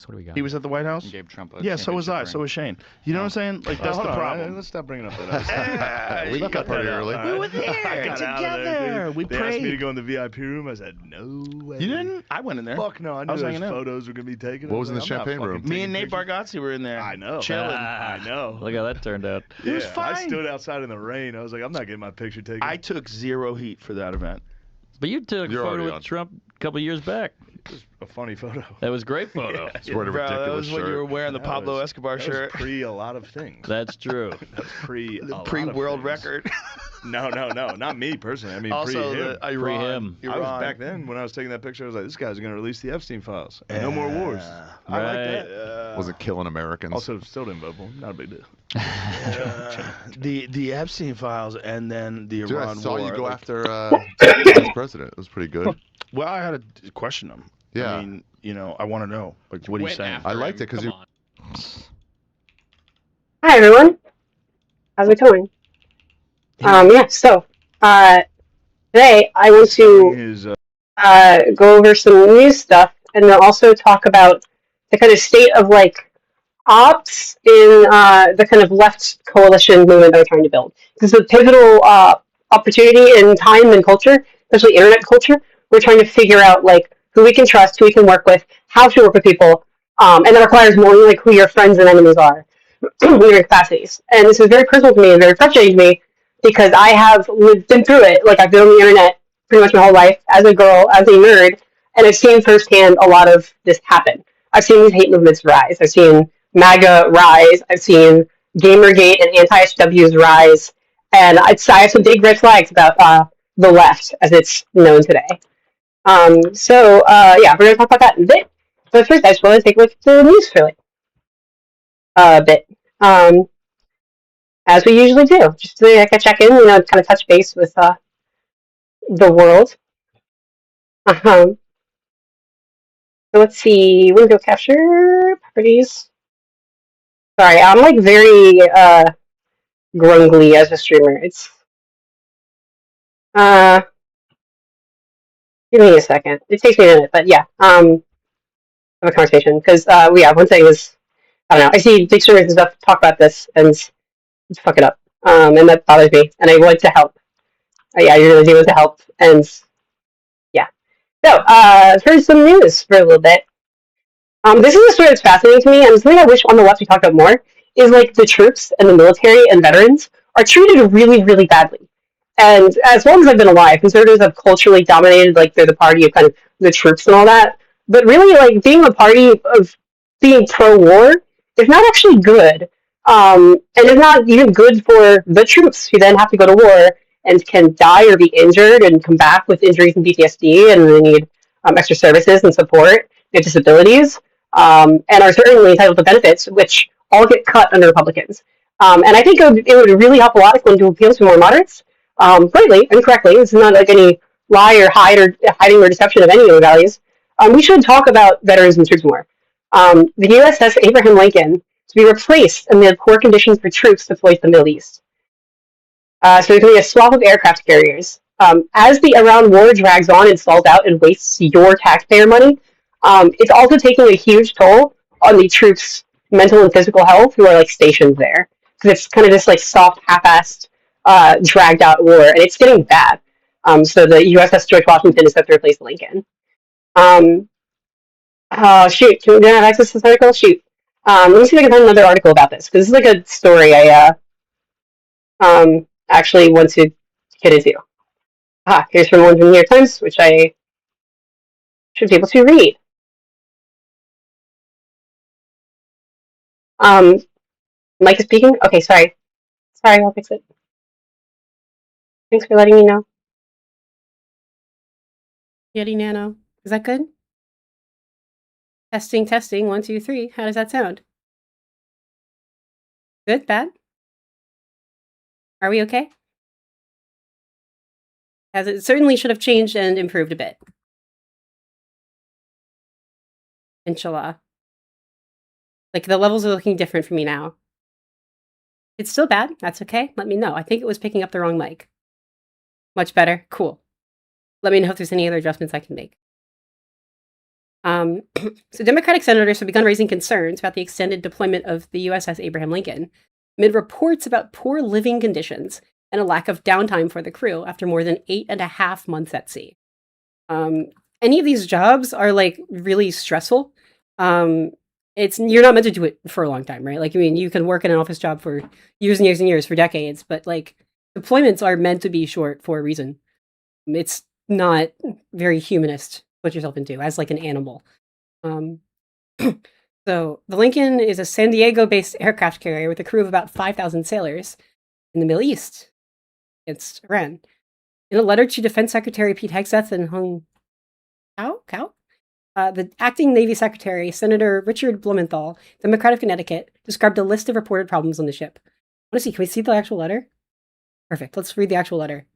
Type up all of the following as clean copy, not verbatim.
So what do we got? He was at the White House? And gave Trump a Yeah, so was I. championship So ring. was Shane. You know what I'm saying? Like, that's hold the on, problem. Let's stop bringing up that. Yeah, We you left got that party that out. early. We were there I got out of there, together. dude. We They asked me to prayed. go in the VIP room. I said, no way. You didn't? I went in there. Fuck no. I knew was those hanging out. photos were going to be taken. What I was in the like, I'm not champagne fucking room? Me taking and Nate pictures. Bargatze were in there. I know. Chilling. I know. Look how that turned out. It was I fine. stood outside in the rain. I was like, I'm not getting my picture taken. I took zero heat for that event. But you took a You're photo already with on. Trump a couple years back. It was a funny photo. That was a great photo. He's wearing a Bro, that ridiculous was when you were shirt. wearing the That Pablo was- Escobar that shirt. was pre a lot of things. That's true. That's pre The a lot pre-world of things. record. No, not me personally. I mean, Also, pre him. the Iran. Pre-him. I was back then when I was taking that picture. I was like, this guy's gonna release the Epstein files. And no more wars. I like Right. that. Wasn't killing Americans. Also, still didn't vote for him. Not a big deal. The Epstein files and then the Dude, I Iran saw war. you go like- after vice president. It was pretty good. Well, I had to question him. Yeah. I mean, I want to know. Like, what are you Went saying? after I liked him. it 'cause Come you- on. Hi everyone. How's it going? Yeah, so today I want to His, go over some news stuff and then also talk about the kind of state of like ops in the kind of left coalition movement that we're trying to build. This is a pivotal opportunity in time and culture, especially internet culture. We're trying to figure out like who we can trust, who we can work with, how to work with people, and that requires more like who your friends and enemies are in your capacities. And this is very personal to me and very frustrating to me because I have been through it. Like I've been on the internet pretty much my whole life as a girl, as a nerd, and I've seen firsthand a lot of this happen. I've seen these hate movements rise. I've seen MAGA rise. I've seen Gamergate and anti-SWs rise. And I have some big red flags about the left as it's known today. Yeah, we're going to talk about that in a bit. But first, I just want to take a look at the news for like a bit. As we usually do. Just so I can check in, kind of touch base with the world. So let's see, window capture, properties. Sorry, I'm like very grungly as a streamer. It's give me a second. It takes me a minute, but yeah, have a conversation because yeah, one thing is I don't know. I see big streamers and stuff talk about this and it's fuck it up, and that bothers me. And I want to help. Yeah, you're gonna do it to help, and yeah. So, here's some news for a little bit. This is a story that's fascinating to me, and something I wish on the left we talked about more is like the troops and the military and veterans are treated really, really badly. And as long as I've been alive, conservatives have culturally dominated, like they're the party of kind of the troops and all that. But really, like being a party of being pro-war is not actually good, and it's not even good for the troops who then have to go to war and can die or be injured and come back with injuries and PTSD, and they need extra services and support, they have disabilities, and are certainly entitled to benefits, which all get cut under Republicans. And I think it would really help a lot if one to appeal to more moderates, rightly and correctly. This is not like any lie or hiding or deception of any of the values. We should talk about veterans and troops more. The USS Abraham Lincoln to be replaced amid poor conditions for troops deployed to the Middle East. So there's going to be a swap of aircraft carriers. As the Iran war drags on and stalls out and wastes your taxpayer money, it's also taking a huge toll on the troops' mental and physical health who are like stationed there. Because it's kind of this like soft, half-assed, dragged out war, and it's getting bad. So the USS George Washington is set to replace Lincoln. Shoot, do I have access to this article? Shoot. Let me see if I can find another article about this, because this is like a story I actually want to get into. Here's from one from the New York Times, which I should be able to read. Mike is speaking? Okay, sorry. Sorry, I'll fix it. Thanks for letting me know. Yeti Nano. Is that good? Testing, testing. 1, 2, 3. How does that sound? Good? Bad? Are we okay? As it certainly should have changed and improved a bit. Inshallah. Like, the levels are looking different for me now. It's still bad. That's okay. Let me know. I think it was picking up the wrong mic. Much better. Cool. Let me know if there's any other adjustments I can make. So Democratic senators have begun raising concerns about the extended deployment of the USS Abraham Lincoln amid reports about poor living conditions and a lack of downtime for the crew after more than 8.5 months at sea. Any of these jobs are like really stressful. You're not meant to do it for a long time, right? Like, I mean, you can work in an office job for years and years and years, for decades, but like deployments are meant to be short for a reason. It's not very humanist to put yourself into as like an animal. Um, so the Lincoln is a San Diego-based aircraft carrier with a crew of about 5,000 sailors in the Middle East against Iran. In a letter to Defense Secretary Pete Hegseth and Hung Cao, the acting Navy Secretary, Senator Richard Blumenthal, Democrat of Connecticut, described a list of reported problems on the ship. I want to see, can we see the actual letter? Perfect, let's read the actual letter.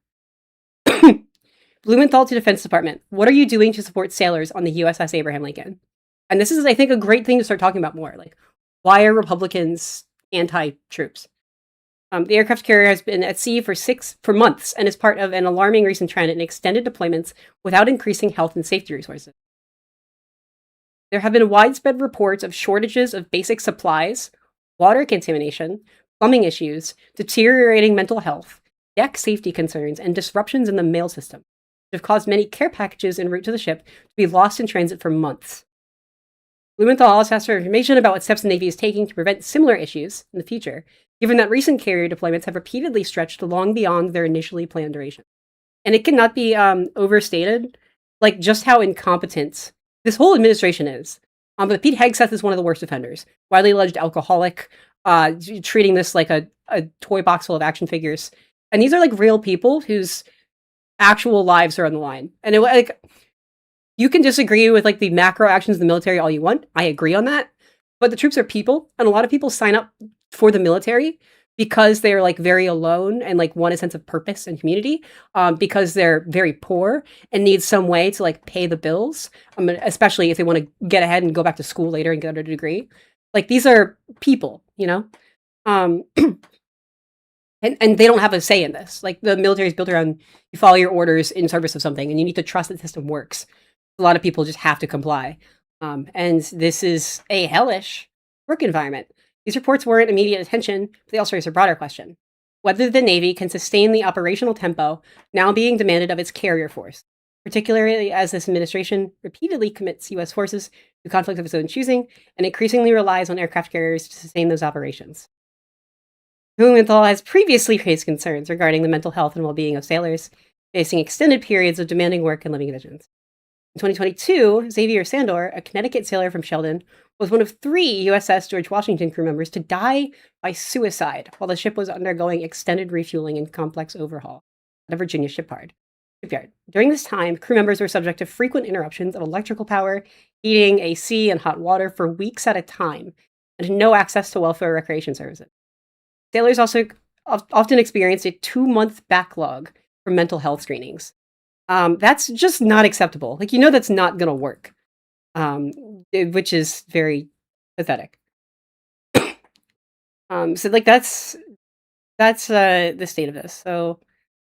Blumenthal to Defense Department, what are you doing to support sailors on the USS Abraham Lincoln? And this is, I think, a great thing to start talking about more. Like, why are Republicans anti-troops? The aircraft carrier has been at sea for months and is part of an alarming recent trend in extended deployments without increasing health and safety resources. There have been widespread reports of shortages of basic supplies, water contamination, plumbing issues, deteriorating mental health, deck safety concerns, and disruptions in the mail system, which have caused many care packages en route to the ship to be lost in transit for months. Blumenthal also asked for information about what steps the Navy is taking to prevent similar issues in the future, given that recent carrier deployments have repeatedly stretched long beyond their initially planned duration. And it cannot be overstated, like, just how incompetent this whole administration is. But Pete Hegseth is one of the worst offenders. Widely alleged alcoholic, treating this like a toy box full of action figures. And these are like real people whose actual lives are on the line. And you can disagree with like the macro actions of the military all you want. I agree on that. But the troops are people, and a lot of people sign up for the military because they're like very alone and like want a sense of purpose and community, because they're very poor and need some way to like pay the bills, especially if they want to get ahead and go back to school later and get a degree. Like, these are people, you know? And they don't have a say in this. Like, the military is built around you follow your orders in service of something, and you need to trust that the system works. A lot of people just have to comply. And this is a hellish work environment. These reports warrant immediate attention, but they also raise a broader question: whether the Navy can sustain the operational tempo now being demanded of its carrier force, particularly as this administration repeatedly commits U.S. forces to conflicts of its own choosing and increasingly relies on aircraft carriers to sustain those operations. Blumenthal has previously raised concerns regarding the mental health and well-being of sailors facing extended periods of demanding work and living conditions. In 2022, Xavier Sandor, a Connecticut sailor from Sheldon, was one of 3 USS George Washington crew members to die by suicide while the ship was undergoing extended refueling and complex overhaul at a Virginia shipyard. During this time, crew members were subject to frequent interruptions of electrical power, heating, AC, and hot water for weeks at a time, and had no access to welfare or recreation services. Sailors also often experienced a 2-month backlog for mental health screenings. That's just not acceptable. Like, you know, that's not going to work, which is very pathetic. So like that's the state of this. So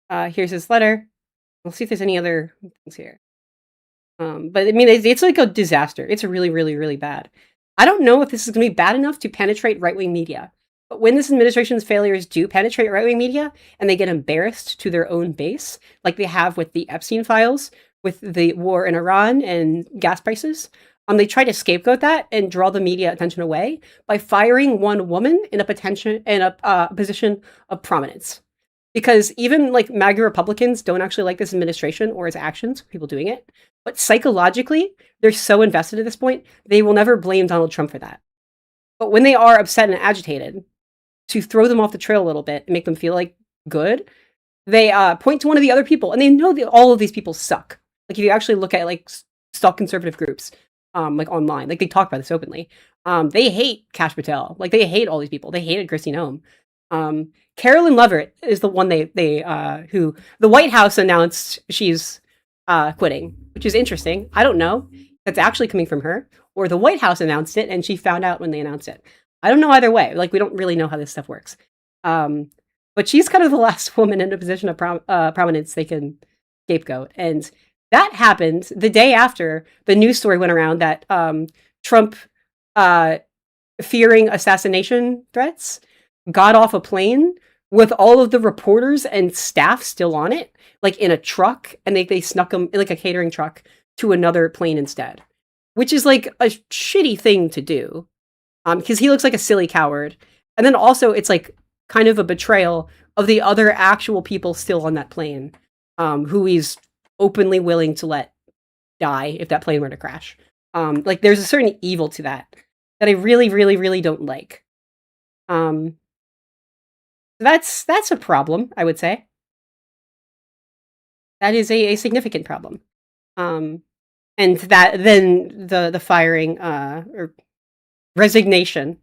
here's his letter. We'll see if there's any other things here. But I mean, it's like a disaster. It's really, really, really bad. I don't know if this is going to be bad enough to penetrate right-wing media. But when this administration's failures do penetrate right-wing media and they get embarrassed to their own base, like they have with the Epstein files, with the war in Iran and gas prices, they try to scapegoat that and draw the media attention away by firing one woman in a position of prominence. Because even like MAGA Republicans don't actually like this administration or its actions, people doing it. But psychologically, they're so invested at this point, they will never blame Donald Trump for that. But when they are upset and agitated, to throw them off the trail a little bit and make them feel like good, they point to one of the other people, and they know that all of these people suck. Like, if you actually look at like stock conservative groups, like online, like they talk about this openly. They hate Kash Patel. Like, they hate all these people. They hated Christy Nome. Carolyn Leverett is the one who the White House announced she's quitting, which is interesting. I don't know if that's actually coming from her, or the White House announced it and she found out when they announced it. I don't know either way. Like, we don't really know how this stuff works. But she's kind of the last woman in a position of prominence they can scapegoat. And That happened the day after the news story went around that Trump, fearing assassination threats, got off a plane with all of the reporters and staff still on it, like in a truck, and they snuck them in like a catering truck to another plane instead, which is like a shitty thing to do, because he looks like a silly coward. And then also it's like kind of a betrayal of the other actual people still on that plane, who he's openly willing to let die if that plane were to crash. Like there's a certain evil to that I really, really, really don't like. That's a problem, I would say. That is a significant problem. And that then the firing or resignation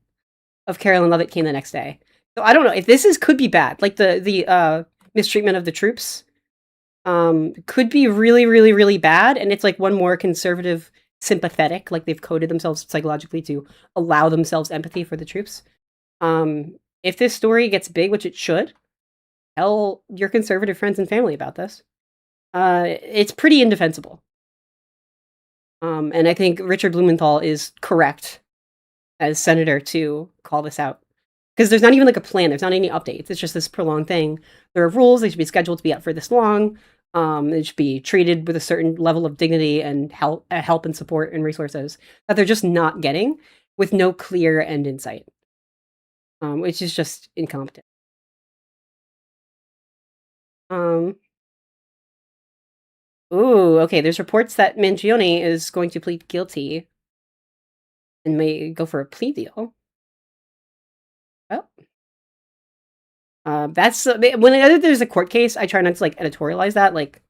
of Carolyn Levitt came the next day. So I don't know if this could be bad. Like the mistreatment of the troops could be really, really, really bad. And it's like one more conservative sympathetic, like they've coded themselves psychologically to allow themselves empathy for the troops. If this story gets big, which it should, tell your conservative friends and family about this. It's pretty indefensible. And I think Richard Blumenthal is correct as senator to call this out. Because there's not even like a plan. There's not any updates. It's just this prolonged thing. There are rules. They should be scheduled to be out for this long. They should be treated with a certain level of dignity and help and support and resources that they're just not getting with no clear end in sight, which is just incompetent. Ooh, okay. There's reports that Mangione is going to plead guilty and may go for a plea deal. Well, that's whenever there's a court case, I try not to like editorialize that. Like,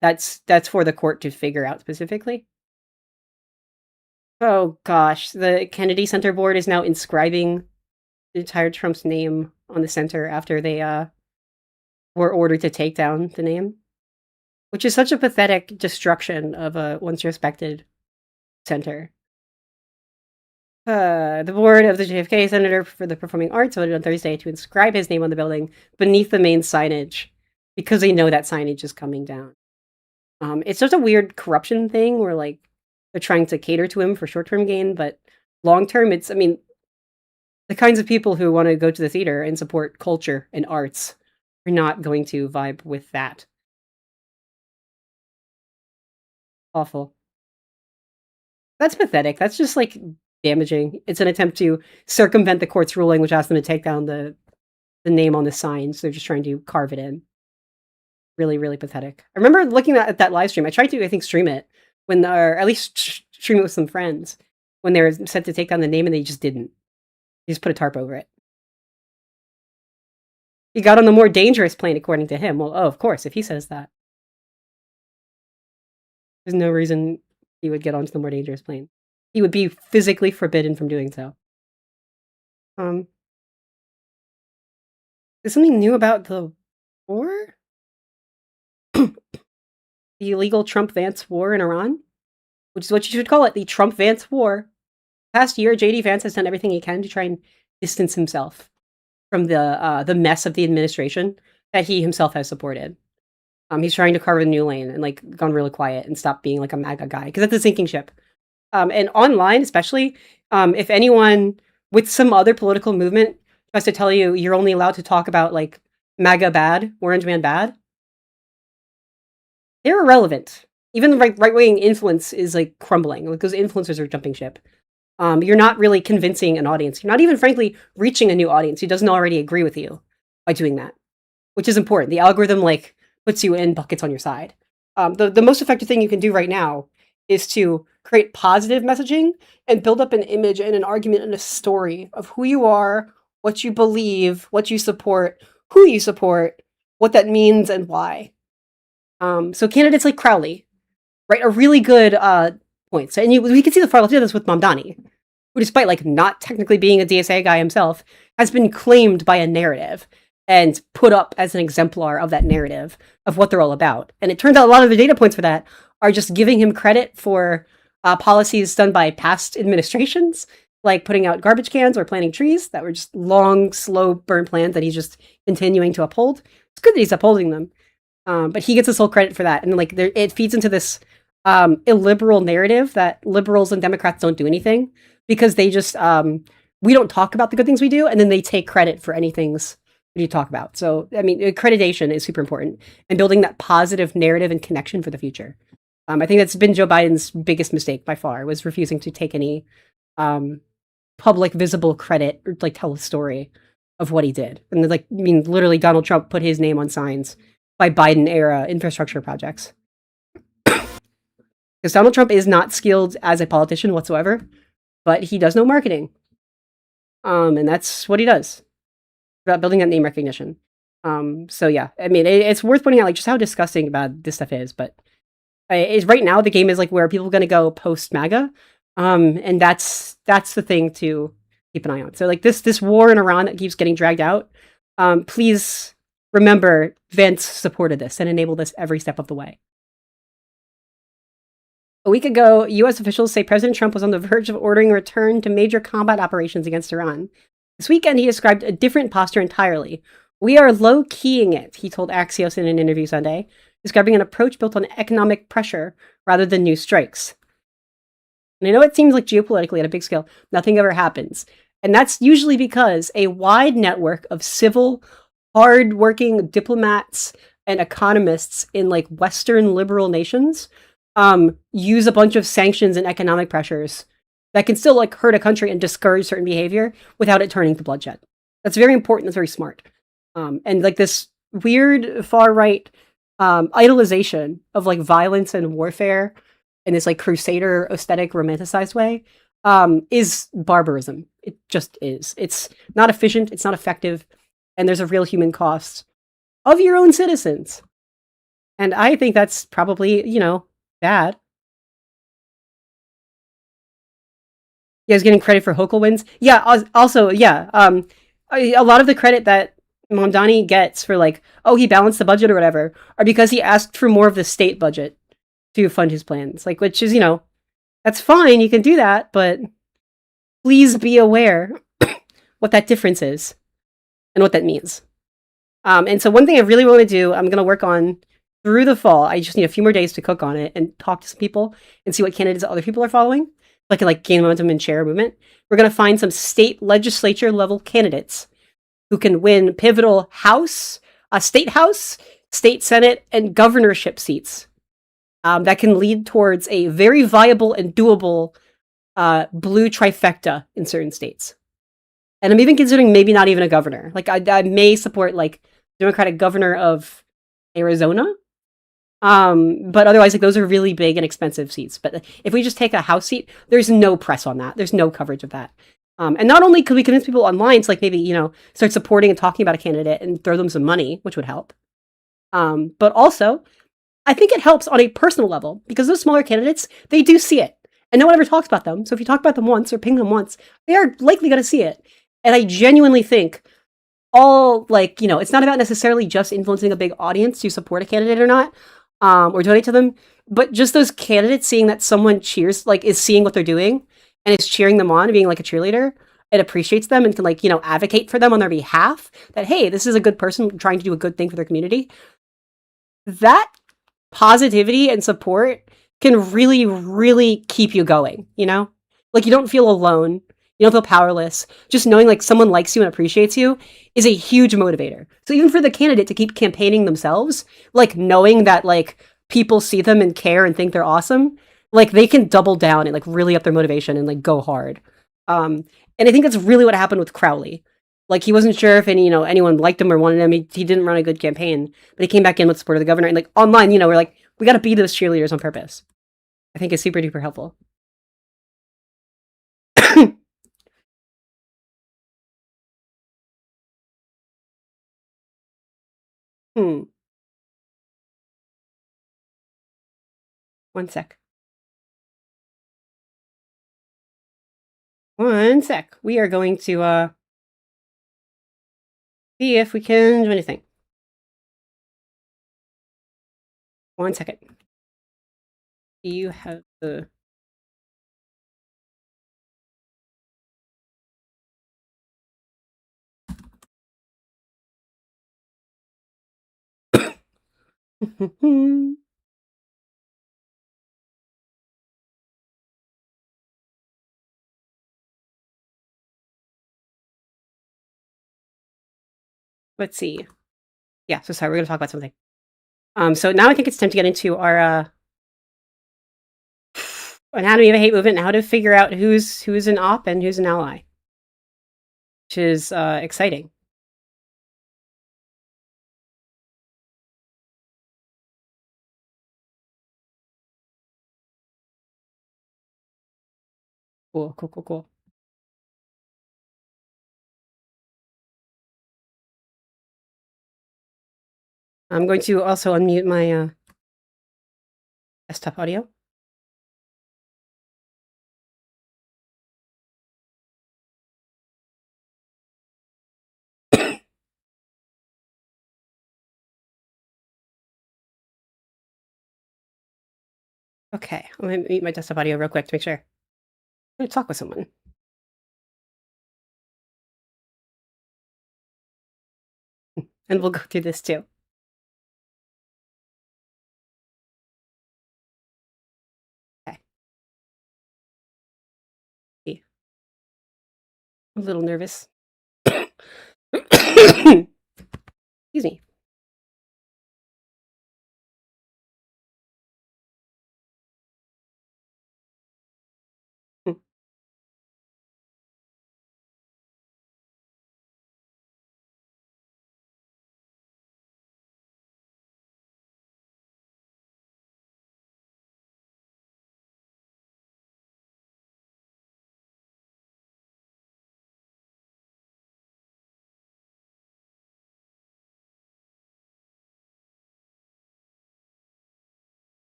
that's for the court to figure out specifically. Oh gosh, the Kennedy Center board is now inscribing retired Trump's name on the center after they were ordered to take down the name, which is such a pathetic destruction of a once respected center. The board of the JFK Center for the Performing Arts voted on Thursday to inscribe his name on the building beneath the main signage because they know that signage is coming down. It's just a weird corruption thing where like they're trying to cater to him for short-term gain, but long-term, the kinds of people who want to go to the theater and support culture and arts are not going to vibe with that. Awful. That's pathetic. That's just like damaging. It's an attempt to circumvent the court's ruling, which asked them to take down the name on the sign. So they're just trying to carve it in. Really, really pathetic. I remember looking at that live stream. I tried to, I think, stream it or at least stream it with some friends when they were set to take down the name, and they just didn't. They just put a tarp over it. He got on the more dangerous plane, according to him. Well, of course, if he says that. There's no reason he would get onto the more dangerous plane. He would be physically forbidden from doing so. Is something new about the war? The illegal Trump-Vance war in Iran? Which is what you should call it, the Trump-Vance war. Past year, J.D. Vance has done everything he can to try and distance himself from the mess of the administration that he himself has supported. He's trying to carve a new lane and like gone really quiet and stop being like a MAGA guy because that's a sinking ship. And online, especially, if anyone with some other political movement tries to tell you you're only allowed to talk about like MAGA bad, Orange Man bad, they're irrelevant. Even the right-wing influence is like crumbling because influencers are jumping ship. You're not really convincing an audience. You're not even, frankly, reaching a new audience who doesn't already agree with you by doing that, which is important. The algorithm like puts you in buckets on your side. The most effective thing you can do right now is to create positive messaging and build up an image and an argument and a story of who you are, what you believe, what you support, who you support, what that means, and why. So candidates like Crowley, right, are really good points. And we can see the far left do this with Mamdani, who, despite like not technically being a DSA guy himself, has been claimed by a narrative and put up as an exemplar of that narrative of what they're all about. And it turns out a lot of the data points for that are just giving him credit for policies done by past administrations, like putting out garbage cans or planting trees that were just long, slow burn plans that he's just continuing to uphold. It's good that he's upholding them. But he gets his whole credit for that, and like it feeds into this illiberal narrative that liberals and Democrats don't do anything because they just we don't talk about the good things we do, and then they take credit for any things you talk about. So I mean, accreditation is super important, and building that positive narrative and connection for the future. I think that's been Joe Biden's biggest mistake by far, was refusing to take any public visible credit or like tell a story of what he did. And like, I mean, literally Donald Trump put his name on signs by Biden era infrastructure projects. Because Donald Trump is not skilled as a politician whatsoever, but he does know marketing. And that's what he does. About building that name recognition. So yeah, I mean, it's worth pointing out like just how disgusting bad this stuff is, but is right now the game is like where people are going to go post MAGA. And that's the thing to keep an eye on. So like this war in Iran that keeps getting dragged out, please remember Vance supported this and enabled this every step of the way. A week ago, U.S. officials say President Trump was on the verge of ordering a return to major combat operations against Iran. This weekend, he described a different posture entirely. We are low-keying it, he told Axios in an interview Sunday, describing an approach built on economic pressure rather than new strikes. And I know it seems like geopolitically at a big scale, nothing ever happens. And that's usually because a wide network of civil, hard-working diplomats and economists in like Western liberal nations use a bunch of sanctions and economic pressures that can still like hurt a country and discourage certain behavior without it turning to bloodshed. That's very important. That's very smart. And like this weird far-right idolization of like violence and warfare in this like crusader aesthetic romanticized way is barbarism. It just is. It's not efficient. It's not effective. And there's a real human cost of your own citizens. And I think that's probably, you know, bad. You guys getting credit for Hochul wins? Yeah, also, yeah. A lot of the credit that Mamdani gets for like, oh, he balanced the budget or whatever, are because he asked for more of the state budget to fund his plans. Like, which is, you know, that's fine, you can do that, but please be aware what that difference is and what that means. And so one thing I really want to do, I'm going to work on through the fall. I just need a few more days to cook on it and talk to some people and see what candidates other people are following. Like can like gain momentum and share a movement. We're going to find some state legislature level candidates who can win pivotal state house, state senate, and governorship seats that can lead towards a very viable and doable blue trifecta in certain states. And I'm even considering maybe not even a governor. Like I may support like Democratic governor of Arizona. But otherwise, like those are really big and expensive seats. But if we just take a House seat, there's no press on that. There's no coverage of that. And not only could we convince people online to like maybe, you know, start supporting and talking about a candidate and throw them some money, which would help. But also, I think it helps on a personal level because those smaller candidates, they do see it. And no one ever talks about them. So if you talk about them once or ping them once, they are likely going to see it. And I genuinely think all like, you know, it's not about necessarily just influencing a big audience to support a candidate or not. Or donate to them, but just those candidates seeing that someone cheers, like is seeing what they're doing and is cheering them on, being like a cheerleader, and appreciates them and can like, you know, advocate for them on their behalf that, hey, this is a good person trying to do a good thing for their community. That positivity and support can really, really keep you going, you know? Like you don't feel alone. You don't feel powerless. Just knowing like someone likes you and appreciates you is a huge motivator. So even for the candidate to keep campaigning themselves, like knowing that like people see them and care and think they're awesome, like they can double down and like really up their motivation and like go hard. And I think that's really what happened with Crowley. Like he wasn't sure if anyone liked him or wanted him. He didn't run a good campaign, but he came back in with support of the governor and like online, you know, we're like, we got to be those cheerleaders on purpose. I think it's super duper helpful. One sec. One sec. We are going to see if we can do anything. One second. You have the Let's see. Yeah, so sorry, we're gonna talk about something. So now I think it's time to get into our anatomy of a hate movement and how to figure out who's an op and who's an ally, which is exciting. Cool. I'm going to also unmute my desktop audio. Okay, I'm gonna mute my desktop audio real quick to make sure. I'm gonna talk with someone. And we'll go through this too. Okay. I'm a little nervous. Excuse me.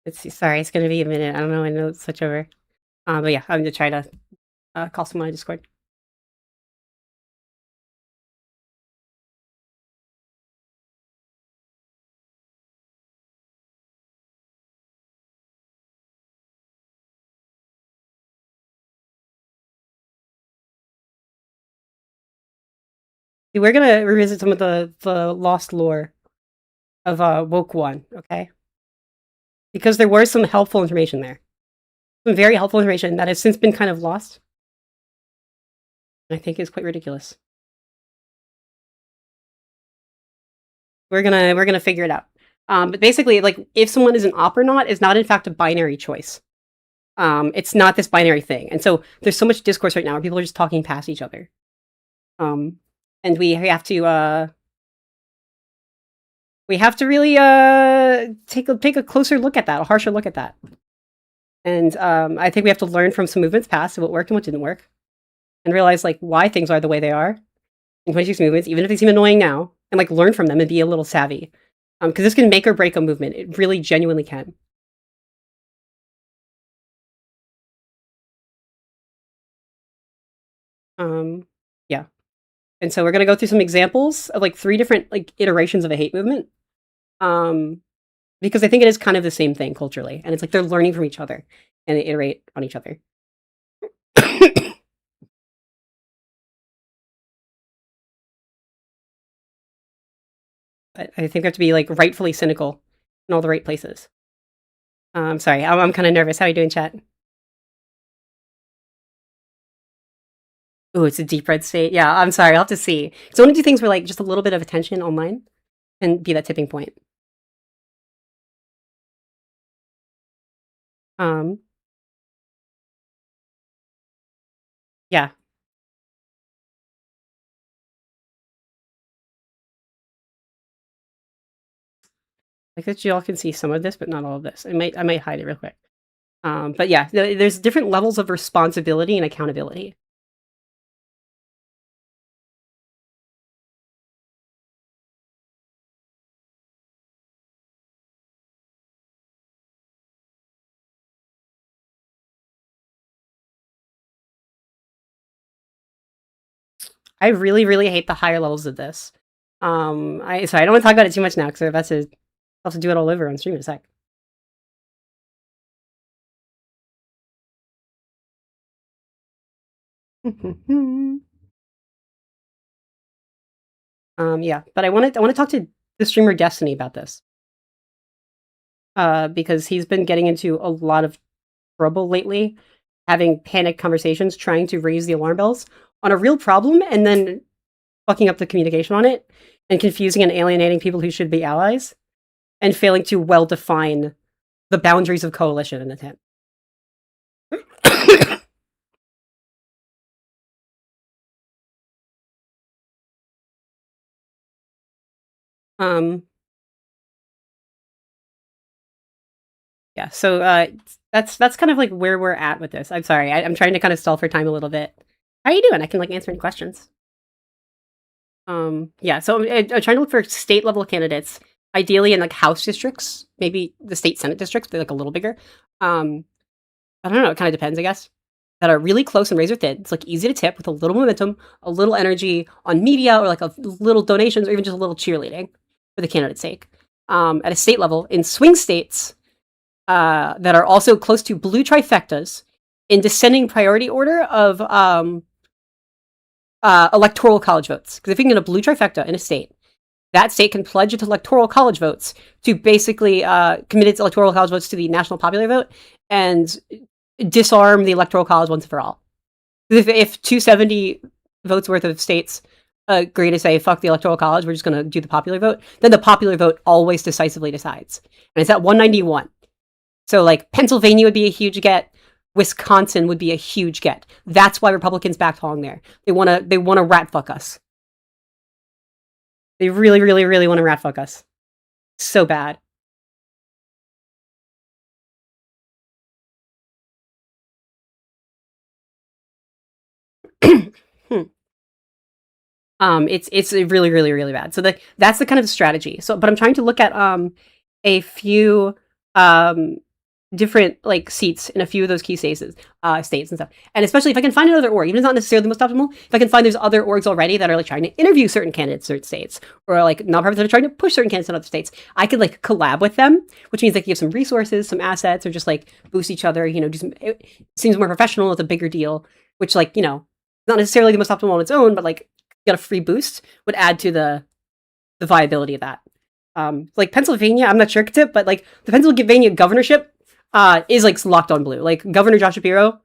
Let's see. Sorry, it's gonna be a minute. I don't know. I know it's switch over. But yeah, I'm gonna try to call someone on Discord. We're gonna revisit some of the lost lore of Woke One, okay? Because there was some helpful information there. Some very helpful information that has since been kind of lost. I think is quite ridiculous. We're gonna figure it out. But basically, like, if someone is an op or not is not in fact a binary choice. It's not this binary thing, and so there's so much discourse right now where people are just talking past each other. And we have to really take a closer look at that, a harsher look at that. And I think we have to learn from some movements past what worked and what didn't work, and realize like why things are the way they are in 26 movements, even if they seem annoying now, and like learn from them and be a little savvy. Because this can make or break a movement. It really genuinely can. Yeah. And so we're gonna go through some examples of like 3 different like iterations of a hate movement. Because I think it is kind of the same thing culturally, and it's like they're learning from each other and they iterate on each other. But I think we have to be like rightfully cynical in all the right places. Sorry, I'm kind of nervous. How are you doing, chat? Oh, it's a deep red state. Yeah, I'm sorry. I'll have to see. So I want to do things where like just a little bit of attention online can be that tipping point. Yeah. Like that y'all can see some of this, but not all of this. I might hide it real quick. But yeah, there's different levels of responsibility and accountability. I really, really hate the higher levels of this. Sorry, I don't want to talk about it too much now because I'm about to have to do it all over on stream in a sec. Yeah, but I want to talk to the streamer Destiny about this. Because he's been getting into a lot of trouble lately, having panic conversations, trying to raise the alarm bells on a real problem, and then fucking up the communication on it, and confusing and alienating people who should be allies, and failing to well define the boundaries of coalition and intent. Yeah, so that's kind of like where we're at with this. I'm sorry, I'm trying to kind of stall for time a little bit. How you doing? I can like answer any questions. Yeah, so I'm trying to look for state level candidates, ideally in like House districts, maybe the state Senate districts, they're like a little bigger. I don't know, it kind of depends, I guess. That are really close and razor thin. It's like easy to tip with a little momentum, a little energy on media, or like a little donations, or even just a little cheerleading for the candidate's sake. At a state level, in swing states that are also close to blue trifectas in descending priority order of electoral college votes. Because if you can get a blue trifecta in a state, that state can pledge its electoral college votes to basically commit its electoral college votes to the national popular vote and disarm the electoral college once and for all. If 270 votes worth of states agree to say, fuck the electoral college, we're just going to do the popular vote, then the popular vote always decisively decides. And it's at 191. So, like, Pennsylvania would be a huge get. Wisconsin would be a huge get. That's why Republicans backed Hong there. They want to rat fuck us. They really, really, really want to rat fuck us. So bad. It's really, really, really bad. So that's the kind of strategy. So, but I'm trying to look at a few different like seats in a few of those key states and stuff. And especially if I can find another org, even if it's not necessarily the most optimal, if I can find there's other orgs already that are like trying to interview certain candidates in certain states, or like nonprofits that are trying to push certain candidates in other states, I could like collab with them, which means they can give some resources, some assets, or just like boost each other, do some, it seems more professional, it's a bigger deal, which like, not necessarily the most optimal on its own, but like get a free boost would add to the viability of that. Like Pennsylvania, I'm not sure tip, but like the Pennsylvania governorship is like locked on blue. Like Governor Josh Shapiro,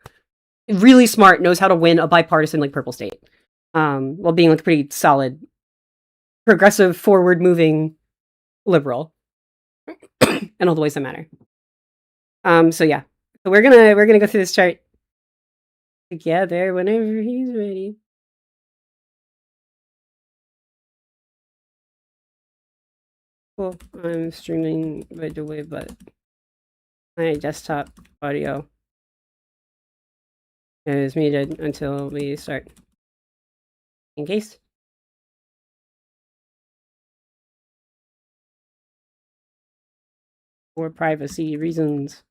really smart, knows how to win a bipartisan like purple state, while being like a pretty solid, progressive, forward-moving liberal, in all the ways that matter. So yeah, so we're gonna go through this chart together whenever he's ready. Cool. I'm streaming by the way, but my desktop audio is muted until we start. In case. For privacy reasons.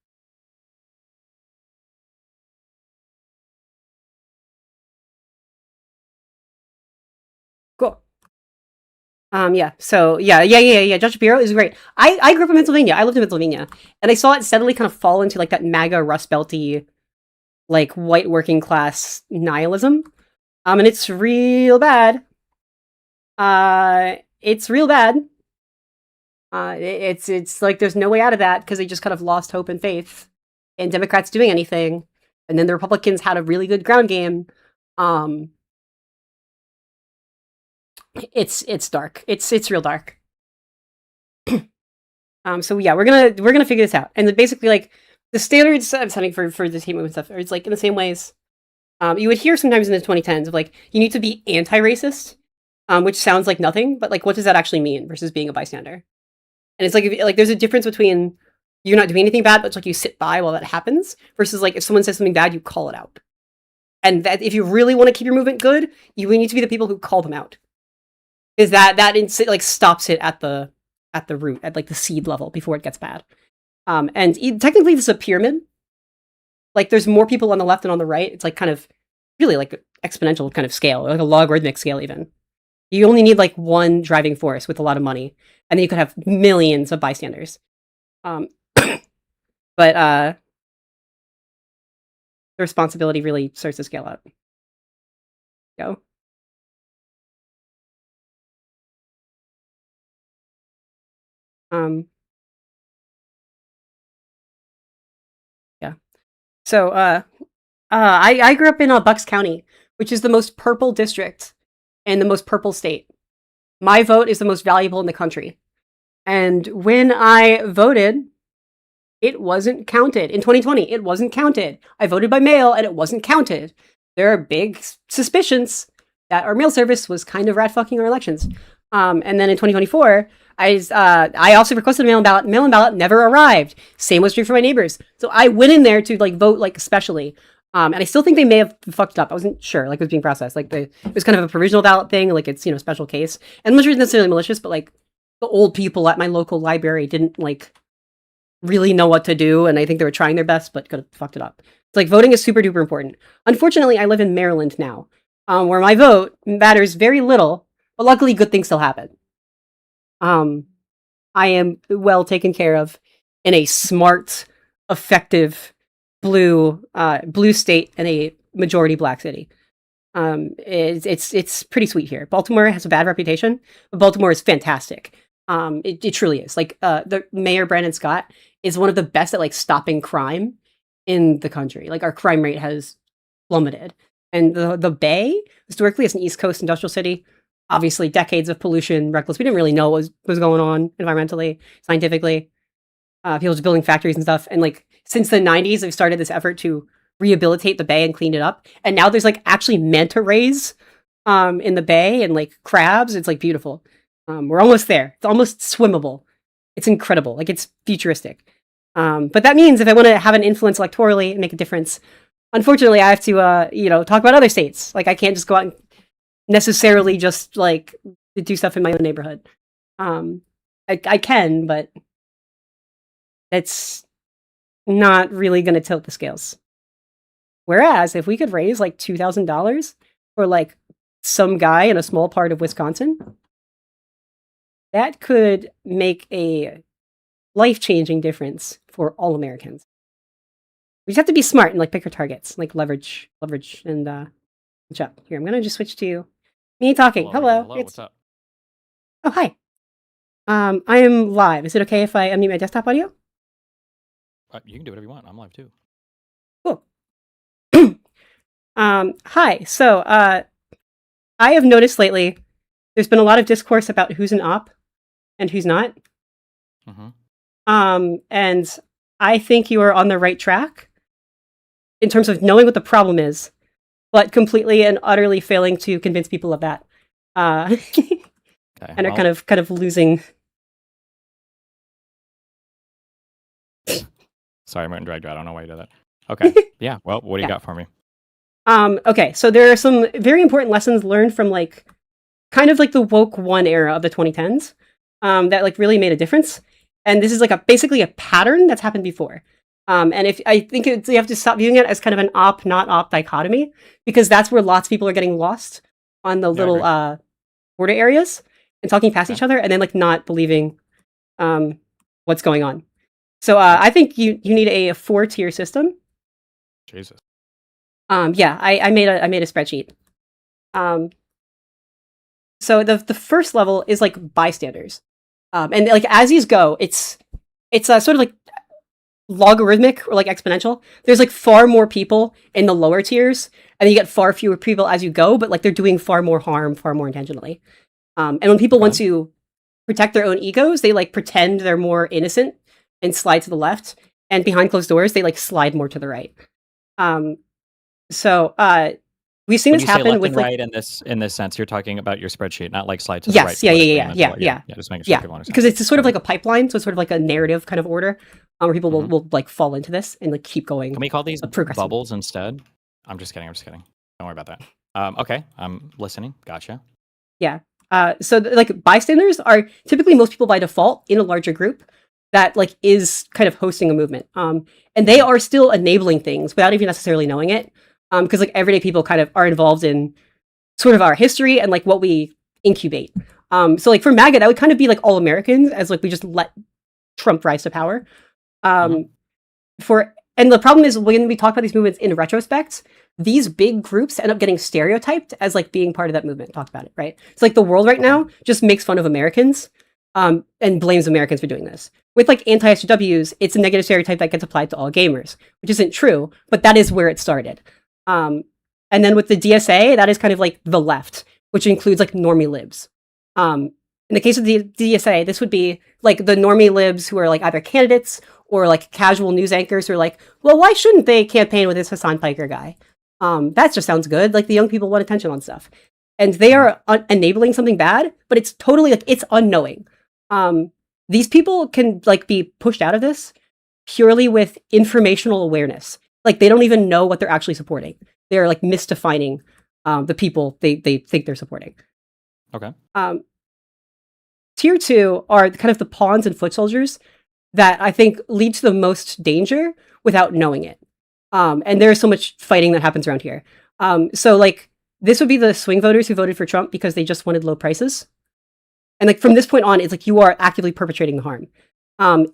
Cool. Yeah. So yeah. Josh Shapiro is great. I grew up in Pennsylvania. I lived in Pennsylvania, and I saw it steadily kind of fall into like that MAGA Rust Belty, like white working class nihilism. And it's real bad. It's real bad. It's like there's no way out of that because they just kind of lost hope and faith in Democrats doing anything, and then the Republicans had a really good ground game. It's dark. It's real dark. So yeah, we're gonna figure this out. And basically, like the standards I'm setting for the team movement stuff, it's like in the same ways. You would hear sometimes in the 2010s of like you need to be anti-racist, which sounds like nothing, but like what does that actually mean versus being a bystander? And it's like if there's a difference between you're not doing anything bad, but it's like you sit by while that happens, versus like if someone says something bad, you call it out. And that if you really want to keep your movement good, you need to be the people who call them out. Is that like stops it at the root, at like the seed level before it gets bad. And technically this is a pyramid. Like there's more people on the left than on the right. It's like kind of really like exponential kind of scale, like a logarithmic scale even. You only need like one driving force with a lot of money, and then you could have millions of bystanders. But the responsibility really starts to scale up. Go. Yeah. So, I grew up in Bucks County, which is the most purple district and the most purple state. My vote is the most valuable in the country. And when I voted, it wasn't counted. In 2020, it wasn't counted. I voted by mail and it wasn't counted. There are big suspicions that our mail service was kind of rat fucking our elections. And then in 2024, I also requested a mail-in ballot. Mail-in ballot never arrived. Same was true for my neighbors. So I went in there to like vote like especially. And I still think they may have fucked up. I wasn't sure, like it was being processed. Like it was kind of a provisional ballot thing, like it's, special case. And I'm not sure it's necessarily malicious, but like the old people at my local library didn't like really know what to do. And I think they were trying their best, but could have fucked it up. It's like voting is super duper important. Unfortunately, I live in Maryland now, where my vote matters very little, but luckily good things still happen. I am well taken care of in a smart, effective, blue state and a majority black city. It's pretty sweet here. Baltimore has a bad reputation, but Baltimore is fantastic. It truly is. Like the mayor Brandon Scott is one of the best at like stopping crime in the country. Like our crime rate has plummeted, and the Bay historically is an East Coast industrial city. Obviously, decades of pollution, reckless. We didn't really know what was going on environmentally, scientifically. People just building factories and stuff, and like since the 90s, they've started this effort to rehabilitate the Bay and clean it up. And now there's like actually manta rays in the Bay and like crabs. It's like beautiful. We're almost there. It's almost swimmable. It's incredible. Like it's futuristic. But that means if I want to have an influence electorally and make a difference, unfortunately, I have to talk about other states. Like I can't just go out and necessarily just like do stuff in my own neighborhood. I can, but it's not really going to tilt the scales. Whereas if we could raise like $2,000 for like some guy in a small part of Wisconsin, that could make a life-changing difference for all Americans. We just have to be smart and like pick our targets, like leverage and up. Here, I'm going to just switch to me talking. Hello. What's up? Oh, hi. I am live. Is it okay if I unmute my desktop audio? You can do whatever you want. I'm live too. Cool. Hi. So, I have noticed lately there's been a lot of discourse about who's an op and who's not. Mm-hmm. And I think you are on the right track in terms of knowing what the problem is, but completely and utterly failing to convince people of that. Okay, and are kind of losing. Sorry, I'm getting dragged out. I don't know why you did that. Okay. Yeah. Well, what do you got for me? Okay, so there are some very important lessons learned from like kind of like the woke one era of the 2010s that like really made a difference. And this is like basically a pattern that's happened before. And if I think you have to stop viewing it as kind of an op not op dichotomy, because that's where lots of people are getting lost on the little border areas and talking past each other and then like not believing what's going on. So I think you need a 4-tier system. Jesus. Yeah, I made a spreadsheet. So the first level is like bystanders. And like as these go, it's sort of like logarithmic or like exponential. There's like far more people in the lower tiers, and you get far fewer people as you go, but like they're doing far more harm, far more intentionally. And when people want to protect their own egos, they like pretend they're more innocent and slide to the left, and behind closed doors, they like slide more to the right. So we've seen When this you say happen left with and like right in this sense, you're talking about your spreadsheet, not like slide to the right. Yes, yeah. Just making sure people understand. Because it's sort of like a pipeline, so it's sort of like a narrative kind of order where people will like fall into this and like keep going. Can we call these progressive bubbles instead? I'm just kidding. Don't worry about that. Okay, I'm listening. Gotcha. Yeah. So like bystanders are typically most people by default in a larger group that like is kind of hosting a movement. And they are still enabling things without even necessarily knowing it. Because like everyday people kind of are involved in sort of our history and like what we incubate. So like for MAGA, that would kind of be like all Americans, as like we just let Trump rise to power. For And the problem is when we talk about these movements in retrospect, these big groups end up getting stereotyped as like being part of that movement. Talked about it, right? It's like the world right now just makes fun of Americans and blames Americans for doing this. With like anti-SJWs, it's a negative stereotype that gets applied to all gamers, which isn't true, but that is where it started. And then with the DSA, that is kind of like the left, which includes like normie libs. In the case of the DSA, this would be like the normie libs who are like either candidates or like casual news anchors who are like, well, why shouldn't they campaign with this Hassan Piker guy? That just sounds good. Like the young people want attention on stuff. And they are enabling something bad, but it's totally like, it's unknowing. These people can like be pushed out of this purely with informational awareness. Like they don't even know what they're actually supporting. They're like misdefining the people they think they're supporting. Okay. Tier 2 are kind of the pawns and foot soldiers that I think lead to the most danger without knowing it. And there's so much fighting that happens around here. So like this would be the swing voters who voted for Trump because they just wanted low prices. And like from this point on, it's like you are actively perpetrating the harm.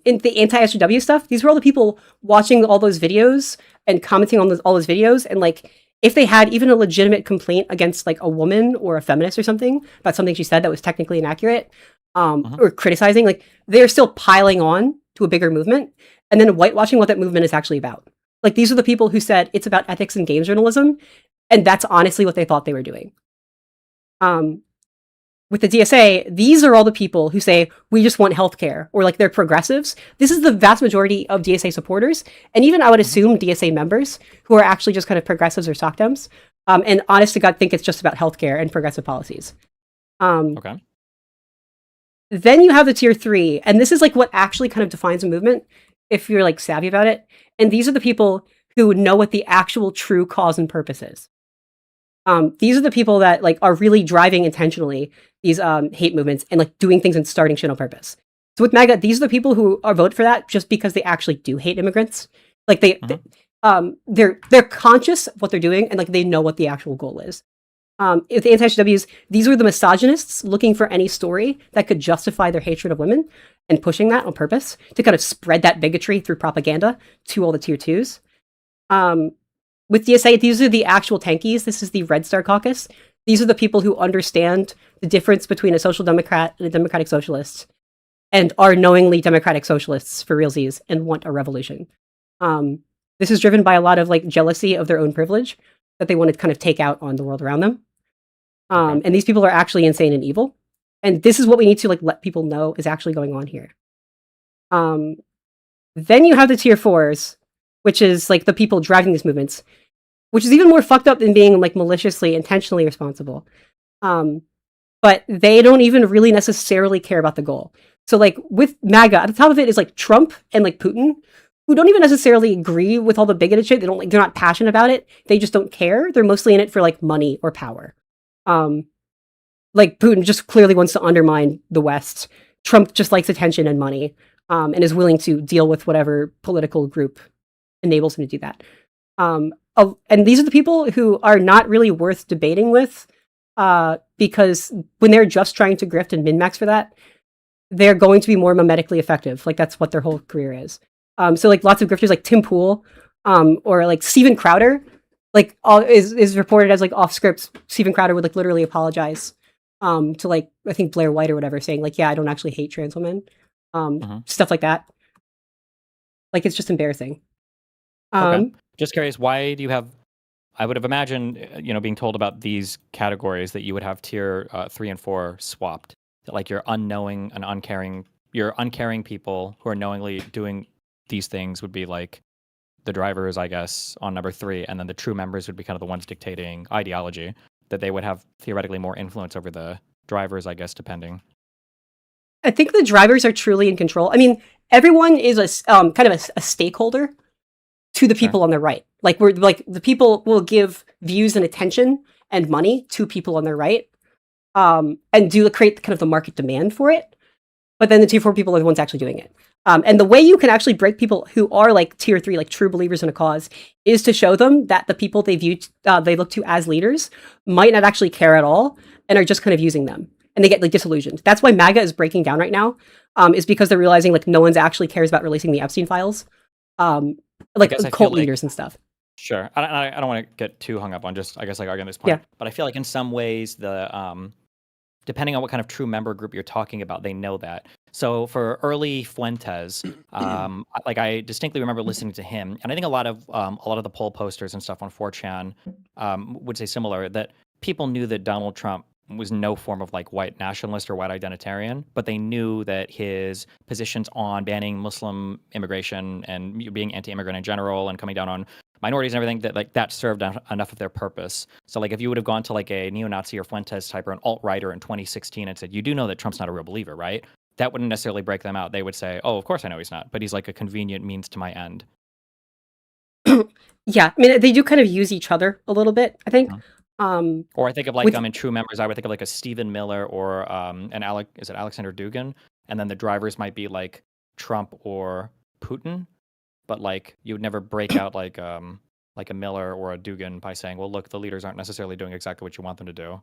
In the anti-SJW stuff, these were all the people watching all those videos and commenting on all those videos. And like if they had even a legitimate complaint against like a woman or a feminist or something about something she said that was technically inaccurate, or criticizing, like they're still piling on to a bigger movement and then whitewashing what that movement is actually about. Like these are the people who said it's about ethics and games journalism, and that's honestly what they thought they were doing. With the DSA, these are all the people who say we just want healthcare, or like they're progressives. This is the vast majority of DSA supporters, and even I would assume DSA members who are actually just kind of progressives or sock dems, and honest to God think it's just about healthcare and progressive policies. Okay. Then you have the tier 3, and this is like what actually kind of defines a movement if you're like savvy about it. And these are the people who know what the actual true cause and purpose is. These are the people that like are really driving intentionally these hate movements and like doing things and starting shit on purpose. So with MAGA, these are the people who are vote for that just because they actually do hate immigrants. Like they're conscious of what they're doing and like they know what the actual goal is. With the anti-SJWs, these were the misogynists looking for any story that could justify their hatred of women and pushing that on purpose to kind of spread that bigotry through propaganda to all the tier 2s. With DSA, these are the actual tankies. This is the Red Star Caucus. These are the people who understand the difference between a social democrat and a democratic socialist and are knowingly democratic socialists for realsies and want a revolution. This is driven by a lot of like jealousy of their own privilege that they want to kind of take out on the world around them. And these people are actually insane and evil. And this is what we need to like let people know is actually going on here. Then you have the tier 4s, which is like the people driving these movements, which is even more fucked up than being like maliciously, intentionally responsible. But they don't even really necessarily care about the goal. So like with MAGA, at the top of it is like Trump and like Putin, who don't even necessarily agree with all the bigoted shit. They're not passionate about it. They just don't care. They're mostly in it for like money or power. Like Putin just clearly wants to undermine the West. Trump just likes attention and money, and is willing to deal with whatever political group enables him to do that. And these are the people who are not really worth debating with, because when they're just trying to grift and min-max for that, they're going to be more mimetically effective. Like that's what their whole career is. So like lots of grifters like Tim Pool, or like Steven Crowder, like is reported as like off script. Steven Crowder would like literally apologize to like I think Blair White or whatever, saying like, yeah, I don't actually hate trans women, stuff like that. Like it's just embarrassing. Okay. Just curious, why do you have? I would have imagined, being told about these categories that you would have tier 3 and 4 swapped. That like your unknowing and uncaring, your uncaring people who are knowingly doing these things would be like the drivers, I guess, on number 3, and then the true members would be kind of the ones dictating ideology. That they would have theoretically more influence over the drivers, I guess, depending. I think the drivers are truly in control. I mean, everyone is a kind of a stakeholder to the people on the right. Like we're like the people will give views and attention and money to people on their right, and create kind of the market demand for it. But then the tier 4 people are the ones actually doing it. And the way you can actually break people who are like tier 3, like true believers in a cause, is to show them that the people they look to as leaders might not actually care at all and are just kind of using them. And they get like disillusioned. That's why MAGA is breaking down right now, is because they're realizing like no one's actually cares about releasing the Epstein files. like guess I feel cult like- leaders and stuff. Sure. I don't want to get too hung up on just, I guess, like arguing this point. Yeah. But I feel like in some ways, depending on what kind of true member group you're talking about, they know that. So for early Fuentes, like I distinctly remember listening to him, and I think a lot of the poll posters and stuff on 4chan would say similar, that people knew that Donald Trump was no form of like white nationalist or white identitarian, but they knew that his positions on banning Muslim immigration and being anti-immigrant in general and coming down on minorities and everything, that like that served enough of their purpose. So like if you would have gone to like a neo-Nazi or Fuentes type or an alt-righter in 2016 and said, you do know that Trump's not a real believer, right? That wouldn't necessarily break them out. They would say, oh, of course I know he's not, but he's like a convenient means to my end. Yeah, I mean, they do kind of use each other a little bit, I think. Or I think of like With- in True Members, I would think of like a Stephen Miller or is it Alexander Dugan? And then the drivers might be like Trump or Putin, but like you would never break out like a Miller or a Dugan by saying, well, look, the leaders aren't necessarily doing exactly what you want them to do.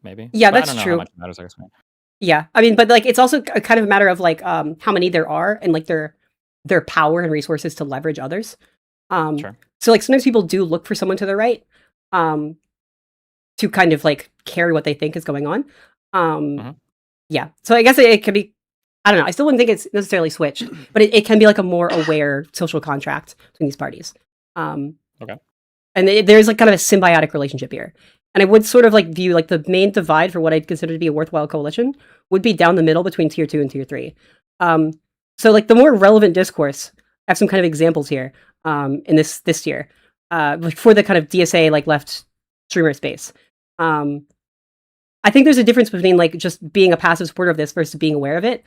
Maybe. Yeah, But I that's don't know true. How much it matters, I guess. Yeah, I mean, but like it's also a kind of a matter of like how many there are and like their power and resources to leverage others. Sure. So like sometimes people do look for someone to their right to kind of like carry what they think is going on. Yeah, so I guess it could be. I don't know. I still wouldn't think it's necessarily switched, but it can be like a more aware social contract between these parties. Okay. And there's like kind of a symbiotic relationship here. And I would sort of like view like the main divide for what I'd consider to be a worthwhile coalition would be down the middle between tier 2 and tier 3. So like the more relevant discourse, I have some kind of examples here in this tier for the kind of DSA like left streamer space. I think there's a difference between like just being a passive supporter of this versus being aware of it.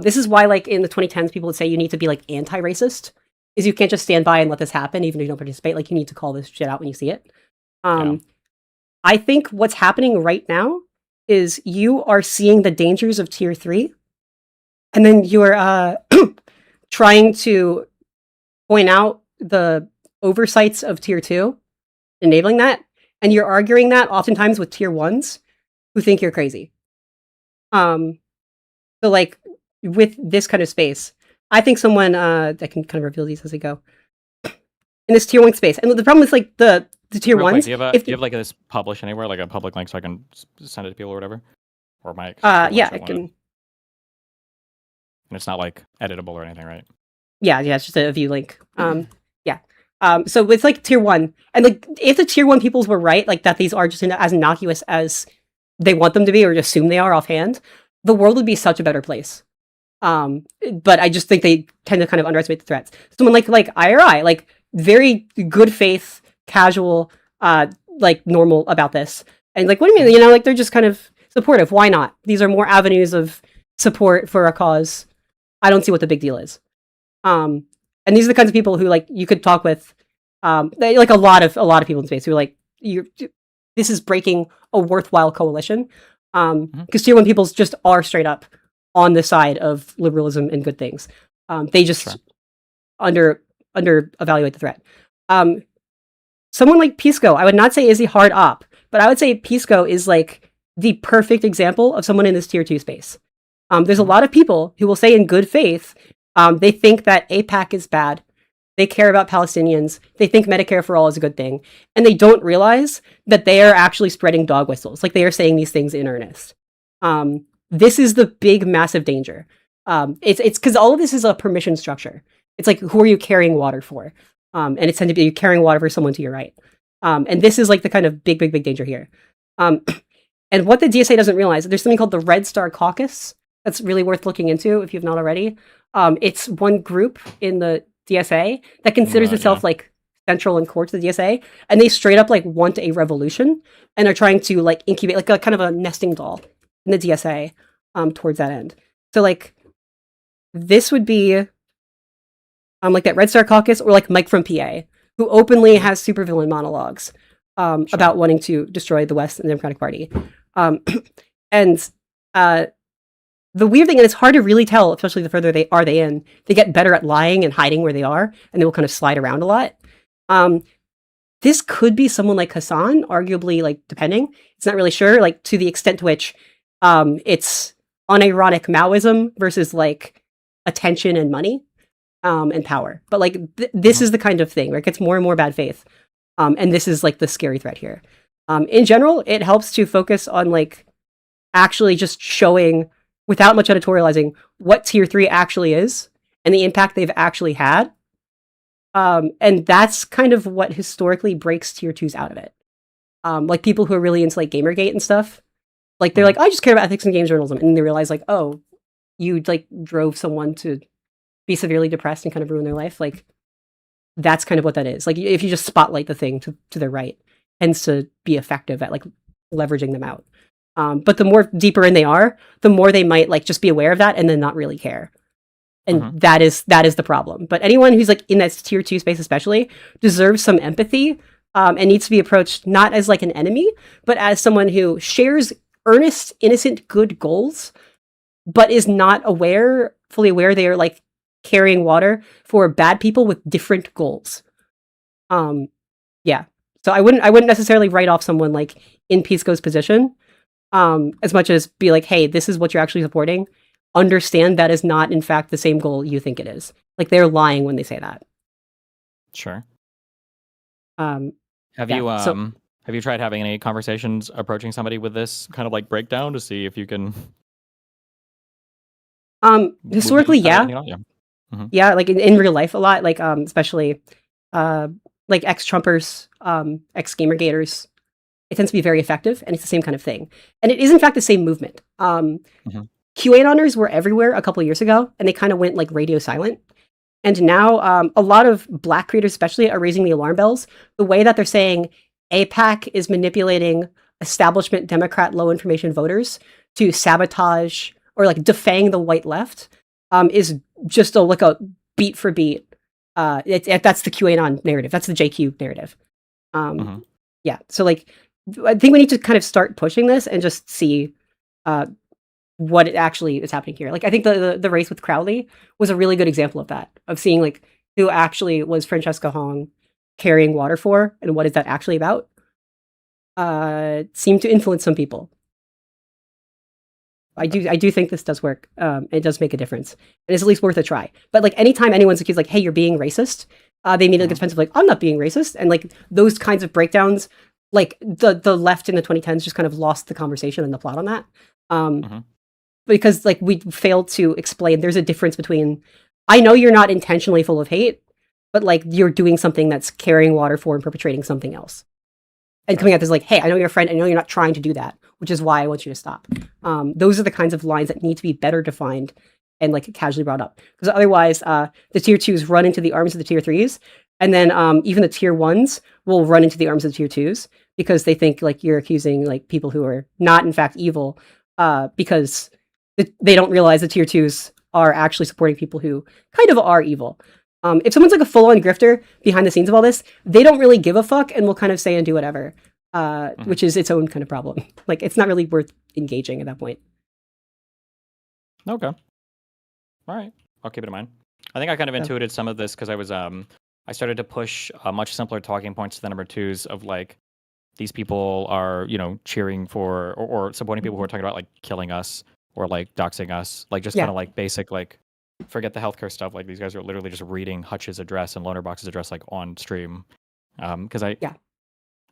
This is why like in the 2010s people would say you need to be like anti-racist, is you can't just stand by and let this happen even if you don't participate. Like you need to call this shit out when you see it. Yeah. I think what's happening right now is you are seeing the dangers of tier 3, and then you are trying to point out the oversights of tier 2, enabling that, and you're arguing that oftentimes with tier 1s who think you're crazy. So like with this kind of space, I think someone that can kind of reveal these as I go in this tier 1 space, and the problem with like the tier Real quick, ones. do you have like this published anywhere, like a public link so I can send it to people or whatever? Or Mike? Yeah, I can. And it's not like editable or anything, right? Yeah, it's just a view link. Yeah. So with like tier 1, and like if the tier 1 peoples were right, like that these are just as innocuous as they want them to be or assume they are offhand, the world would be such a better place. But I just think they tend to kind of underestimate the threats. Someone like IRI, like very good faith, casual, like normal about this. And like, what do you mean? You know, like they're just kind of supportive. Why not? These are more avenues of support for a cause. I don't see what the big deal is. And these are the kinds of people who like you could talk with. Like a lot of people in space who are like, this is breaking a worthwhile coalition. Because tier 1 peoples just are straight up on the side of liberalism and good things. They just under evaluate the threat. Someone like Pisco, I would not say is a hard op, but I would say Pisco is like the perfect example of someone in this tier 2 space. There's a lot of people who will say in good faith, they think that AIPAC is bad. They care about Palestinians. They think Medicare for all is a good thing. And they don't realize that they are actually spreading dog whistles. Like they are saying these things in earnest. This is the big, massive danger. It's because all of this is a permission structure. It's like, who are you carrying water for? And it's tend to be carrying water for someone to your right. And this is like the kind of big danger here. And what the DSA doesn't realize, there's something called the Red Star Caucus that's really worth looking into if you've not already. It's one group in the DSA that considers itself like central and core to the DSA, and they straight up like want a revolution and are trying to like incubate like a kind of a nesting doll in the DSA towards that end. So like this would be like that Red Star Caucus, or like Mike from PA, who openly has supervillain monologues about wanting to destroy the West and the Democratic Party. And the weird thing, and it's hard to really tell, especially the further they in, they get better at lying and hiding where they are, and they will kind of slide around a lot. This could be someone like Hassan, arguably, like, depending. It's not really sure, like, to the extent to which it's unironic Maoism versus, like, attention and money. and power. But like this is the kind of thing where it gets more and more bad faith. And this is like the scary threat here. In general, it helps to focus on like actually just showing without much editorializing what tier 3 actually is and the impact they've actually had. And that's kind of what historically breaks tier 2s out of it. Like people who are really into like Gamergate and stuff, like they're like, I just care about ethics and games journalism, and they realize like, oh, you like drove someone to be severely depressed and kind of ruin their life. Like that's kind of what that is. Like if you just spotlight the thing to their right, tends to be effective at like leveraging them out. But the more deeper in they are, the more they might like just be aware of that and then not really care. And that is the problem. But anyone who's like in that tier 2 space especially deserves some empathy and needs to be approached not as like an enemy, but as someone who shares earnest, innocent, good goals, but is not fully aware they are like carrying water for bad people with different goals. Yeah. So I wouldn't necessarily write off someone like in Pisco's position, as much as be like, hey, this is what you're actually supporting. Understand that is not in fact the same goal you think it is. Like they're lying when they say that. Sure. Have you tried having any conversations approaching somebody with this kind of like breakdown to see if you can historically, yeah. Yeah, like in real life a lot, like especially like ex-Trumpers, ex-Gamergaters, it tends to be very effective, and it's the same kind of thing. And it is in fact the same movement. QAnoners were everywhere a couple of years ago, and they kind of went like radio silent. And now a lot of Black creators especially are raising the alarm bells. The way that they're saying AIPAC is manipulating establishment Democrat low information voters to sabotage or like defang the white left is just like a beat for beat. That's the QAnon narrative. That's the JQ narrative. Yeah. So like, I think we need to kind of start pushing this and just see what it actually is happening here. Like, I think the race with Crowley was a really good example of that, of seeing like who actually was Francesca Hong carrying water for, and what is that actually about. Seemed to influence some people. I do think this does work. It does make a difference, and it's at least worth a try. But like anytime anyone's accused, like, "Hey, you're being racist," they immediately get defensive, like, "I'm not being racist," and like those kinds of breakdowns, like the left in the 2010s just kind of lost the conversation and the plot on that, because like we failed to explain there's a difference between, I know you're not intentionally full of hate, but like you're doing something that's carrying water for and perpetrating something else, and coming out as like, "Hey, I know you're a friend. I know you're not trying to do that, which is why I want you to stop." Those are the kinds of lines that need to be better defined and like casually brought up, because otherwise the tier 2s run into the arms of the tier 3s, and then even the tier 1s will run into the arms of the tier 2s because they think like you're accusing like people who are not in fact evil, because they don't realize the tier 2s are actually supporting people who kind of are evil. If someone's like a full-on grifter behind the scenes of all this, they don't really give a fuck and will kind of say and do whatever, which is its own kind of problem. Like, it's not really worth engaging at that point. Okay. All right. I'll keep it in mind. I think I kind of intuited some of this because I was I started to push much simpler talking points to the number 2s of like, these people are, cheering for or supporting people who are talking about like killing us or like doxing us, like just kind of like basic, like, forget the healthcare stuff. Like, these guys are literally just reading Hutch's address and Lonerbox's address like on stream. Because I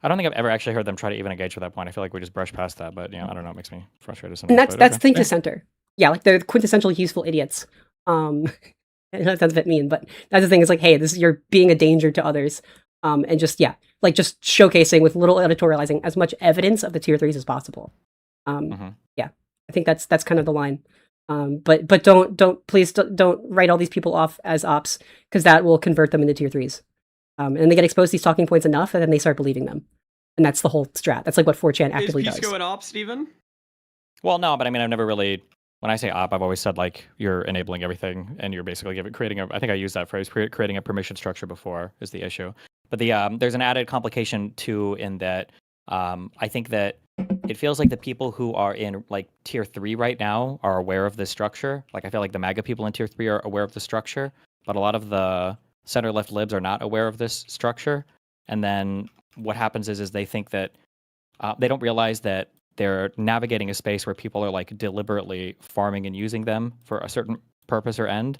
don't think I've ever actually heard them try to even engage with that point. I feel like we just brush past that, but I don't know, it makes me frustrated. And that's the thing to center. Yeah, like they're quintessential useful idiots. That's a bit mean, but that's the thing. Is like, hey, you're being a danger to others, and just just showcasing with little editorializing as much evidence of the tier 3s as possible. Yeah, I think that's kind of the line. But please don't write all these people off as ops, because that will convert them into tier 3s. And they get exposed to these talking points enough, and then they start believing them. And that's the whole strat. That's like what 4chan actively does. Is Pisco an op, Steven? Well, no, but I mean, I've never really, when I say op, I've always said like you're enabling everything, and you're basically creating I think I used that phrase, creating a permission structure before is the issue. But there's an added complication too, in that I think that it feels like the people who are in like tier 3 right now are aware of this structure. Like, I feel like the MAGA people in tier 3 are aware of the structure, but a lot of the center left libs are not aware of this structure. And then what happens is they think that they don't realize that they're navigating a space where people are like deliberately farming and using them for a certain purpose or end.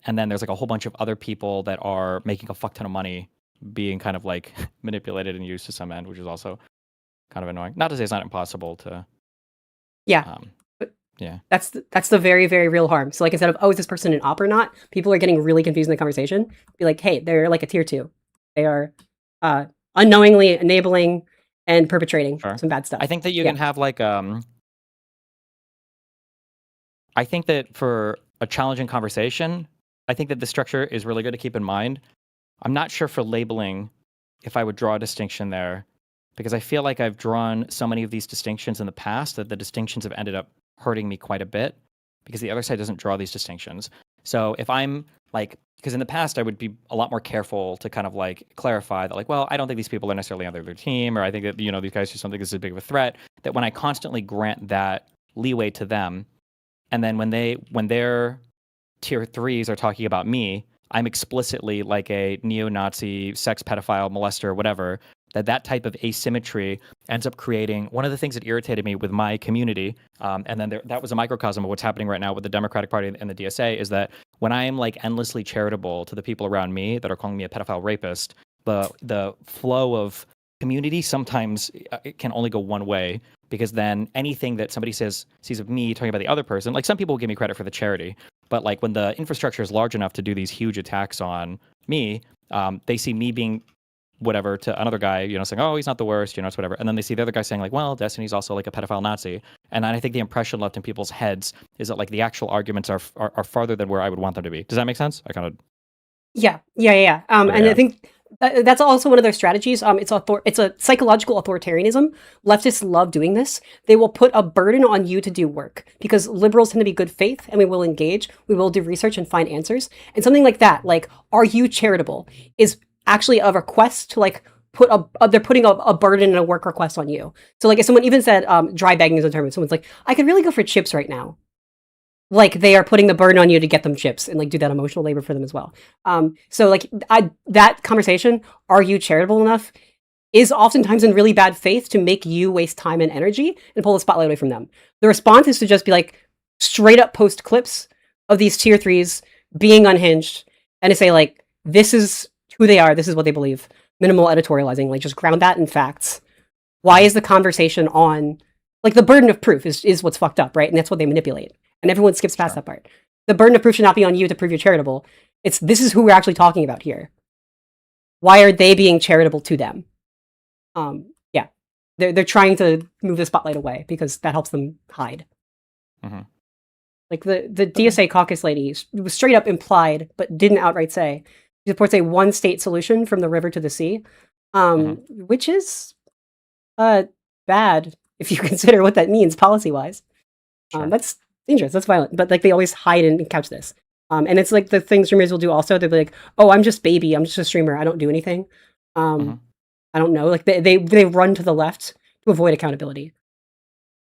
and then there's like a whole bunch of other people that are making a fuck ton of money being kind of like manipulated and used to some end, which is also kind of annoying. Not to say it's not impossible to. Yeah. But yeah. That's the very, very real harm. So like instead of, oh, is this person an op or not? People are getting really confused in the conversation. Be like, hey, they're like a tier 2. They are unknowingly enabling and perpetrating some bad stuff. I think that you can have like I think that for a challenging conversation, I think that the structure is really good to keep in mind. I'm not sure for labeling if I would draw a distinction there, because I feel like I've drawn so many of these distinctions in the past that the distinctions have ended up hurting me quite a bit because the other side doesn't draw these distinctions. So if I'm like, because in the past I would be a lot more careful to kind of like clarify that like, well, I don't think these people are necessarily on their team, or I think that, you know, these guys do something that's as big of a threat, that when I constantly grant that leeway to them, and then when their tier 3s are talking about me, I'm explicitly like a neo-Nazi, sex pedophile, molester, whatever, that type of asymmetry ends up creating one of the things that irritated me with my community. And then that was a microcosm of what's happening right now with the Democratic Party and the DSA, is that when I am like endlessly charitable to the people around me that are calling me a pedophile rapist, the flow of community sometimes it can only go one way, because then anything that somebody sees of me talking about the other person, like some people will give me credit for the charity, but like when the infrastructure is large enough to do these huge attacks on me, they see me being whatever to another guy, you know, saying, oh, he's not the worst, you know, it's whatever. And then they see the other guy saying like, well, Destiny's also like a pedophile Nazi. And then I think the impression left in people's heads is that like the actual arguments are farther than where I would want them to be. Does that make sense? I kind of. Yeah. And I think that's also one of their strategies. It's a psychological authoritarianism. Leftists love doing this. They will put a burden on you to do work because liberals tend to be good faith, and we will engage. We will do research and find answers. And something like that, like, are you charitable, is actually a request to like they're putting a burden and a work request on you. So like if someone even said dry begging is a term, someone's like, I could really go for chips right now. Like they are putting the burden on you to get them chips and like do that emotional labor for them as well. So like that conversation, are you charitable enough, is oftentimes in really bad faith to make you waste time and energy and pull the spotlight away from them. The response is to just be like straight up post clips of these tier 3s being unhinged and to say like, this is who they are, this is what they believe. Minimal editorializing, like just ground that in facts. Why is the conversation on, like the burden of proof is what's fucked up, right? And that's what they manipulate. And everyone skips past that part. The burden of proof should not be on you to prove you're charitable. This is who we're actually talking about here. Why are they being charitable to them? They're trying to move the spotlight away because that helps them hide. Mm-hmm. Like the DSA caucus lady was straight up implied, but didn't outright say, she supports a one-state solution from the river to the sea, which is bad if you consider what that means policy-wise. Sure. That's dangerous. That's violent. But like they always hide and couch this. And it's like the thing streamers will do also. They'll be like, "Oh, I'm just baby. I'm just a streamer. I don't do anything. I don't know." Like they run to the left to avoid accountability.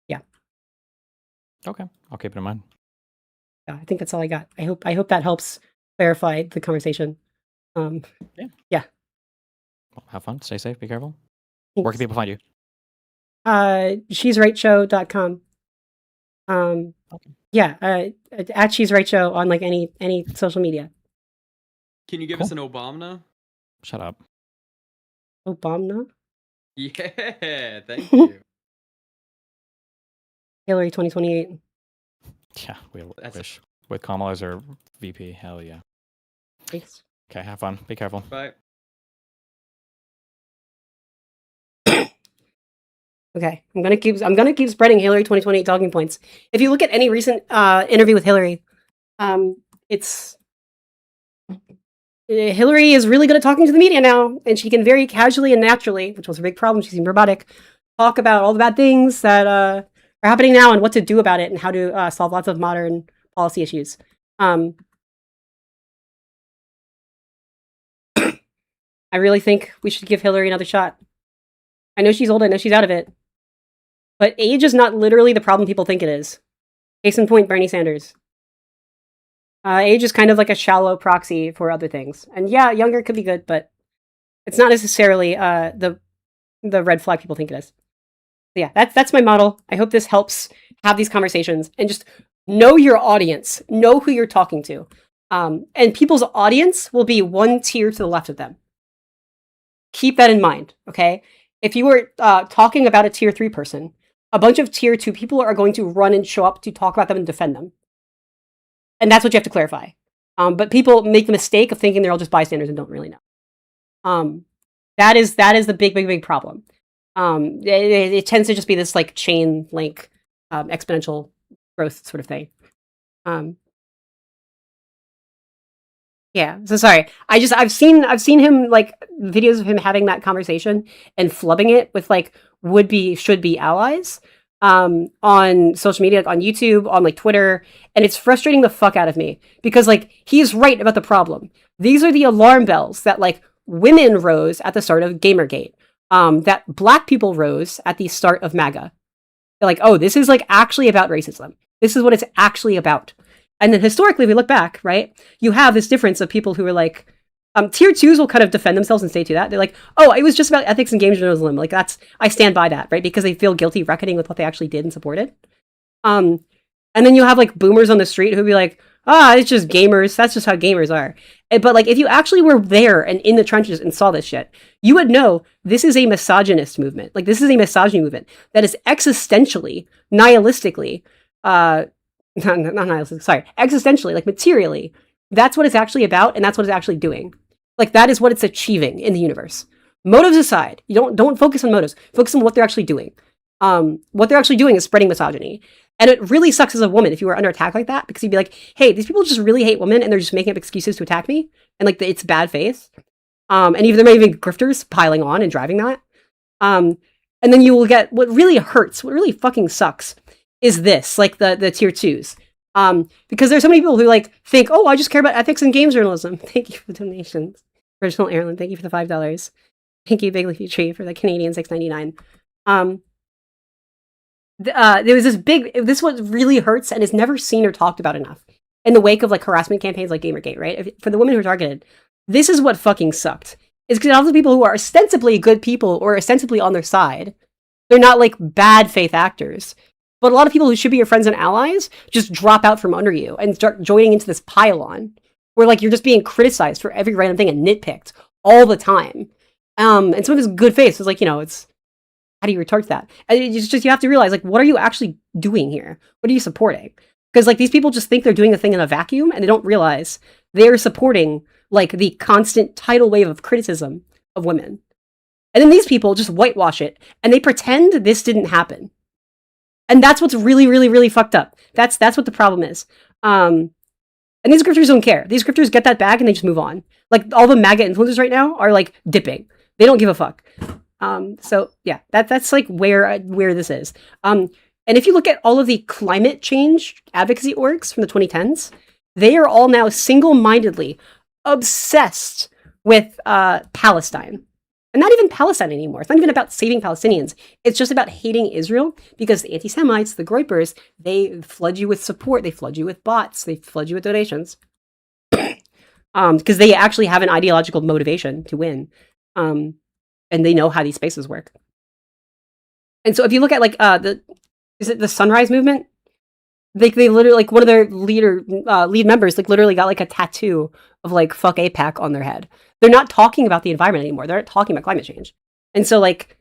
Yeah. Okay, I'll keep it in mind. Yeah, I think that's all I got. I hope that helps clarify the conversation. Yeah. Well, have fun. Stay safe. Be careful. Thanks. Where can people find you? She'srightshow.com. Okay. Yeah, at She's Right Show on like any social media. Can you give us an Obama? Shut up. Obama? Yeah, thank you. Hillary 2028. Yeah, we wish. With Kamala as our VP. Hell yeah. Thanks. Okay, have fun. Be careful. Bye. Okay, I'm gonna keep spreading Hillary 2028 talking points. If you look at any recent interview with Hillary, Hillary is really good at talking to the media now, and she can very casually and naturally, which was a big problem. She seemed robotic. Talk about all the bad things that are happening now and what to do about it and how to solve lots of modern policy issues. I really think we should give Hillary another shot. I know she's old. I know she's out of it. But age is not literally the problem people think it is. Case in point, Bernie Sanders. Age is kind of like a shallow proxy for other things. And yeah, younger could be good, but it's not necessarily the red flag people think it is. So yeah, that's my model. I hope this helps have these conversations and just know your audience. Know who you're talking to. And people's audience will be one tier to the left of them. Keep that in mind, okay? If you were talking about a tier 3 person, a bunch of tier 2 people are going to run and show up to talk about them and defend them. And that's what you have to clarify. But people make the mistake of thinking they're all just bystanders and don't really know. That is the big problem. It tends to just be this like chain link, exponential growth sort of thing. Yeah. So sorry. I've seen him like videos of him having that conversation and flubbing it with like should be allies on social media, like on YouTube, on like Twitter, and it's frustrating the fuck out of me because like he's right about the problem. These are the alarm bells that like women rose at the start of Gamergate, that black people rose at the start of MAGA. They're like, oh, this is like actually about racism. This is what it's actually about. And then historically, if we look back, right, you have this difference of people who are like, tier 2s will kind of defend themselves and stay to that. They're like, oh, it was just about ethics and game journalism. Like I stand by that, right? Because they feel guilty reckoning with what they actually did and supported. And then you have like boomers on the street who'd be like, it's just gamers. That's just how gamers are. But like, if you actually were there and in the trenches and saw this shit, you would know this is a misogynist movement. Like this is a misogyny movement that is existentially, nihilistically, not nihilistic, sorry, existentially, like materially, that's what it's actually about, and that's what it's actually doing. Like that is what it's achieving in the universe. Motives aside, you don't focus on motives. Focus on what they're actually doing. What they're actually doing is spreading misogyny. And it really sucks as a woman if you were under attack like that, because you'd be like, hey, these people just really hate women and they're just making up excuses to attack me. And like it's bad faith. And even there may even be grifters piling on and driving that. And then you will get what really hurts, what really fucking sucks is this, like the tier 2s. Because there's so many people who like think, oh, I just care about ethics and games journalism. Thank you for the donations. Original Airline, thank you for the $5. Thank you, Big Leafy Tree, for the Canadian $6.99. There was this what really hurts and is never seen or talked about enough in the wake of like harassment campaigns like Gamergate, right? For the women who are targeted, this is what fucking sucked. Is because all the people who are ostensibly good people or ostensibly on their side, they're not like bad faith actors. But a lot of people who should be your friends and allies just drop out from under you and start joining into this pile-on where like you're just being criticized for every random thing and nitpicked all the time. And some of his good faith is like, it's how do you retort that? And it's just you have to realize like what are you actually doing here? What are you supporting? Because like these people just think they're doing a thing in a vacuum and they don't realize they're supporting like the constant tidal wave of criticism of women. And then these people just whitewash it and they pretend this didn't happen. And that's what's really, really, really fucked up. That's what the problem is. And these grifters don't care. These grifters get that bag and they just move on. Like all the MAGA influencers right now are like dipping. They don't give a fuck. So yeah, that's like where this is. And if you look at all of the climate change advocacy orgs from the 2010s, they are all now single-mindedly obsessed with Palestine. And not even Palestine anymore. It's not even about saving Palestinians. It's just about hating Israel because the anti-Semites, the Groypers, they flood you with support. They flood you with bots. They flood you with donations. Because they actually have an ideological motivation to win. And they know how these spaces work. And so if you look at like is it the Sunrise Movement? They literally, like one of their lead members like literally got like a tattoo of like fuck APAC on their head. They're not talking about the environment anymore. They're not talking about climate change. And so like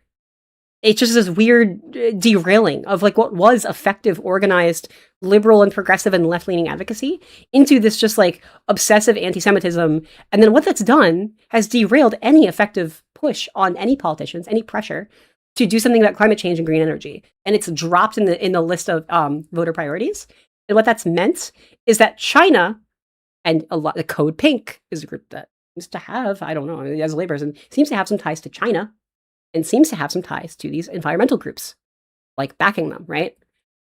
it's just this weird derailing of like what was effective, organized, liberal and progressive and left-leaning advocacy into this just like obsessive anti-Semitism. And then what that's done has derailed any effective push on any politicians, any pressure to do something about climate change and green energy. And it's dropped in the list of voter priorities. And what that's meant is that China and the Code Pink is a group that seems to have, I don't know, as a layperson, seems to have some ties to China and seems to have some ties to these environmental groups, like backing them, right?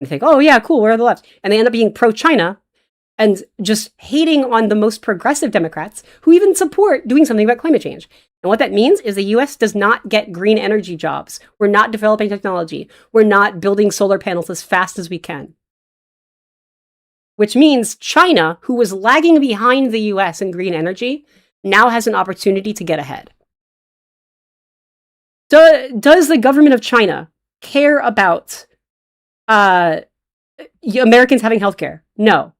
And they think, oh yeah, cool, we're on the left. And they end up being pro-China and just hating on the most progressive Democrats who even support doing something about climate change. And what that means is the US does not get green energy jobs. We're not developing technology. We're not building solar panels as fast as we can. Which means China, who was lagging behind the US in green energy, now has an opportunity to get ahead. Does the government of China care about Americans having healthcare? No.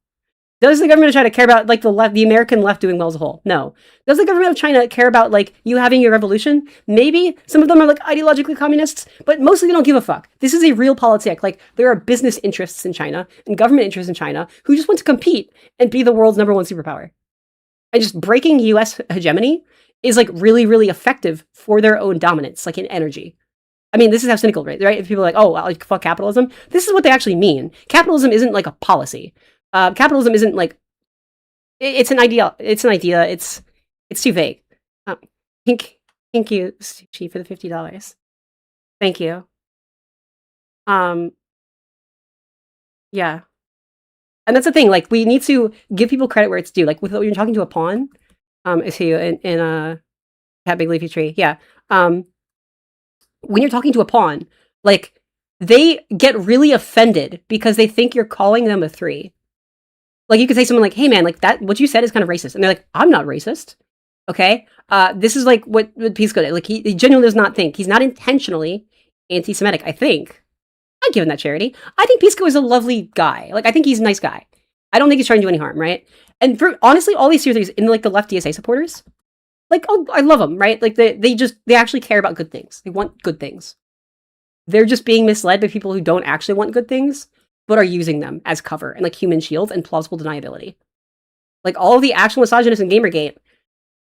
Does the government of China care about like the left, the American left doing well as a whole? No. Does the government of China care about like you having your revolution? Maybe. Some of them are like ideologically communists, but mostly they don't give a fuck. This is a real politic. Like there are business interests in China and government interests in China who just want to compete and be the world's number one superpower. And just breaking US hegemony is like really, really effective for their own dominance, like in energy. I mean, this is how cynical, right? If people are like, oh, like fuck capitalism, this is what they actually mean. Capitalism isn't like a policy. Capitalism isn't like it's an idea. It's an idea. It's too vague. Thank you, Sushi, for the $50. Thank you. Yeah, and that's the thing. Like, we need to give people credit where it's due. Like, when you're talking to a pawn, is who in that big leafy tree. Yeah. When you're talking to a pawn, like they get really offended because they think you're calling them a 3. Like you could say something like, hey man, like that, what you said is kind of racist. And they're like, I'm not racist. Okay. This is like what Pisco did. Like he genuinely does not think, he's not intentionally anti-Semitic, I think. I'd give him that charity. I think Pisco is a lovely guy. Like, I think he's a nice guy. I don't think he's trying to do any harm, right? And for, honestly, all these series in like the left DSA supporters, like, oh, I love them, right? Like they actually care about good things. They want good things. They're just being misled by people who don't actually want good things, but are using them as cover and like human shields and plausible deniability. Like all of the actual misogynists in Gamergate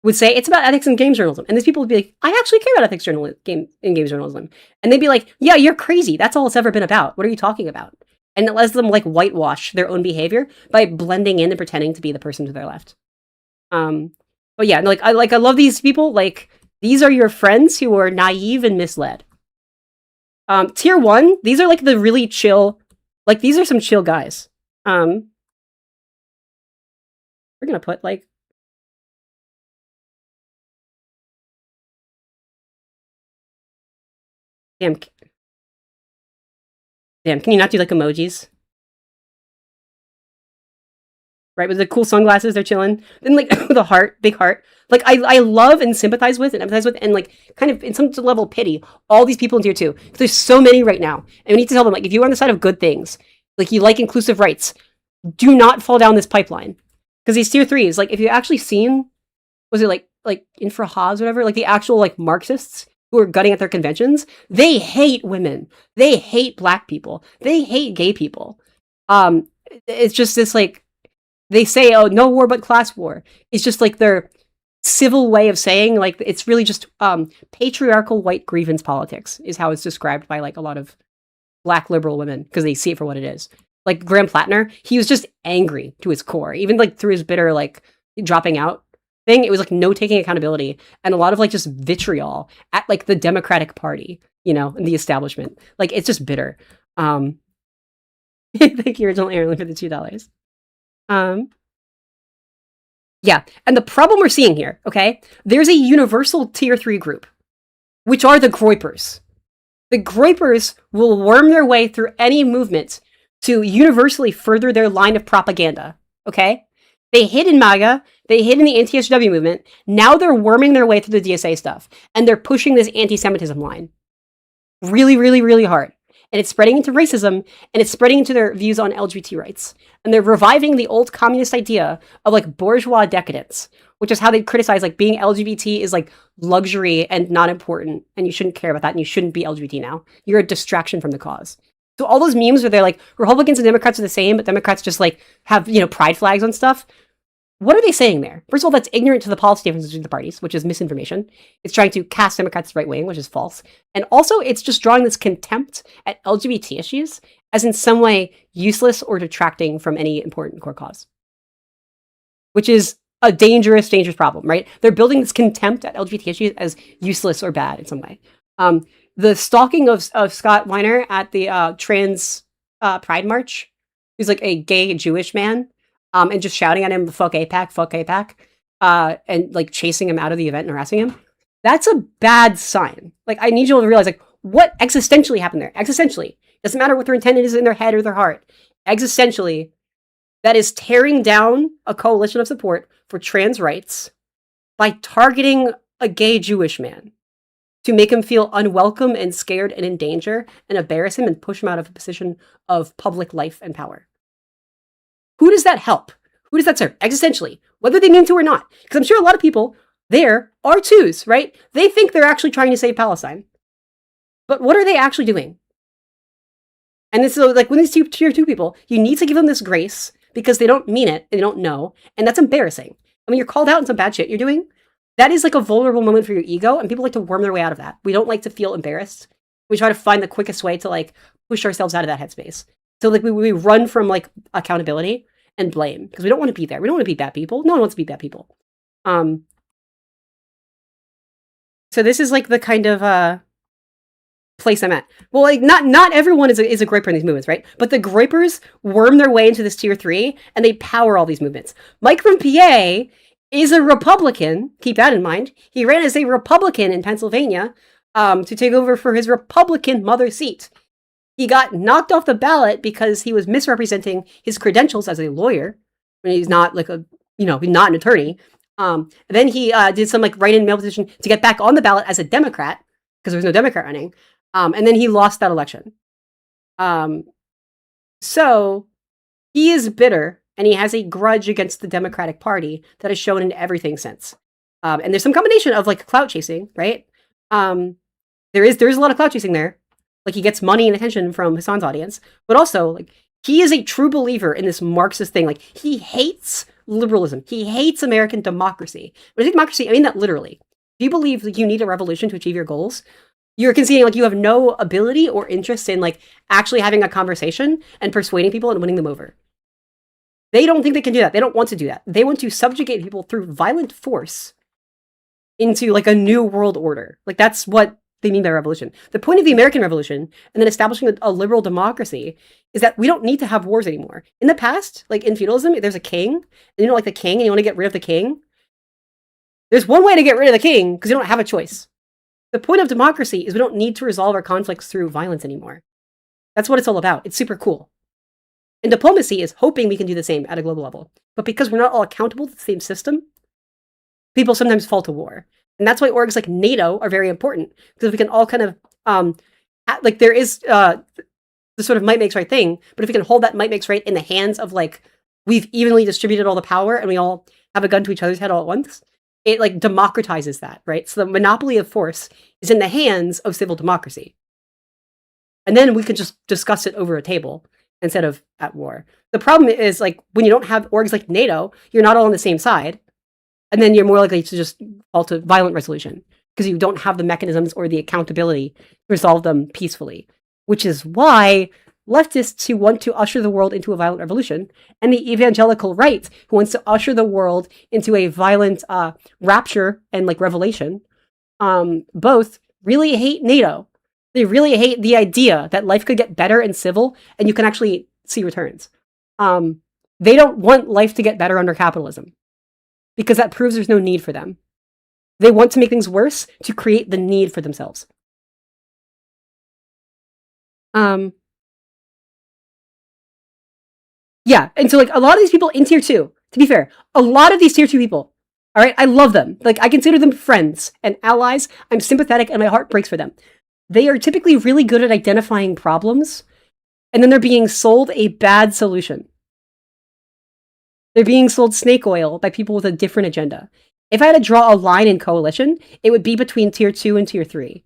would say it's about ethics in games journalism. And these people would be like, I actually care about ethics in games journalism. And they'd be like, yeah, you're crazy. That's all it's ever been about. What are you talking about? And it lets them like whitewash their own behavior by blending in and pretending to be the person to their left. But yeah, I love these people. Like, these are your friends who are naive and misled. Tier 1, these are like the really chill, like these are some chill guys. We're gonna put like Damn, can you not do like emojis? Right, with the cool sunglasses, they're chilling. And like with a heart, big heart. Like I love and sympathize with and empathize with and like kind of in some level pity all these people in tier 2. Because there's so many right now. And we need to tell them, like, if you're on the side of good things, like you like inclusive rights, do not fall down this pipeline. Because these tier 3s, like if you actually seen, was it like Infra Haas or whatever, like the actual like Marxists who are gutting at their conventions, they hate women. They hate black people. They hate gay people. It's just this like, they say, oh, no war but class war. It's just like their civil way of saying, like, it's really just patriarchal white grievance politics is how it's described by like a lot of black liberal women because they see it for what it is. Like Graham Plattner, he was just angry to his core, even like through his bitter like dropping out thing. It was like no taking accountability and a lot of like just vitriol at like the Democratic Party, you know, and the establishment. Like it's just bitter. Thank you, Original Aaron, for the $2. Yeah, and the problem we're seeing here, okay, there's a universal tier 3 group, which are the Groypers. The Groypers will worm their way through any movement to universally further their line of propaganda, okay? They hid in MAGA, they hid in the anti-SJW movement, now they're worming their way through the DSA stuff, and they're pushing this anti-Semitism line. Really, really, really hard. And it's spreading into racism, and it's spreading into their views on LGBT rights. And they're reviving the old communist idea of like bourgeois decadence, which is how they criticize like being LGBT is like luxury and not important, and you shouldn't care about that, and you shouldn't be LGBT now. You're a distraction from the cause. So all those memes where they're like, Republicans and Democrats are the same, but Democrats just like have, you know, pride flags on stuff. What are they saying there? First of all, that's ignorant to the policy differences between the parties, which is misinformation. It's trying to cast Democrats right wing, which is false. And also, it's just drawing this contempt at LGBT issues as in some way useless or detracting from any important core cause. Which is a dangerous, dangerous problem, right? They're building this contempt at LGBT issues as useless or bad in some way. The stalking of Scott Weiner at the trans Pride March, who's like a gay Jewish man, and just shouting at him, fuck AIPAC, and like chasing him out of the event and harassing him. That's a bad sign. Like, I need you all to realize, like, what existentially happened there. Existentially. Doesn't matter what their intent is in their head or their heart. Existentially, that is tearing down a coalition of support for trans rights by targeting a gay Jewish man to make him feel unwelcome and scared and in danger and embarrass him and push him out of a position of public life and power. Who does that help? Who does that serve? Existentially, whether they mean to or not. Because I'm sure a lot of people there are twos, right? They think they're actually trying to save Palestine. But what are they actually doing? And this is like when these tier 2 people, you need to give them this grace because they don't mean it, they don't know, and that's embarrassing. And when you're called out on some bad shit you're doing, that is like a vulnerable moment for your ego, and people like to worm their way out of that. We don't like to feel embarrassed. We try to find the quickest way to like push ourselves out of that headspace. So like we run from like accountability and blame because we don't want to be there. We don't want to be bad people. No one wants to be bad people. So this is like the kind of place I'm at. Well, like not everyone is a groiper in these movements, right? But the groipers worm their way into this tier 3 and they power all these movements. Mike from PA is a Republican. Keep that in mind. He ran as a Republican in Pennsylvania to take over for his Republican mother seat. He got knocked off the ballot because he was misrepresenting his credentials as a lawyer when he's not like he's not an attorney. Then he did some like write-in mail petition to get back on the ballot as a Democrat because there was no Democrat running. And then he lost that election. So he is bitter and he has a grudge against the Democratic Party that is shown in everything since. And there's some combination of like clout chasing, right? There's a lot of clout chasing there. Like he gets money and attention from Hassan's audience, but also like he is a true believer in this Marxist thing. Like he hates liberalism. He hates American democracy. When I say democracy, I mean that literally. If you believe like, you need a revolution to achieve your goals, you're conceding like you have no ability or interest in like actually having a conversation and persuading people and winning them over. They don't think they can do that. They don't want to do that. They want to subjugate people through violent force into like a new world order. Like that's what they mean by revolution. The point of the American Revolution and then establishing a liberal democracy is that we don't need to have wars anymore. In the past, like in feudalism, if there's a king and you don't like the king and you want to get rid of the king, there's one way to get rid of the king because you don't have a choice. The point of democracy is we don't need to resolve our conflicts through violence anymore. That's what it's all about. It's super cool. And diplomacy is hoping we can do the same at a global level. But because we're not all accountable to the same system, people sometimes fall to war. And that's why orgs like NATO are very important. Because we can all kind of, like there is the sort of might makes right thing, but if we can hold that might makes right in the hands of like, we've evenly distributed all the power and we all have a gun to each other's head all at once, it like democratizes that, right? So the monopoly of force is in the hands of civil democracy. And then we can just discuss it over a table instead of at war. The problem is like when you don't have orgs like NATO, you're not all on the same side. And then you're more likely to just fall to violent resolution because you don't have the mechanisms or the accountability to resolve them peacefully, which is why leftists who want to usher the world into a violent revolution and the evangelical right who wants to usher the world into a violent rapture and like revelation, both really hate NATO. They really hate the idea that life could get better and civil and you can actually see returns. They don't want life to get better under capitalism, because that proves there's no need for them. They want to make things worse to create the need for themselves. Yeah, and so like a lot of these people in tier 2, to be fair, a lot of these tier 2 people, all right, I love them. Like I consider them friends and allies. I'm sympathetic and my heart breaks for them. They are typically really good at identifying problems, and then they're being sold a bad solution. They're being sold snake oil by people with a different agenda. If I had to draw a line in coalition, it would be between tier 2 and tier 3.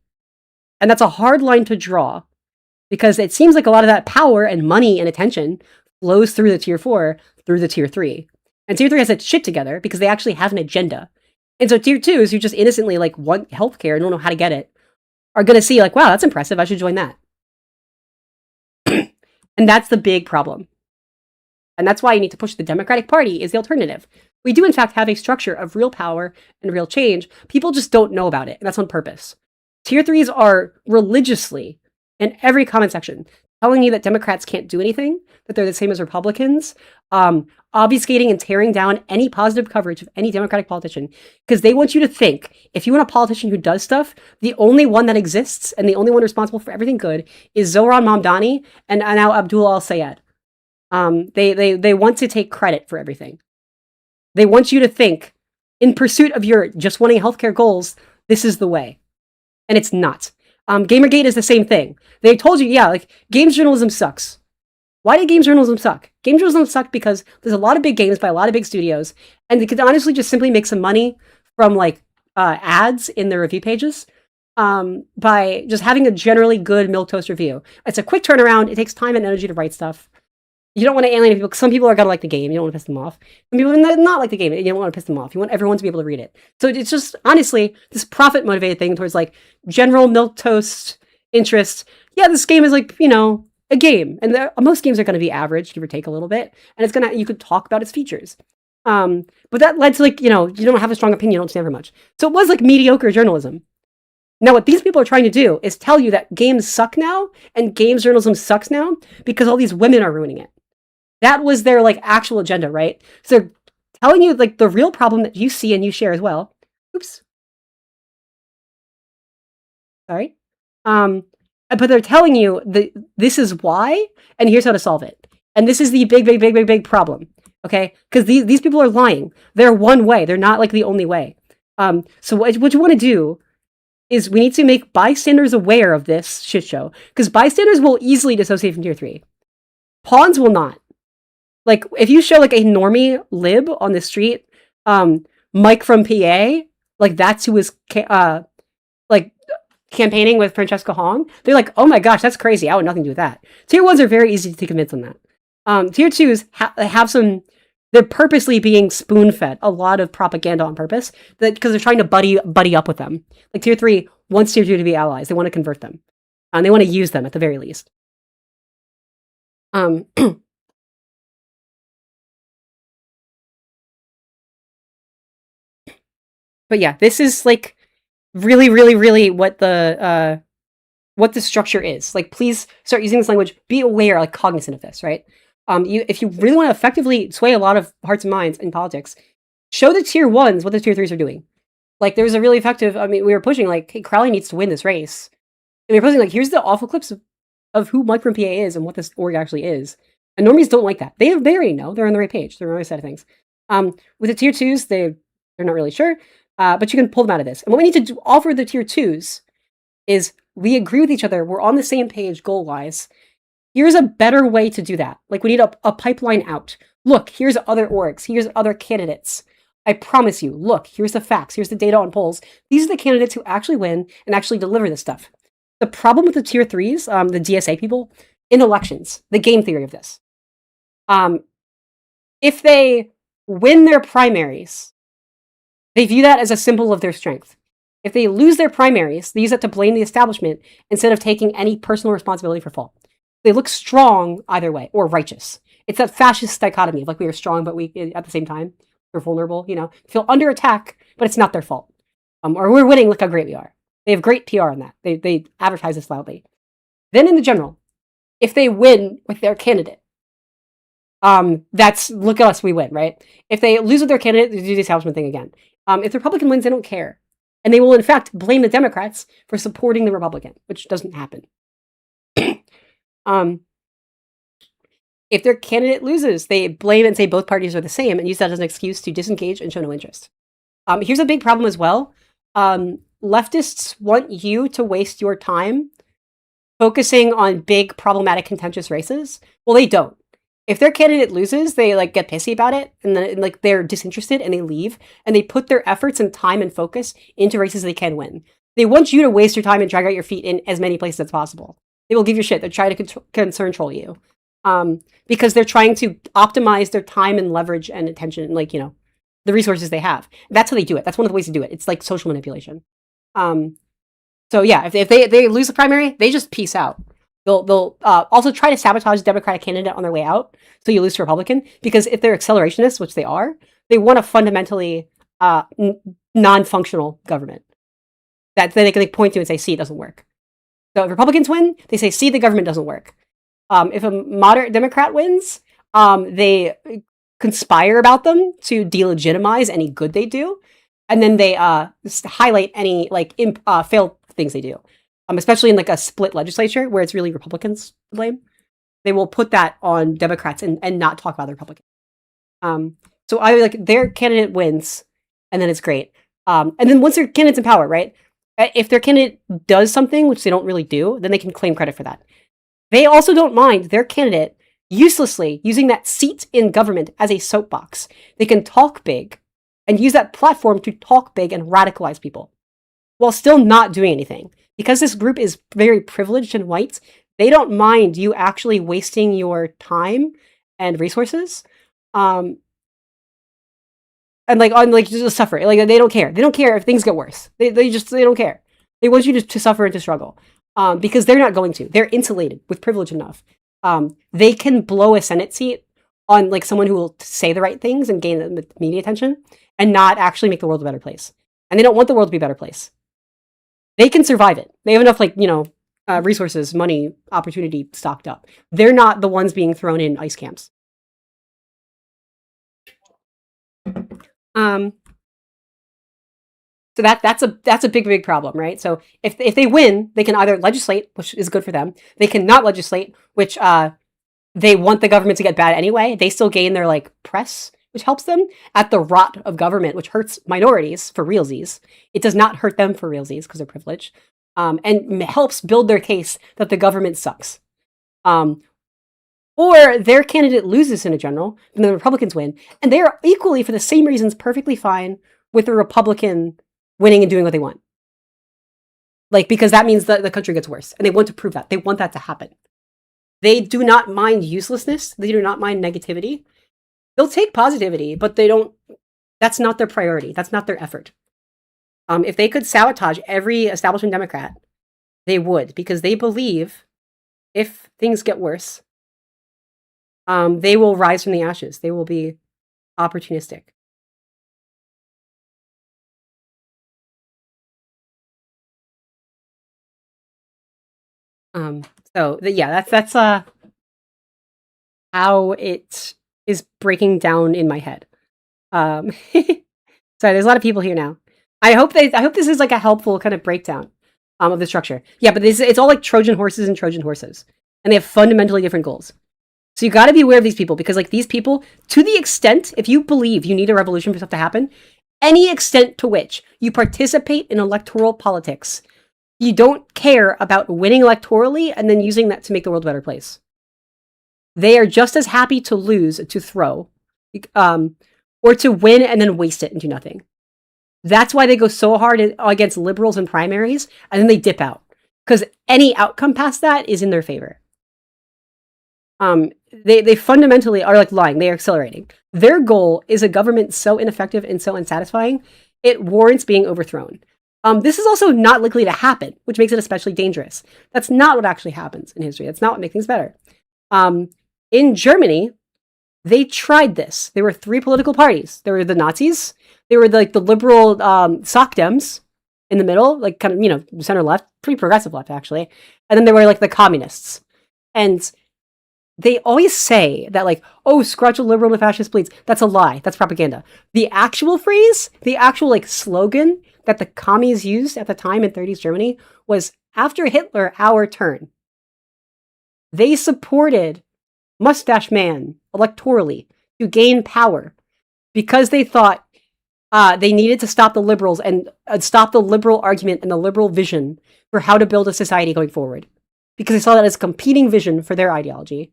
And that's a hard line to draw because it seems like a lot of that power and money and attention flows through the tier 4, through the tier 3. And tier 3 has its shit together because they actually have an agenda. And so tier 2s who just innocently like want healthcare and don't know how to get it are going to see like, wow, that's impressive. I should join that. And that's the big problem. And that's why you need to push the Democratic Party is the alternative. We do, in fact, have a structure of real power and real change. People just don't know about it, and that's on purpose. Tier 3s are religiously, in every comment section, telling you that Democrats can't do anything, that they're the same as Republicans, obfuscating and tearing down any positive coverage of any Democratic politician, because they want you to think, if you want a politician who does stuff, the only one that exists and the only one responsible for everything good is Zohran Mamdani and now Abdullah al-Sayed. They want to take credit for everything. They want you to think, in pursuit of your just wanting healthcare goals, this is the way. And it's not. Gamergate is the same thing. They told you, yeah, like, games journalism sucks. Why did games journalism suck? Game journalism sucked because there's a lot of big games by a lot of big studios, and they could honestly just simply make some money from like ads in their review pages by just having a generally good milquetoast review. It's a quick turnaround. It takes time and energy to write stuff. You don't want to alienate people. Some people are gonna like the game. You don't want to piss them off. Some people not like the game. You don't want to piss them off. You want everyone to be able to read it. So it's just honestly this profit motivated thing towards like general milquetoast interest. Yeah, this game is like a game, and most games are going to be average, give or take a little bit, and you could talk about its features. But that led to you don't have a strong opinion, you don't stand for much. So it was like mediocre journalism. Now, what these people are trying to do is tell you that games suck now, and games journalism sucks now because all these women are ruining it. That was their actual agenda, right? So they're telling you the real problem that you see and you share as well. Oops. Sorry. But they're telling you that this is why, and here's how to solve it. And this is the big problem, okay? Because these people are lying. They're one way. They're not the only way. So what you want to do is we need to make bystanders aware of this shit show. Because bystanders will easily dissociate from tier 3. Pawns will not. If you show a normie lib on the street, Mike from PA, that's who is campaigning with Francesca Hong, they're like, oh my gosh, that's crazy. I would nothing to do with that. Tier 1s are very easy to convince on that. Tier 2s have some, they're purposely being spoon-fed a lot of propaganda on purpose because they're trying to buddy up with them. Tier 3 wants Tier 2 to be allies. They want to convert them. And they want to use them at the very least. But yeah, this is really what the structure is. Please start using this language. Be aware, cognizant of this, right? If you really want to effectively sway a lot of hearts and minds in politics, show the tier 1s what the tier 3s are doing. There's a really effective. I mean, we were pushing hey, Crowley needs to win this race, and we were posting here's the awful clips of who Mike from PA is and what this org actually is. And normies don't like that. They already know. They're on the right page. They're on the right side of things. With the tier 2s, they're not really sure. But you can pull them out of this. And what we need to offer the tier 2s is we agree with each other. We're on the same page goal-wise. Here's a better way to do that. We need a pipeline out. Look, here's other orgs. Here's other candidates. I promise you, look, here's the facts. Here's the data on polls. These are the candidates who actually win and actually deliver this stuff. The problem with the tier 3s, the DSA people, in elections, the game theory of this. If they win their primaries, they view that as a symbol of their strength. If they lose their primaries, they use that to blame the establishment instead of taking any personal responsibility for fault. They look strong either way, or righteous. It's that fascist dichotomy of we are strong, but we at the same time we're vulnerable. Feel under attack, but it's not their fault. Or we're winning. Look how great we are. They have great PR on that. They advertise this loudly. Then in the general, if they win with their candidate, that's look at us, we win, right? If they lose with their candidate, they do the establishment thing again. If the Republican wins, they don't care. And they will, in fact, blame the Democrats for supporting the Republican, which doesn't happen. If their candidate loses, they blame and say both parties are the same and use that as an excuse to disengage and show no interest. Here's a big problem as well. Leftists want you to waste your time focusing on big, problematic, contentious races. Well, they don't. If their candidate loses, they get pissy about it, and then they're disinterested and they leave, and they put their efforts and time and focus into races they can win. They want you to waste your time and drag out your feet in as many places as possible. They will give you shit. They're trying to control you, because they're trying to optimize their time and leverage and attention, and the resources they have. That's how they do it. That's one of the ways to do it. It's like social manipulation. So yeah, if they lose the primary, they just peace out. They'll also try to sabotage the Democratic candidate on their way out, so you lose to Republican. Because if they're accelerationists, which they are, they want a fundamentally non-functional government that they can point to and say, "See, it doesn't work." So if Republicans win, they say, "See, the government doesn't work." If a moderate Democrat wins, they conspire about them to delegitimize any good they do, and then they highlight any failed things they do. Especially in a split legislature where it's really Republicans to blame, they will put that on Democrats and not talk about the Republicans. So I their candidate wins, and then it's great. And then once their candidate's in power, right? If their candidate does something, which they don't really do, then they can claim credit for that. They also don't mind their candidate uselessly using that seat in government as a soapbox. They can talk big and use that platform to talk big and radicalize people while still not doing anything. Because this group is very privileged and white, they don't mind you actually wasting your time and resources. And just suffer. Like they don't care. They don't care if things get worse. They don't care. They want you to suffer and to struggle. Because they're not going to. They're insulated with privilege enough. They can blow a Senate seat on like someone who will say the right things and gain the media attention and not actually make the world a better place. And they don't want the world to be a better place. They can survive it. They have enough resources, money, opportunity stocked up. They're not the ones being thrown in ice camps. So that's a big problem, right? So if they win, they can either legislate, which is good for them. They can not legislate, which they want the government to get bad anyway. They still gain their like press, which helps them at the rot of government, which hurts minorities for realsies. It does not hurt them for realsies because they're privileged, and helps build their case that the government sucks. Or their candidate loses in a general, and the Republicans win, and they are equally, for the same reasons, perfectly fine with the Republican winning and doing what they want. Like, because that means that the country gets worse, and they want to prove that. They want that to happen. They do not mind uselessness. They do not mind negativity. They'll take positivity, but they don't, that's not their priority. That's not their effort. If they could sabotage every establishment Democrat, they would, because they believe if things get worse, they will rise from the ashes. They will be opportunistic. That's how it is breaking down in my head. Sorry, there's a lot of people here now. I hope this is like a helpful kind of breakdown of the structure. Yeah, but it's all like Trojan horses and Trojan horses, and they have fundamentally different goals. So you got to be aware of these people, because like these people, to the extent, if you believe you need a revolution for stuff to happen, any extent to which you participate in electoral politics, you don't care about winning electorally and then using that to make the world a better place. They are just as happy to lose, to throw, or to win and then waste it and do nothing. That's why they go so hard against liberals in primaries, and then they dip out, because any outcome past that is in their favor. They fundamentally are like lying. They are accelerating. Their goal is a government so ineffective and so unsatisfying, it warrants being overthrown. This is also not likely to happen, which makes it especially dangerous. That's not what actually happens in history. That's not what makes things better. In Germany, they tried this. There were 3 political parties. There were the Nazis. They were like the liberal Sockdems in the middle, like kind of, center left, pretty progressive left, actually. And then there were like the communists. And they always say that like, oh, scratch a liberal and a fascist bleeds. That's a lie. That's propaganda. The actual phrase, the actual like slogan that the commies used at the time in 30s Germany was, after Hitler, our turn. They supported Mustache Man electorally to gain power because they thought they needed to stop the liberals and stop the liberal argument and the liberal vision for how to build a society going forward, because they saw that as a competing vision for their ideology.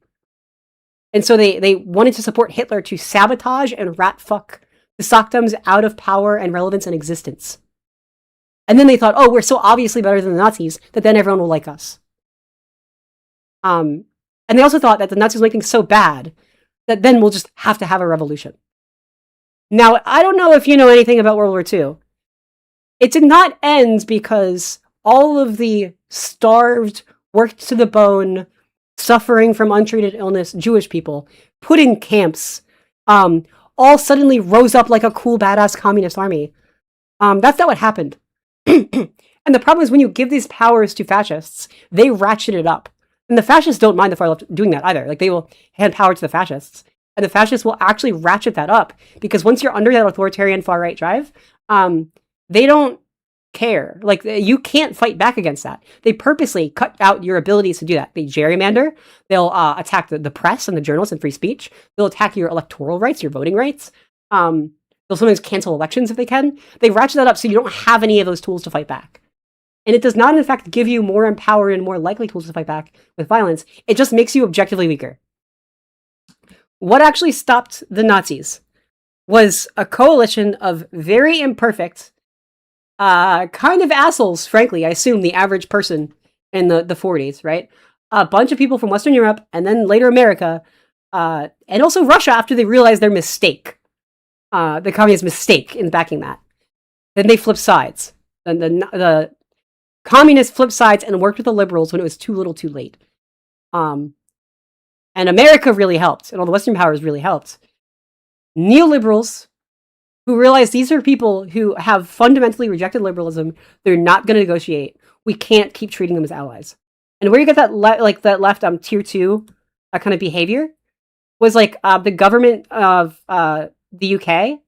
And so they wanted to support Hitler to sabotage and rat fuck the Sockdems out of power and relevance and existence. And then they thought, oh, we're so obviously better than the Nazis that then everyone will like us. And they also thought that the Nazis make things so bad that then we'll just have to have a revolution. Now, I don't know if you know anything about World War II. It did not end because all of the starved, worked to the bone, suffering from untreated illness Jewish people put in camps all suddenly rose up like a cool, badass communist army. That's not what happened. And the problem is, when you give these powers to fascists, they ratchet it up. And the fascists don't mind the far left doing that either. Like, they will hand power to the fascists. And the fascists will actually ratchet that up, because once you're under that authoritarian far-right drive, they don't care. Like, you can't fight back against that. They purposely cut out your abilities to do that. They gerrymander. They'll attack the press and the journalists and free speech. They'll attack your electoral rights, your voting rights. They'll sometimes cancel elections if they can. They ratchet that up so you don't have any of those tools to fight back. And it does not, in fact, give you more empowered and more likely tools to fight back with violence. It just makes you objectively weaker. what actually stopped the Nazis was a coalition of very imperfect, kind of assholes, frankly. I assume the average person in the 40s, right? A bunch of people from Western Europe and then later America, and also Russia after they realized their mistake, the communist mistake in backing that. Then they flipped sides. And the communists flipped sides and worked with the liberals when it was too little too late. And America really helped, and all the Western powers really helped. Neoliberals, who realize these are people who have fundamentally rejected liberalism, they're not going to negotiate. We can't keep treating them as allies. And where you get that that left tier 2 kind of behavior was like the government of the UK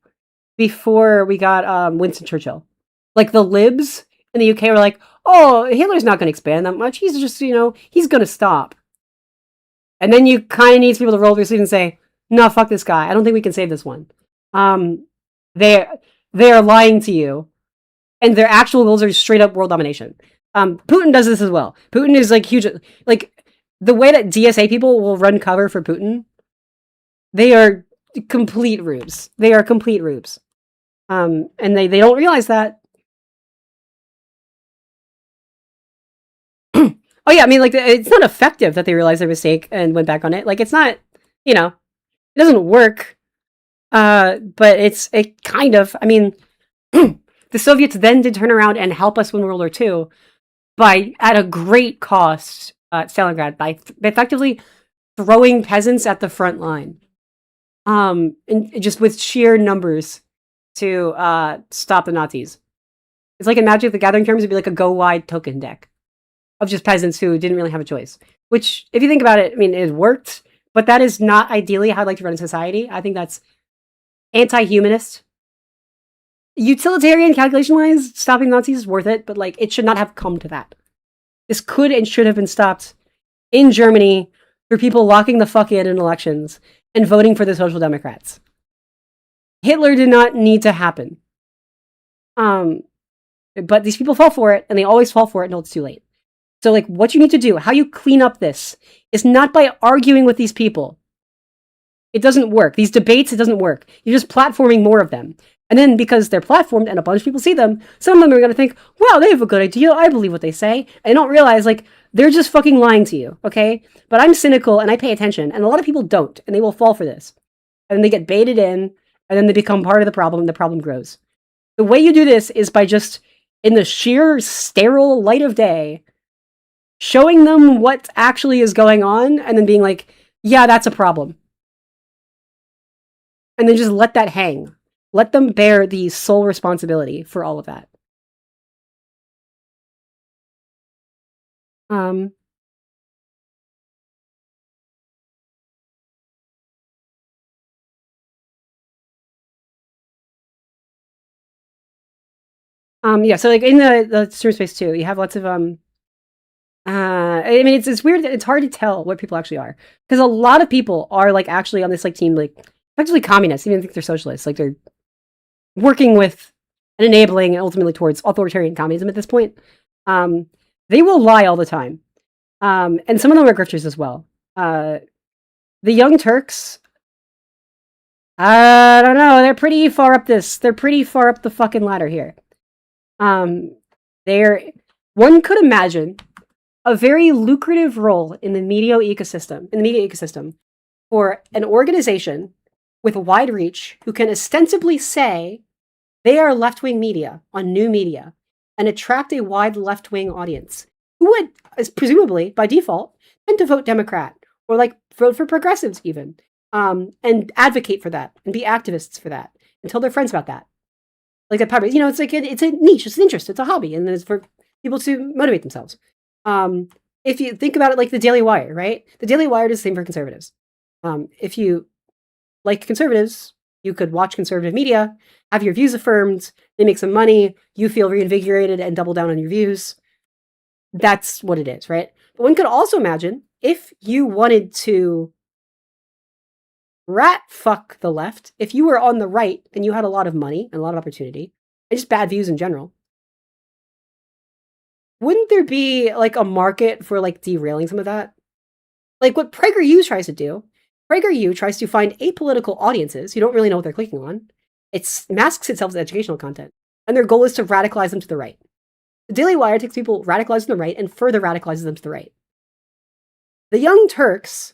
before we got Winston Churchill. Like the libs in the UK were like, oh, Hitler's not going to expand that much. He's just, he's going to stop. And then you kind of need people to roll up your sleeves and say, no, fuck this guy. I don't think we can save this one. They are lying to you. And their actual goals are straight up world domination. Putin does this as well. Putin is like huge. Like the way that DSA people will run cover for Putin, they are complete rubes. They are complete rubes. And they don't realize that. Oh yeah, I mean, like, it's not effective that they realized their mistake and went back on it. Like, it's not, it doesn't work. But it kind of, I mean, the Soviets then did turn around and help us win World War II at a great cost at Stalingrad by effectively throwing peasants at the front line. And just with sheer numbers to stop the Nazis. It's like in Magic the Gathering terms, it'd be like a go wide token deck of just peasants who didn't really have a choice. Which, if you think about it, I mean, it worked, but that is not ideally how I'd like to run a society. I think that's anti-humanist. Utilitarian calculation-wise, stopping Nazis is worth it, but like it should not have come to that. This could and should have been stopped in Germany through people locking the fuck in elections and voting for the Social Democrats. Hitler did not need to happen. But these people fall for it, and they always fall for it until it's too late. So, like, what you need to do, how you clean up this, is not by arguing with these people. It doesn't work. These debates, it doesn't work. You're just platforming more of them. And then, because they're platformed and a bunch of people see them, some of them are going to think, wow, they have a good idea. I believe what they say. And they don't realize, like, they're just fucking lying to you, okay? But I'm cynical, and I pay attention, and a lot of people don't, and they will fall for this. And then they get baited in, and then they become part of the problem, and the problem grows. The way you do this is by just, in the sheer sterile light of day, showing them what actually is going on, and then being like, yeah, that's a problem. And then just let that hang. Let them bear the sole responsibility for all of that. Yeah, so like in the stream space too, you have lots of I mean, it's weird. It's hard to tell what people actually are, because a lot of people are like actually on this like team, like actually communists. Even think they're socialists. Like they're working with and enabling and ultimately towards authoritarian communism at this point. They will lie all the time, and some of them are grifters as well. The Young Turks, I don't know. They're pretty far up this. They're pretty far up the fucking ladder here. One could imagine a very lucrative role in the media ecosystem for an organization with a wide reach who can ostensibly say they are left-wing media on new media and attract a wide left-wing audience who would, presumably by default, tend to vote Democrat or like vote for progressives even, and advocate for that and be activists for that and tell their friends about that. Like that probably, it's like it's a niche, it's an interest, it's a hobby, and it's for people to motivate themselves. If you think about it like the Daily Wire, right? The Daily Wire is the same for conservatives. If you like conservatives, you could watch conservative media, have your views affirmed, they make some money, you feel reinvigorated and double down on your views. That's what it is, right? But one could also imagine if you wanted to rat fuck the left, if you were on the right and you had a lot of money and a lot of opportunity, and just bad views in general, wouldn't there be like a market for like derailing some of that? Like what PragerU tries to do. PragerU tries to find apolitical audiences who don't really know what they're clicking on. It masks itself as educational content, and their goal is to radicalize them to the right. The Daily Wire takes people radicalized to the right and further radicalizes them to the right. The Young Turks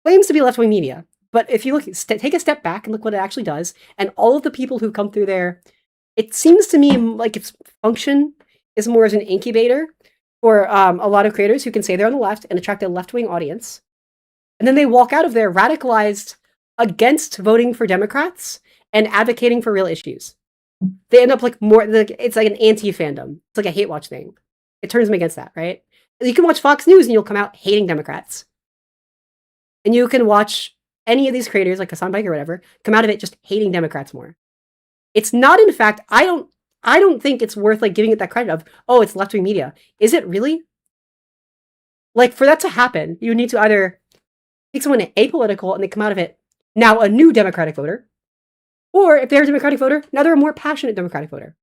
claims to be left-wing media, but if you take a step back and look what it actually does, and all of the people who come through there, it seems to me like its function is more as an incubator for a lot of creators who can say they're on the left and attract a left-wing audience. And then they walk out of there radicalized against voting for Democrats and advocating for real issues. They end up like it's like an anti-fandom. It's like a hate watch thing. It turns them against that, right? You can watch Fox News and you'll come out hating Democrats. And you can watch any of these creators, like Hassan Bike or whatever, come out of it just hating Democrats more. It's not, in fact, I don't think it's worth like giving it that credit of, oh, it's left-wing media. Is it really? Like, for that to happen, you need to either take someone apolitical and they come out of it now a new Democratic voter, or if they're a Democratic voter, now they're a more passionate Democratic voter.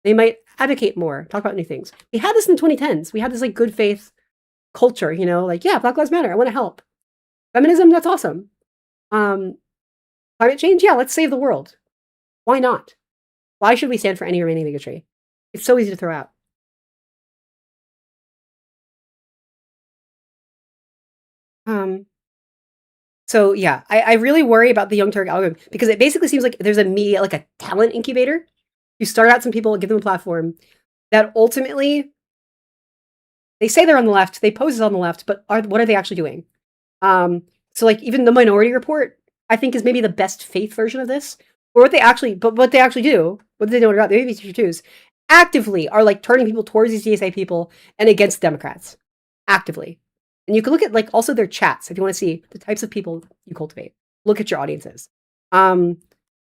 They might advocate more, talk about new things. We had this in the 2010s. We had this like good faith culture, you know, like, yeah, Black Lives Matter, I want to help. Feminism, that's awesome. Climate change, yeah, let's save the world. Why not? Why should we stand for any remaining bigotry? It's so easy to throw out. So yeah, I really worry about the Young Turk algorithm because it basically seems like there's a media, like a talent incubator. You start out some people, give them a platform that ultimately they say they're on the left, they pose as on the left, but what are they actually doing? So like even the Minority Report, I think is maybe the best faith version of this. Or what they actually do, what they know about the ABC2s, actively are like turning people towards these DSA people and against Democrats. Actively. And you can look at like also their chats if you want to see the types of people you cultivate. Look at your audiences. Kyle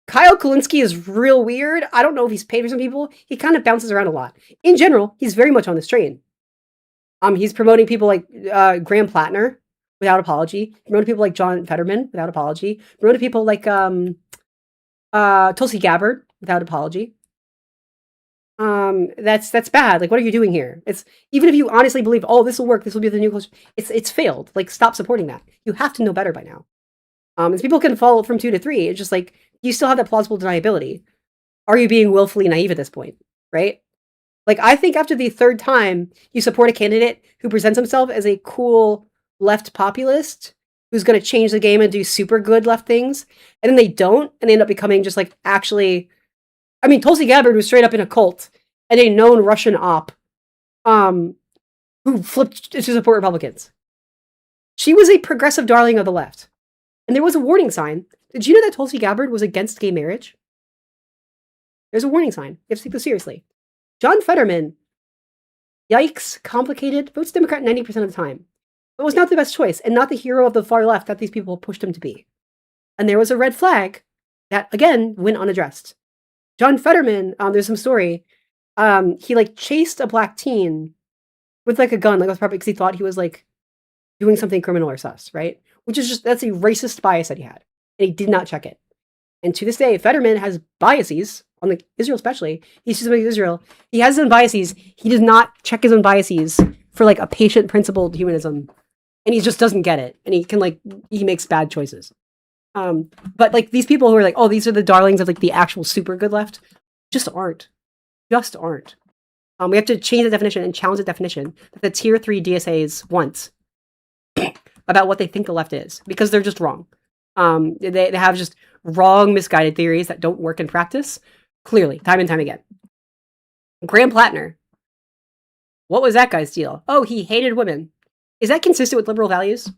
Kulinski is real weird. I don't know if he's paid for some people. He kind of bounces around a lot. In general, he's very much on this train. He's promoting people like Graham Plattner without apology. Promoting people like John Fetterman without apology. Promoting people like Tulsi Gabbard without apology. That's bad. Like, what are you doing here? It's even if you honestly believe, oh, this will work, this will be the new culture. It's failed. Like, stop supporting that. You have to know better by now. As people can fall from 2 to 3, it's just like you still have that plausible deniability. Are you being willfully naive at this point? Right? Like, I think after the third time you support a candidate who presents himself as a cool left populist who's going to change the game and do super good left things, and then they don't, and they end up becoming just like actually. I mean, Tulsi Gabbard was straight up in a cult and a known Russian op who flipped to support Republicans. She was a progressive darling of the left. And there was a warning sign. Did you know that Tulsi Gabbard was against gay marriage? There's a warning sign. You have to take this seriously. John Fetterman, yikes, complicated, votes Democrat 90% of the time. But was not the best choice and not the hero of the far left that these people pushed him to be. And there was a red flag that, again, went unaddressed. John Fetterman, there's some story. He like chased a black teen with like a gun, like was probably because he thought he was like doing something criminal or sus, right? Which is just that's a racist bias that he had, and he did not check it. And to this day, Fetterman has biases on like Israel, especially. He's just like Israel. He has his own biases. He does not check his own biases for like a patient principled humanism, and he just doesn't get it. And he makes bad choices. But like these people who are like, oh, these are the darlings of like the actual super good left, just aren't. We have to change the definition and challenge the definition that the tier 3 DSAs want about what they think the left is, because they're just wrong. They have just wrong, misguided theories that don't work in practice, clearly, time and time again. Graham Plattner. What was that guy's deal? Oh, he hated women. Is that consistent with liberal values?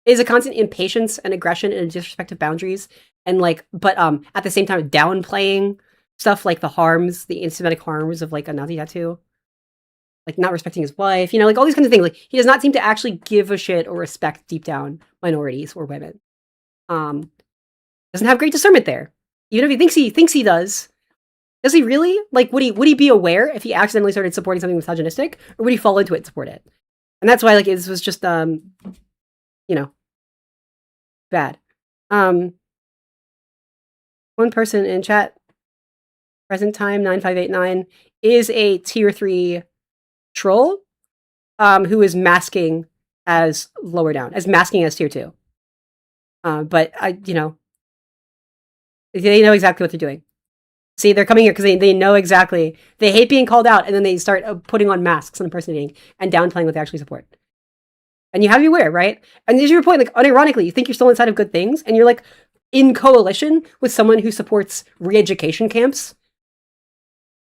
Is a constant impatience and aggression and disrespect of boundaries, and but at the same time downplaying stuff like the harms, the anti-Semitic harms of like a Nazi tattoo, like not respecting his wife, like all these kinds of things. Like he does not seem to actually give a shit or respect deep down minorities or women. Doesn't have great discernment there. Even if he thinks he does he really? Like would he be aware if he accidentally started supporting something misogynistic, or would he fall into it and support it? And that's why like this was just bad. One person in chat, present time 9589, is a tier 3 troll who is masking as lower down, as masking as tier 2. But they know exactly what they're doing. See, they're coming here because they know exactly. They hate being called out, and then they start putting on masks and impersonating and downplaying what they actually support. And you have to be aware, right? And there's your point, like, unironically, you think you're still inside of good things, and you're, like, in coalition with someone who supports re-education camps.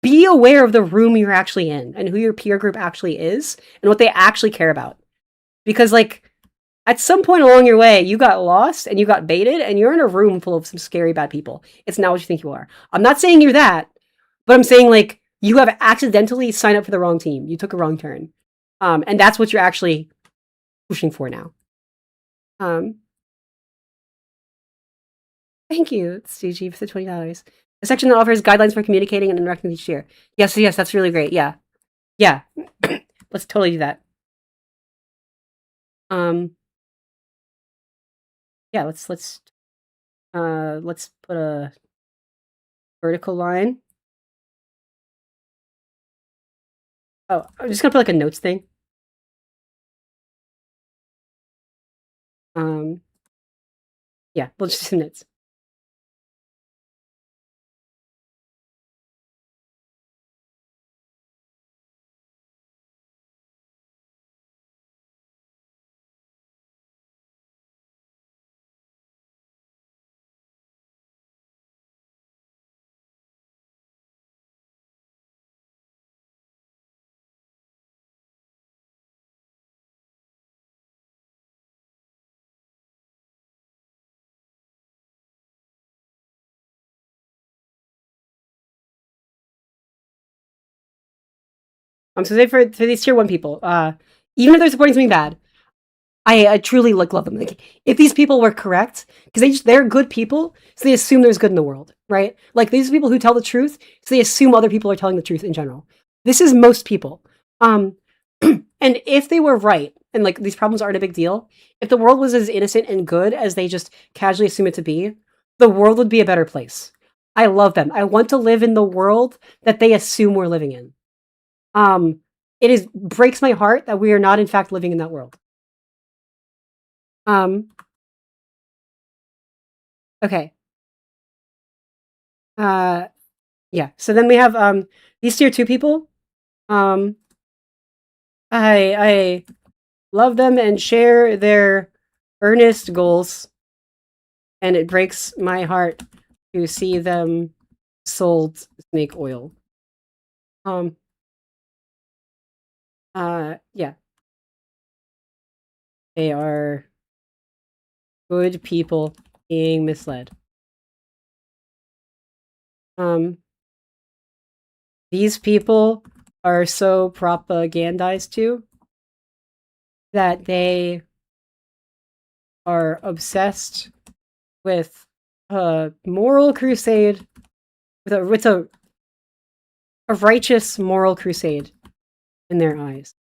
Be aware of the room you're actually in, and who your peer group actually is, and what they actually care about. Because, like, at some point along your way, you got lost, and you got baited, and you're in a room full of some scary bad people. It's not what you think you are. I'm not saying you're that, but I'm saying, like, you have accidentally signed up for the wrong team. You took a wrong turn. And that's what you're actually pushing for now. Thank you, CG, for the $20. A section that offers guidelines for communicating and interacting each year. Yes, that's really great. Yeah. Let's totally do that. Yeah, let's put a vertical line. Oh, I'm just gonna put like a notes thing. Yeah, we'll just do some notes. So say for these tier 1 people, even if they're supporting something bad, I truly love them. Like, if these people were correct, because they're good people, so they assume there's good in the world, right? Like, these people who tell the truth, so they assume other people are telling the truth in general. This is most people. And if they were right, and like these problems aren't a big deal, if the world was as innocent and good as they just casually assume it to be, the world would be a better place. I love them. I want to live in the world that they assume we're living in. It breaks my heart that we are not in fact living in that world. Okay. Yeah. So then we have these tier 2 people. I love them and share their earnest goals, and it breaks my heart to see them sold snake oil. Yeah. They are good people being misled. These people are so propagandized to that they are obsessed with a moral crusade, with a righteous moral crusade in their eyes.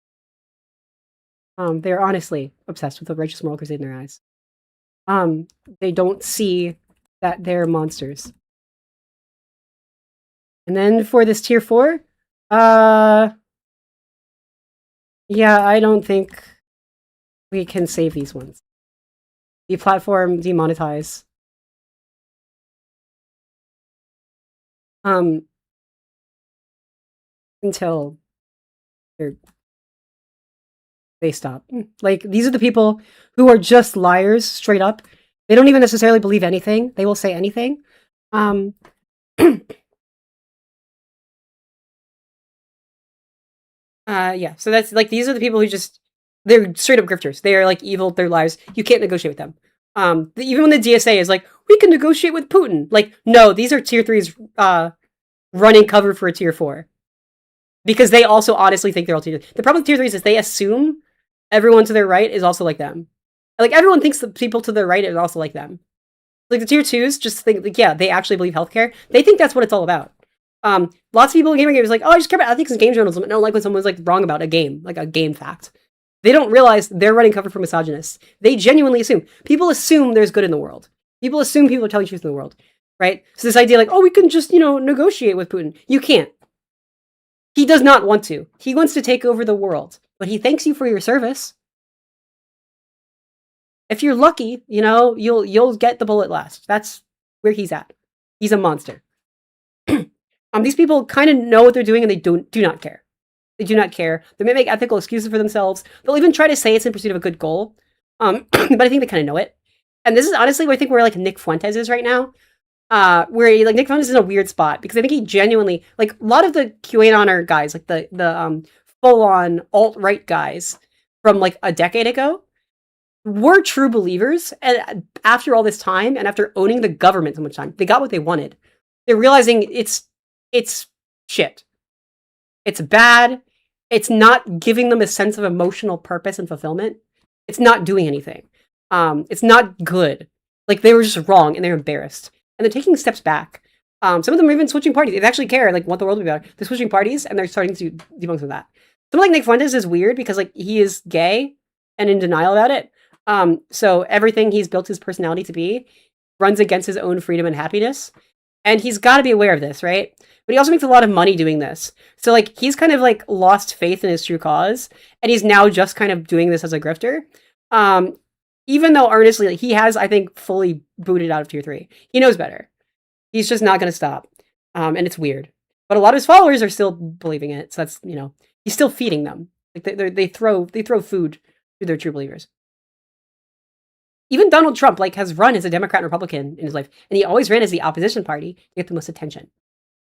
They're honestly obsessed with a righteous moral crusade in their eyes. They don't see that they're monsters. And then for this tier 4, yeah, I don't think we can save these ones. Deplatform, demonetize. Until they stop. Like, these are the people who are just liars, straight up. They don't even necessarily believe anything. They will say anything. Yeah, so that's, like, these are the people who just, they're straight up grifters. They are, like, evil, they're liars. You can't negotiate with them. Even when the DSA is like, we can negotiate with Putin. Like, no, these are tier 3s running cover for a tier 4. Because they also honestly think they're all tier 3. The problem with tier 3s is they assume everyone to their right is also like them. Like, everyone thinks the people to their right is also like them. Like, the tier 2s just think, like, yeah, they actually believe healthcare. They think that's what it's all about. Lots of people in gaming games like, oh, I just care about ethics and game journalism. I don't like when someone's like wrong about a game, like a game fact. They don't realize they're running cover for misogynists. They genuinely assume. People assume there's good in the world. People assume people are telling truth in the world, right? So this idea like, oh, we can just, negotiate with Putin. You can't. He does not want to. He wants to take over the world, but he thanks you for your service. If you're lucky, you know, you'll get the bullet last. That's where he's at. He's a monster. These people kind of know what they're doing and they do not care. They do not care. They may make ethical excuses for themselves. They'll even try to say it's in pursuit of a good goal. But I think they kind of know it. And this is honestly where I think where like Nick Fuentes is right now. Where like Nick Fuentes is in a weird spot because I think he genuinely like a lot of the QAnoner guys, like the full on alt right guys from like a decade ago, were true believers. And after all this time, and after owning the government so much time, they got what they wanted. They're realizing it's shit. It's bad. It's not giving them a sense of emotional purpose and fulfillment. It's not doing anything. It's not good. Like they were just wrong and they're embarrassed. And they're taking steps back. Some of them are even switching parties. They actually care, like, want the world to be better. They're switching parties and they're starting to debunk some of that. Someone like Nick Fuentes is weird because, like, he is gay and in denial about it. So everything he's built his personality to be runs against his own freedom and happiness. And he's got to be aware of this, right? But he also makes a lot of money doing this. So, like, he's kind of, like, lost faith in his true cause. And he's now just kind of doing this as a grifter. Even though, earnestly, like, he has, I think, fully booted out of Tier 3. He knows better. He's just not going to stop. And it's weird. But a lot of his followers are still believing it. So that's, you know, he's still feeding them. Like, they throw food to their true believers. Even Donald Trump, like, has run as a Democrat and Republican in his life. And he always ran as the opposition party to get the most attention.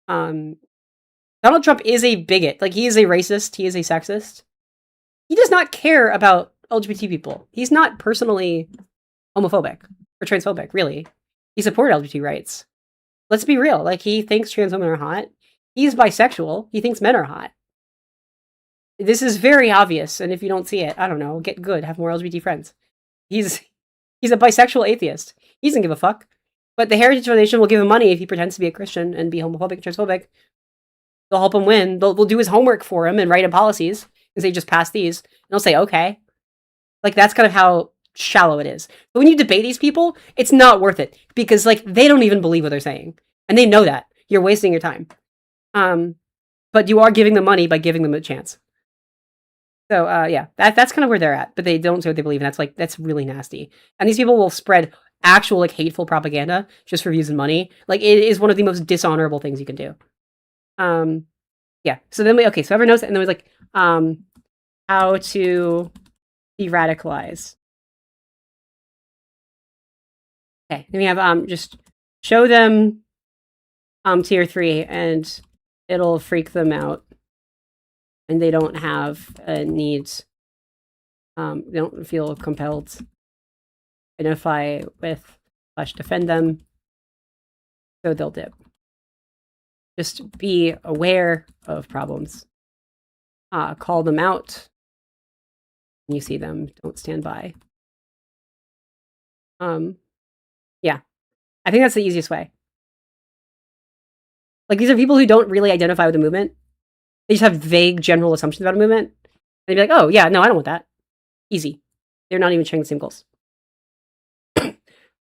Donald Trump is a bigot. Like, he is a racist. He is a sexist. He does not care about LGBT people. He's not personally homophobic or transphobic, really. He supported LGBT rights. Let's be real. Like, he thinks trans women are hot. He's bisexual. He thinks men are hot. This is very obvious. And if you don't see it, I don't know, get good. Have more LGBT friends. He's a bisexual atheist. He doesn't give a fuck. But the Heritage Foundation will give him money if he pretends to be a Christian and be homophobic and transphobic. They'll help him win. They'll do his homework for him and write him policies and say, just pass these. And they'll say, okay. Like, that's kind of how shallow it is. But when you debate these people, it's not worth it. Because, like, they don't even believe what they're saying. And they know that. You're wasting your time. But you are giving them money by giving them a chance. So, yeah, that's kind of where they're at. But they don't say what they believe, and that's really nasty. And these people will spread actual, like, hateful propaganda just for views and money. Like, it is one of the most dishonorable things you can do. Yeah. So then so everyone knows it, and then we like, how to de-radicalize. Okay, then we have, just show them, Tier 3, and it'll freak them out. And they don't have a need, they don't feel compelled to identify with / defend them, so they'll dip. Just be aware of problems. Call them out when you see them. Don't stand by. Yeah. I think that's the easiest way. Like, these are people who don't really identify with the movement. They just have vague general assumptions about a movement. And they'd be like, oh, yeah, no, I don't want that. Easy. They're not even sharing the same goals.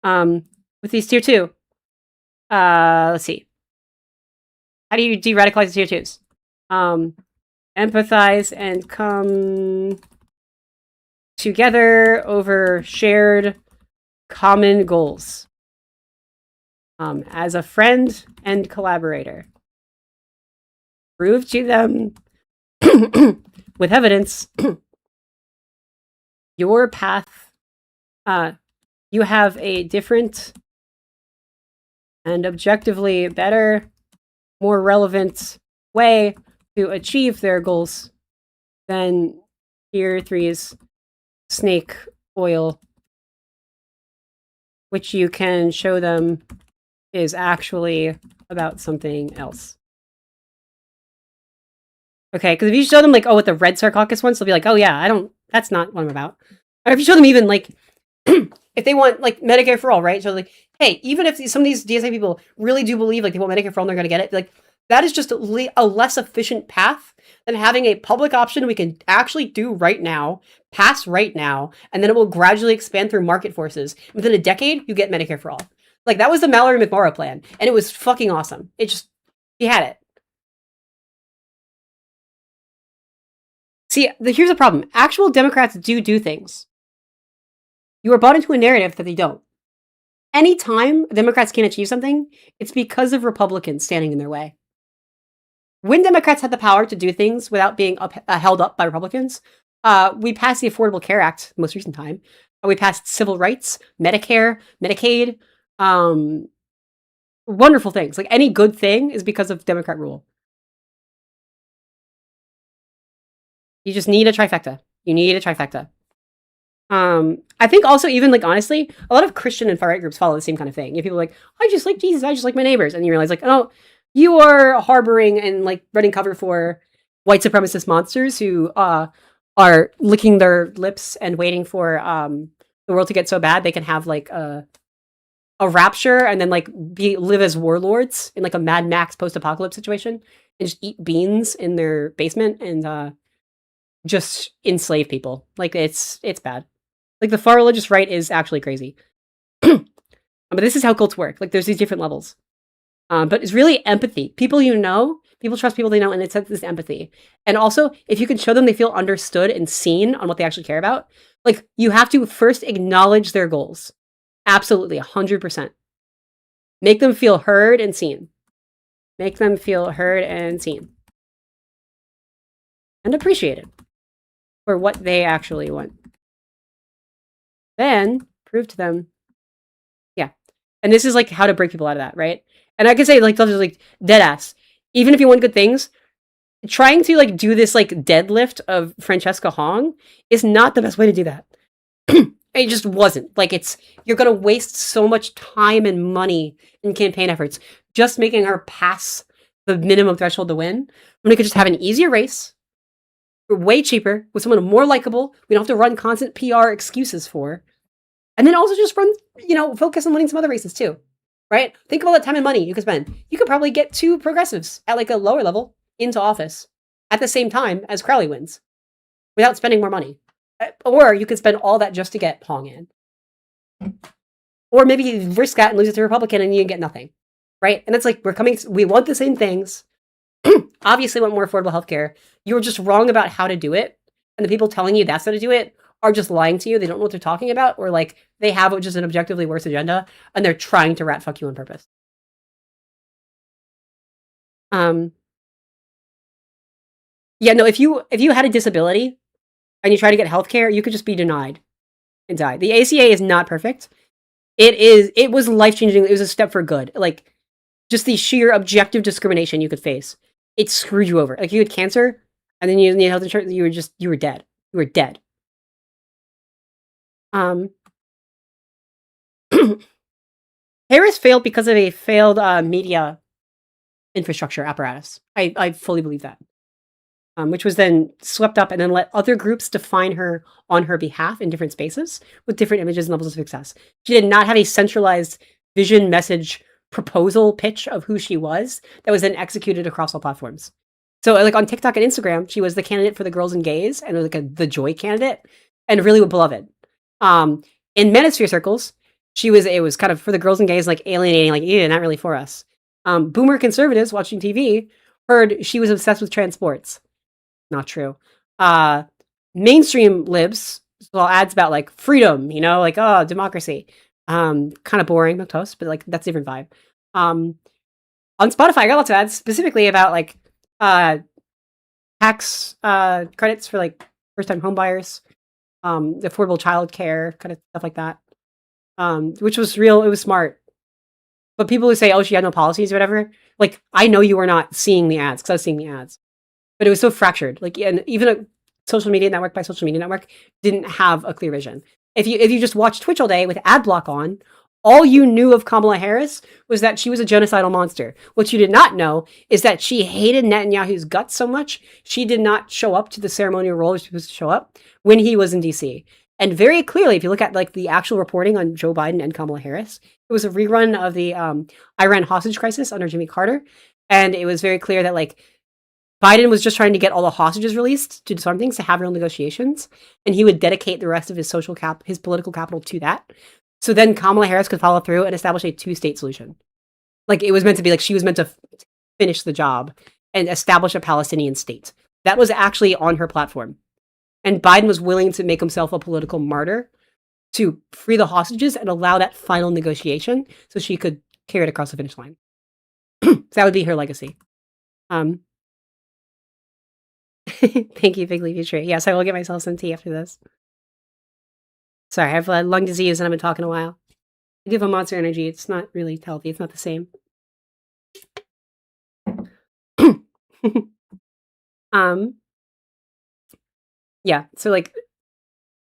With these Tier 2, let's see. How do you de-radicalize the Tier 2s? Empathize and come together over shared common goals. As a friend and collaborator. Prove to them with evidence your path. You have a different and objectively better, more relevant way to achieve their goals than Tier 3's snake oil, which you can show them is actually about something else. Okay, because if you show them, like, oh, what the Red Sarcophagus wants, they'll be like, oh, yeah, that's not what I'm about. Or if you show them even, like, if they want, like, Medicare for all, right? So, like, hey, even if some of these DSA people really do believe, like, they want Medicare for all and they're going to get it, like, that is just a less efficient path than having a public option we can actually do right now, pass right now, and then it will gradually expand through market forces. Within a decade, you get Medicare for all. Like, that was the Mallory McMorrow plan, and it was fucking awesome. He had it. See, here's the problem. Actual Democrats do things. You are bought into a narrative that they don't. Anytime Democrats can't achieve something, it's because of Republicans standing in their way. When Democrats had the power to do things without being held up by Republicans, we passed the Affordable Care Act, the most recent time. We passed civil rights, Medicare, Medicaid, wonderful things. Like any good thing is because of Democrat rule. You just need a trifecta. You need a trifecta. I think also, even like honestly, a lot of Christian and far right groups follow the same kind of thing. You have people like, I just like Jesus, I just like my neighbors, and you realize like, oh, you are harboring and like running cover for white supremacist monsters who are licking their lips and waiting for the world to get so bad they can have like a rapture and then like live as warlords in like a Mad Max post-apocalypse situation and just eat beans in their basement and just enslave people. Like it's bad. Like the far religious right is actually crazy. But this is how cults work. Like there's these different levels. But it's really empathy. People you know, people trust people they know, and it's this empathy. And also, if you can show them they feel understood and seen on what they actually care about, like you have to first acknowledge their goals. Absolutely, 100%. Make them feel heard and seen. Make them feel heard and seen. And appreciated for what they actually want. Then prove to them, yeah. And this is like how to break people out of that, right? And I can say like, like dead ass. Even if you want good things, trying to like do this like deadlift of Francesca Hong is not the best way to do that. It just wasn't. Like you're gonna waste so much time and money in campaign efforts just making her pass the minimum threshold to win. When we could just have an easier race, way cheaper, with someone more likable, we don't have to run constant PR excuses for. And then also just run, focus on winning some other races too. Right? Think of all the time and money you could spend. You could probably get 2 progressives at like a lower level into office at the same time as Crowley wins without spending more money. Or you could spend all that just to get Hong in. Or maybe you risk that and lose it to Republican and you get nothing. Right? And it's like, we want the same things. Obviously want more affordable healthcare. You were just wrong about how to do it. And the people telling you that's how to do it are just lying to you. They don't know what they're talking about, or like they have just an objectively worse agenda and they're trying to rat fuck you on purpose. Yeah, no, if you had a disability and you try to get healthcare, you could just be denied and die. The ACA is not perfect. It was life-changing. It was a step for good. Like just the sheer objective discrimination you could face. It screwed you over. Like you had cancer and then you need health insurance, you were dead. You were dead. Harris failed because of a failed media infrastructure apparatus. I fully believe that. Which was then swept up and then let other groups define her on her behalf in different spaces with different images and levels of success. She did not have a centralized vision, message, proposal pitch of who she was that was then executed across all platforms. So like on TikTok and Instagram, she was the candidate for the girls and gays and like the joy candidate and really beloved. In manosphere circles, it was kind of for the girls and gays, like alienating, like, yeah, not really for us. Boomer conservatives watching TV heard she was obsessed with transports. Not true. Mainstream libs saw ads about like freedom, like, oh, democracy. Kind of boring, milquetoast, but like that's a different vibe. On Spotify, I got lots of ads specifically about like tax credits for like first-time home buyers, affordable childcare, kind of stuff like that. Which was real. It was smart. But people who say, oh, she had no policies or whatever, like, I know you were not seeing the ads because I was seeing the ads. But it was so fractured. Like, and even a social media network by social media network didn't have a clear vision. If you just watched Twitch all day with ad block on, all you knew of Kamala Harris was that she was a genocidal monster. What you did not know is that she hated Netanyahu's guts so much, she did not show up to the ceremonial role she was supposed to show up when he was in DC. And very clearly, if you look at like the actual reporting on Joe Biden and Kamala Harris, it was a rerun of the Iran hostage crisis under Jimmy Carter. And it was very clear that like Biden was just trying to get all the hostages released to disarm things, to have real negotiations. And he would dedicate the rest of his his political capital to that. So then Kamala Harris could follow through and establish a 2-state solution. Like it was meant to be like she was meant to finish the job and establish a Palestinian state. That was actually on her platform. And Biden was willing to make himself a political martyr to free the hostages and allow that final negotiation so she could carry it across the finish line. So that would be her legacy. Thank you, Big Leafy Tree. Yes, I will get myself some tea after this. Sorry, I have lung disease and I've been talking a while. I do have a Monster Energy. It's not really healthy. It's not the same. Yeah, so like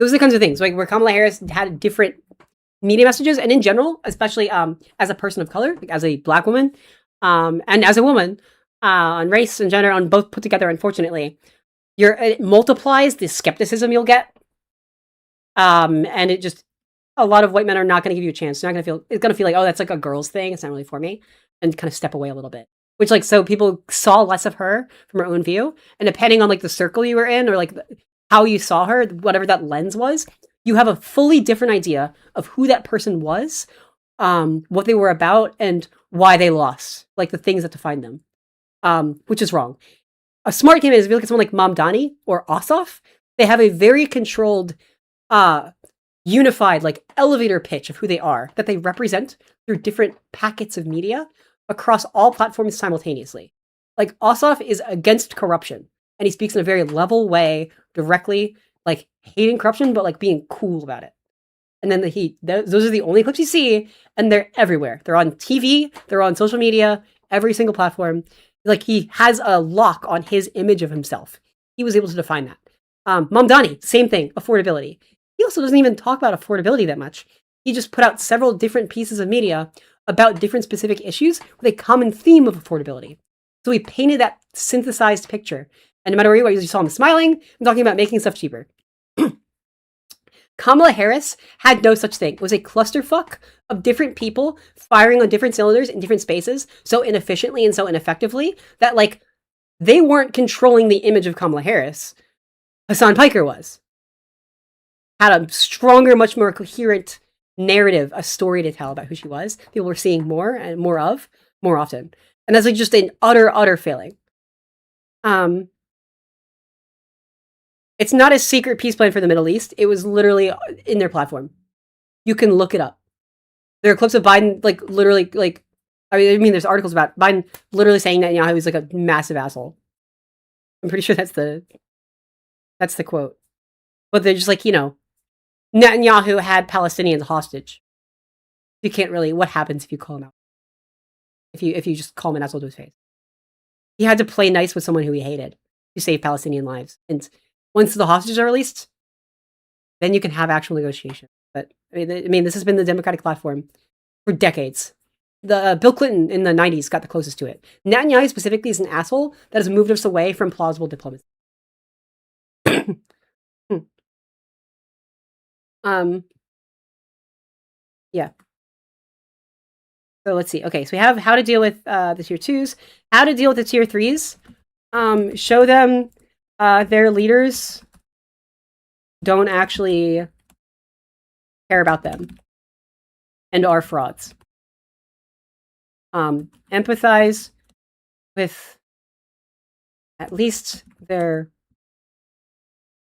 those are the kinds of things like where Kamala Harris had different media messages, and in general, especially as a person of color, like as a Black woman, and as a woman, on race and gender, on both put together, unfortunately, it multiplies the skepticism you'll get, and it just a lot of white men are not going to give you a chance. They're not going to feel it's going to feel like, oh, that's like a girl's thing. It's not really for me, and kind of step away a little bit. Which like so people saw less of her from her own view, and depending on like the circle you were in or like how you saw her, whatever that lens was, you have a fully different idea of who that person was, what they were about, and why they lost, like the things that defined them, which is wrong. A smart game is if you look at someone like Mamdani or Ossoff, they have a very controlled, unified, like elevator pitch of who they are that they represent through different packets of media across all platforms simultaneously. Like Ossoff is against corruption, and he speaks in a very level way, directly, like hating corruption, but like being cool about it. And then those are the only clips you see, and they're everywhere. They're on TV, they're on social media, every single platform. Like he has a lock on his image of himself. He was able to define that. Mamdani, same thing, affordability. He also doesn't even talk about affordability that much. He just put out several different pieces of media about different specific issues with a common theme of affordability. So he painted that synthesized picture. And no matter where you are, you saw him smiling and talking about making stuff cheaper. Kamala Harris had no such thing. It was a clusterfuck of different people firing on different cylinders in different spaces so inefficiently and so ineffectively that, like, they weren't controlling the image of Kamala Harris. Hassan Piker was. Had a stronger, much more coherent narrative, a story to tell about who she was. People were seeing more and more of, more often. And that's like just an utter failing. It's not a secret peace plan for the Middle East. It was literally in their platform. You can look it up. There are clips of Biden, like, literally, like, I mean, there's articles about Biden literally saying that, you know, he was like a massive asshole. I'm pretty sure that's the quote. But they're just like, you know, Netanyahu had Palestinians hostage. You can't really, what happens if you call him out? If you just call him an asshole to his face. He had to play nice with someone who he hated to save Palestinian lives. And once the hostages are released, then you can have actual negotiation. But I mean, this has been the Democratic platform for decades. The Bill Clinton in the 90s got the closest to it. Netanyahu specifically is an asshole that has moved us away from plausible diplomacy. Yeah. So let's see. Okay, so we have how to deal with the tier 2s, how to deal with the tier 3s. Show them their leaders don't actually care about them and are frauds. Empathize with at least their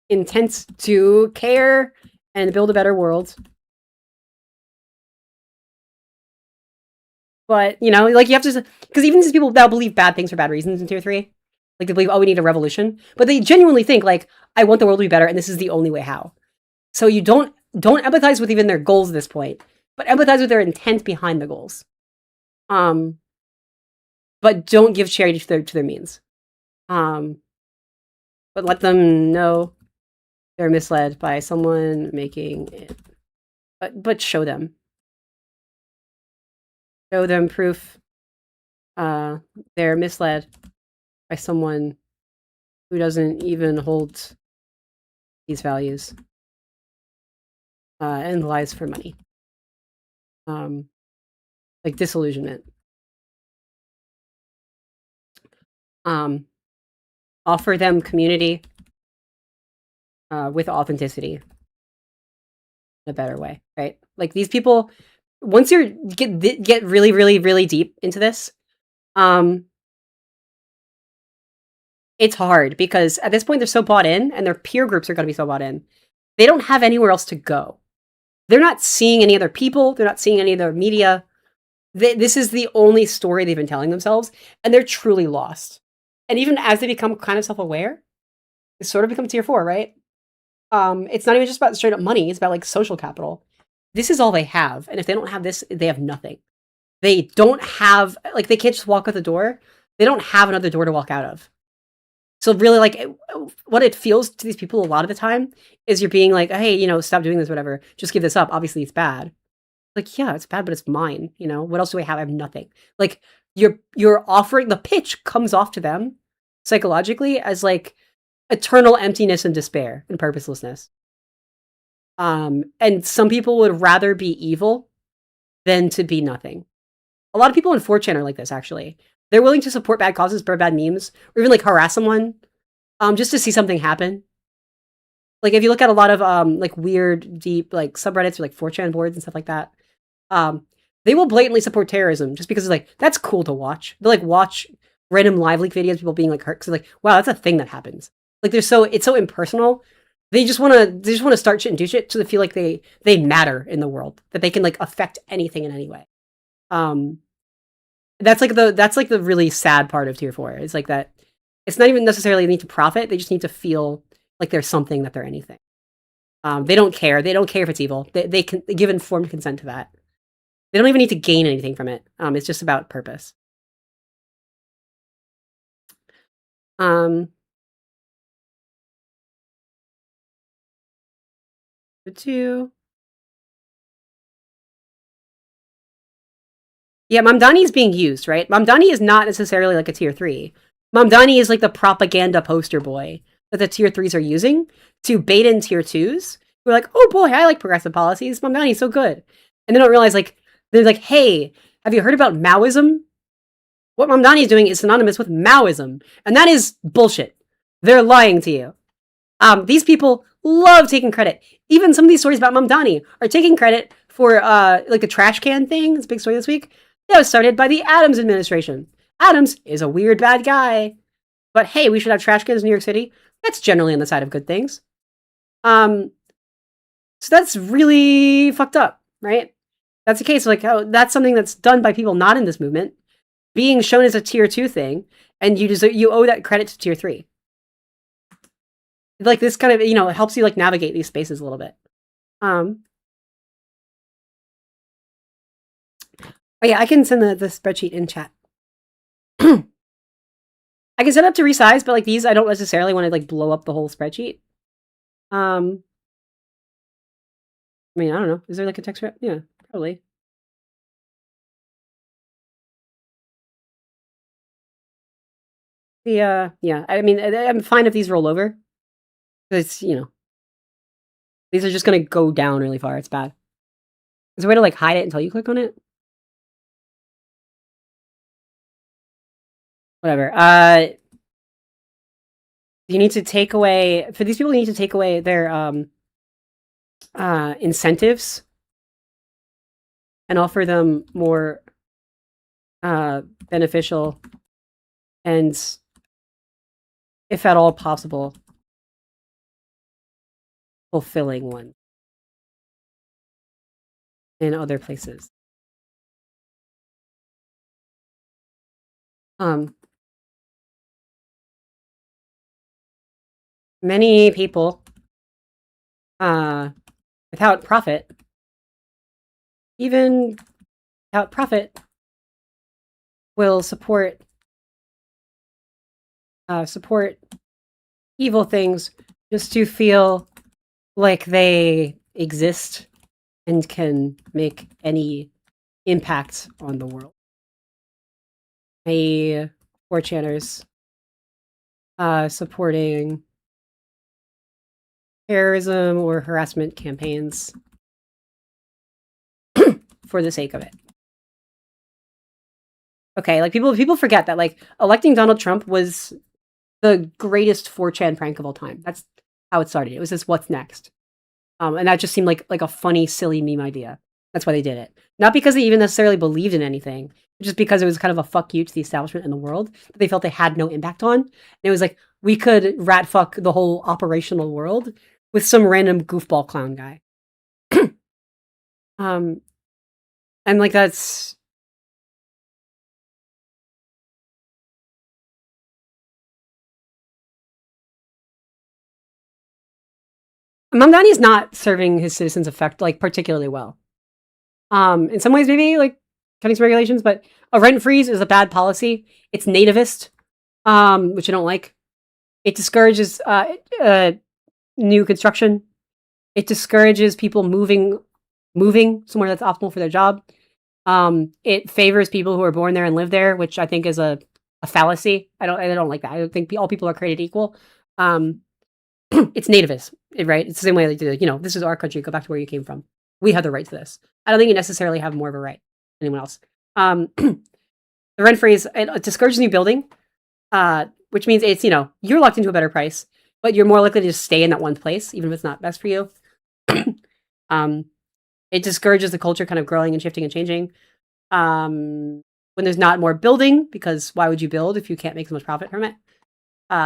intent to care and build a better world. But, you know, like you have to, because even these people that believe bad things for bad reasons in tier 3, like they believe, oh, we need a revolution, but they genuinely think like, I want the world to be better and this is the only way how. So you don't empathize with even their goals at this point, but empathize with their intent behind the goals. But don't give charity to their means. But let them know they're misled by someone making it. But show them. Show them proof they're misled by someone who doesn't even hold these values and lies for money. Like disillusionment. Offer them community with authenticity in a better way, right? Like these people, once you get really, really, really deep into this, it's hard because at this point they're so bought in, and their peer groups are going to be so bought in. They don't have anywhere else to go. They're not seeing any other people. They're not seeing any other media. This is the only story they've been telling themselves, and they're truly lost. And even as they become kind of self-aware, they sort of become tier 4, right? It's not even just about straight up money. It's about like social capital. This is all they have. And if they don't have this, they have nothing. They don't have, like, they can't just walk out the door. They don't have another door to walk out of. So really, like, what it feels to these people a lot of the time is you're being like, hey, you know, stop doing this, whatever. Just give this up. Obviously, it's bad. Like, yeah, it's bad, but it's mine. You know, what else do I have? I have nothing. Like, you're offering, the pitch comes off to them psychologically as like eternal emptiness and despair and purposelessness. And some people would rather be evil than to be nothing. A lot of people in 4chan are like this, actually. They're willing to support bad causes, spread bad memes, or even like harass someone, just to see something happen. Like if you look at a lot of like weird, deep like subreddits or like 4chan boards and stuff like that, they will blatantly support terrorism just because it's like that's cool to watch. They like watch random live leak videos, people being like hurt because like, wow, that's a thing that happens. Like it's so impersonal. They just want to start shit and do shit so they feel like they matter in the world, that they can like affect anything in any way. That's like the really sad part of tier 4. It's like that it's not even necessarily they need to profit, they just need to feel like there's something, that they're anything. They don't care. They don't care if it's evil. They give informed consent to that. They don't even need to gain anything from it. It's just about purpose. Two. Yeah, Mamdani is being used, right? Mamdani is not necessarily like a tier 3. Mamdani is like the propaganda poster boy that the tier 3s are using to bait in tier 2s. Who are like, oh boy, I like progressive policies. Mamdani is so good. And they don't realize, like, they're like, hey, have you heard about Maoism? What Mamdani is doing is synonymous with Maoism. And that is bullshit. They're lying to you. These people love taking credit. Even some of these stories about Mamdani are taking credit for like a trash can thing. It's a big story this week. That was started by the Adams administration. Adams is a weird bad guy. But hey, we should have trash cans in New York City. That's generally on the side of good things. So that's really fucked up, right? That's the case. Like, oh, that's something that's done by people not in this movement, being shown as a tier 2 thing, and you owe that credit to tier 3. Like this kind of, you know, it helps you like navigate these spaces a little bit. Oh yeah, I can send the spreadsheet in chat. I can set up to resize, but like these, I don't necessarily want to like blow up the whole spreadsheet. I mean, I don't know. Is there like a text wrap? Yeah, probably. Yeah, I mean, I'm fine if these roll over. It's, you know, these are just going to go down really far. It's bad. Is there a way to like hide it until you click on it? Whatever. You need to take away, for these people, you need to take away their incentives and offer them more beneficial and, if at all possible, fulfilling one in other places. Many people without profit, even without profit, will support evil things just to feel like they exist and can make any impact on the world. 4chaners supporting terrorism or harassment campaigns for the sake of it. Okay, like people forget that like electing Donald Trump was the greatest 4chan prank of all time. That's how it started. It was this what's next. And that just seemed like a funny, silly meme idea. That's why they did it. Not because they even necessarily believed in anything, just because it was kind of a fuck you to the establishment in the world that they felt they had no impact on. And it was like, we could rat fuck the whole operational world with some random goofball clown guy. And like that's Mamdani is not serving his citizens particularly well. In some ways, maybe like cutting some regulations, but a rent freeze is a bad policy. It's nativist, which I don't like. It discourages new construction. It discourages people moving somewhere that's optimal for their job. It favors people who are born there and live there, which I think is a fallacy. I don't like that. I don't think all people are created equal. It's nativist, right? It's the same way they do it. This is our country. Go back to where you came from. We have the right to this. I don't think you necessarily have more of a right than anyone else. The rent freeze, it discourages new building, which means it's, you're locked into a better price, but you're more likely to just stay in that one place, even if it's not best for you. It discourages the culture kind of growing and shifting and changing. When there's not more building, because why would you build if you can't make so much profit from it?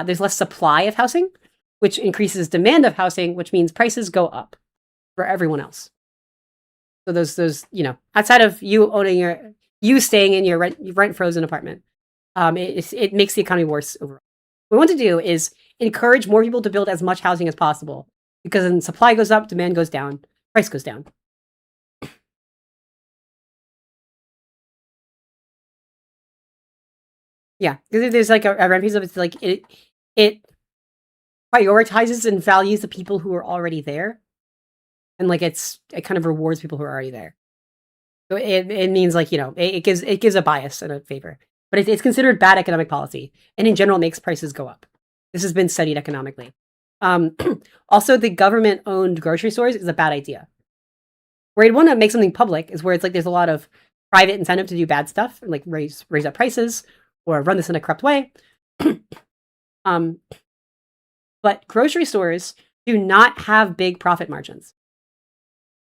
There's less supply of housing, which increases demand of housing, which means prices go up for everyone else. So those outside of you staying in your rent frozen apartment, it makes the economy worse overall. What we want to do is encourage more people to build as much housing as possible, because then supply goes up, demand goes down, price goes down. Yeah, because if there's like a rent freeze, it's like it prioritizes and values the people who are already there, and like it kind of rewards people who are already there. So it means like it gives a bias and a favor, but it's considered bad economic policy, and in general makes prices go up. This has been studied economically. Also, the government-owned grocery stores is a bad idea. Where you'd want to make something public is where it's like there's a lot of private incentive to do bad stuff, and like raise up prices or run this in a corrupt way. But grocery stores do not have big profit margins.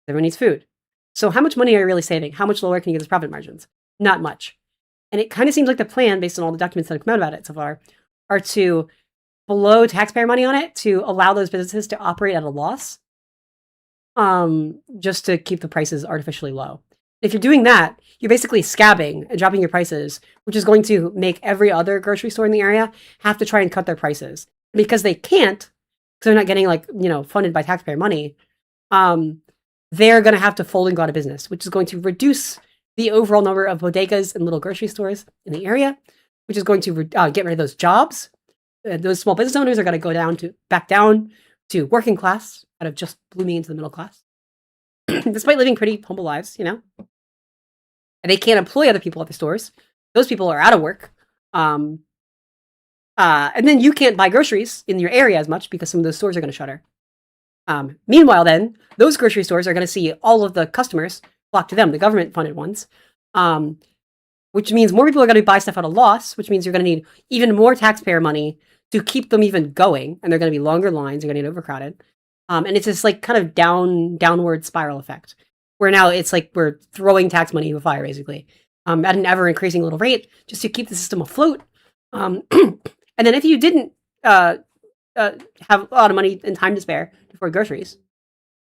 Everyone needs food. So how much money are you really saving? How much lower can you get those profit margins? Not much. And it kind of seems like the plan, based on all the documents that have come out about it so far, are to blow taxpayer money on it to allow those businesses to operate at a loss, just to keep the prices artificially low. If you're doing that, you're basically scabbing and dropping your prices, which is going to make every other grocery store in the area have to try and cut their prices. Because they can't, because they're not getting funded by taxpayer money, they're going to have to fold and go out of business, which is going to reduce the overall number of bodegas and little grocery stores in the area, which is going to get rid of those jobs. Those small business owners are going to go back down to working class out of just blooming into the middle class, despite living pretty humble lives, And they can't employ other people at the stores. Those people are out of work. And then you can't buy groceries in your area as much because some of those stores are going to shutter. Meanwhile, then, those grocery stores are going to see all of the customers flock to them, the government-funded ones, which means more people are going to buy stuff at a loss, which means you're going to need even more taxpayer money to keep them even going, and they're going to be longer lines, you're going to get overcrowded. And it's this like kind of downward spiral effect, where now it's like we're throwing tax money into a fire, basically, at an ever-increasing little rate, just to keep the system afloat. And then if you didn't have a lot of money and time to spare to afford groceries,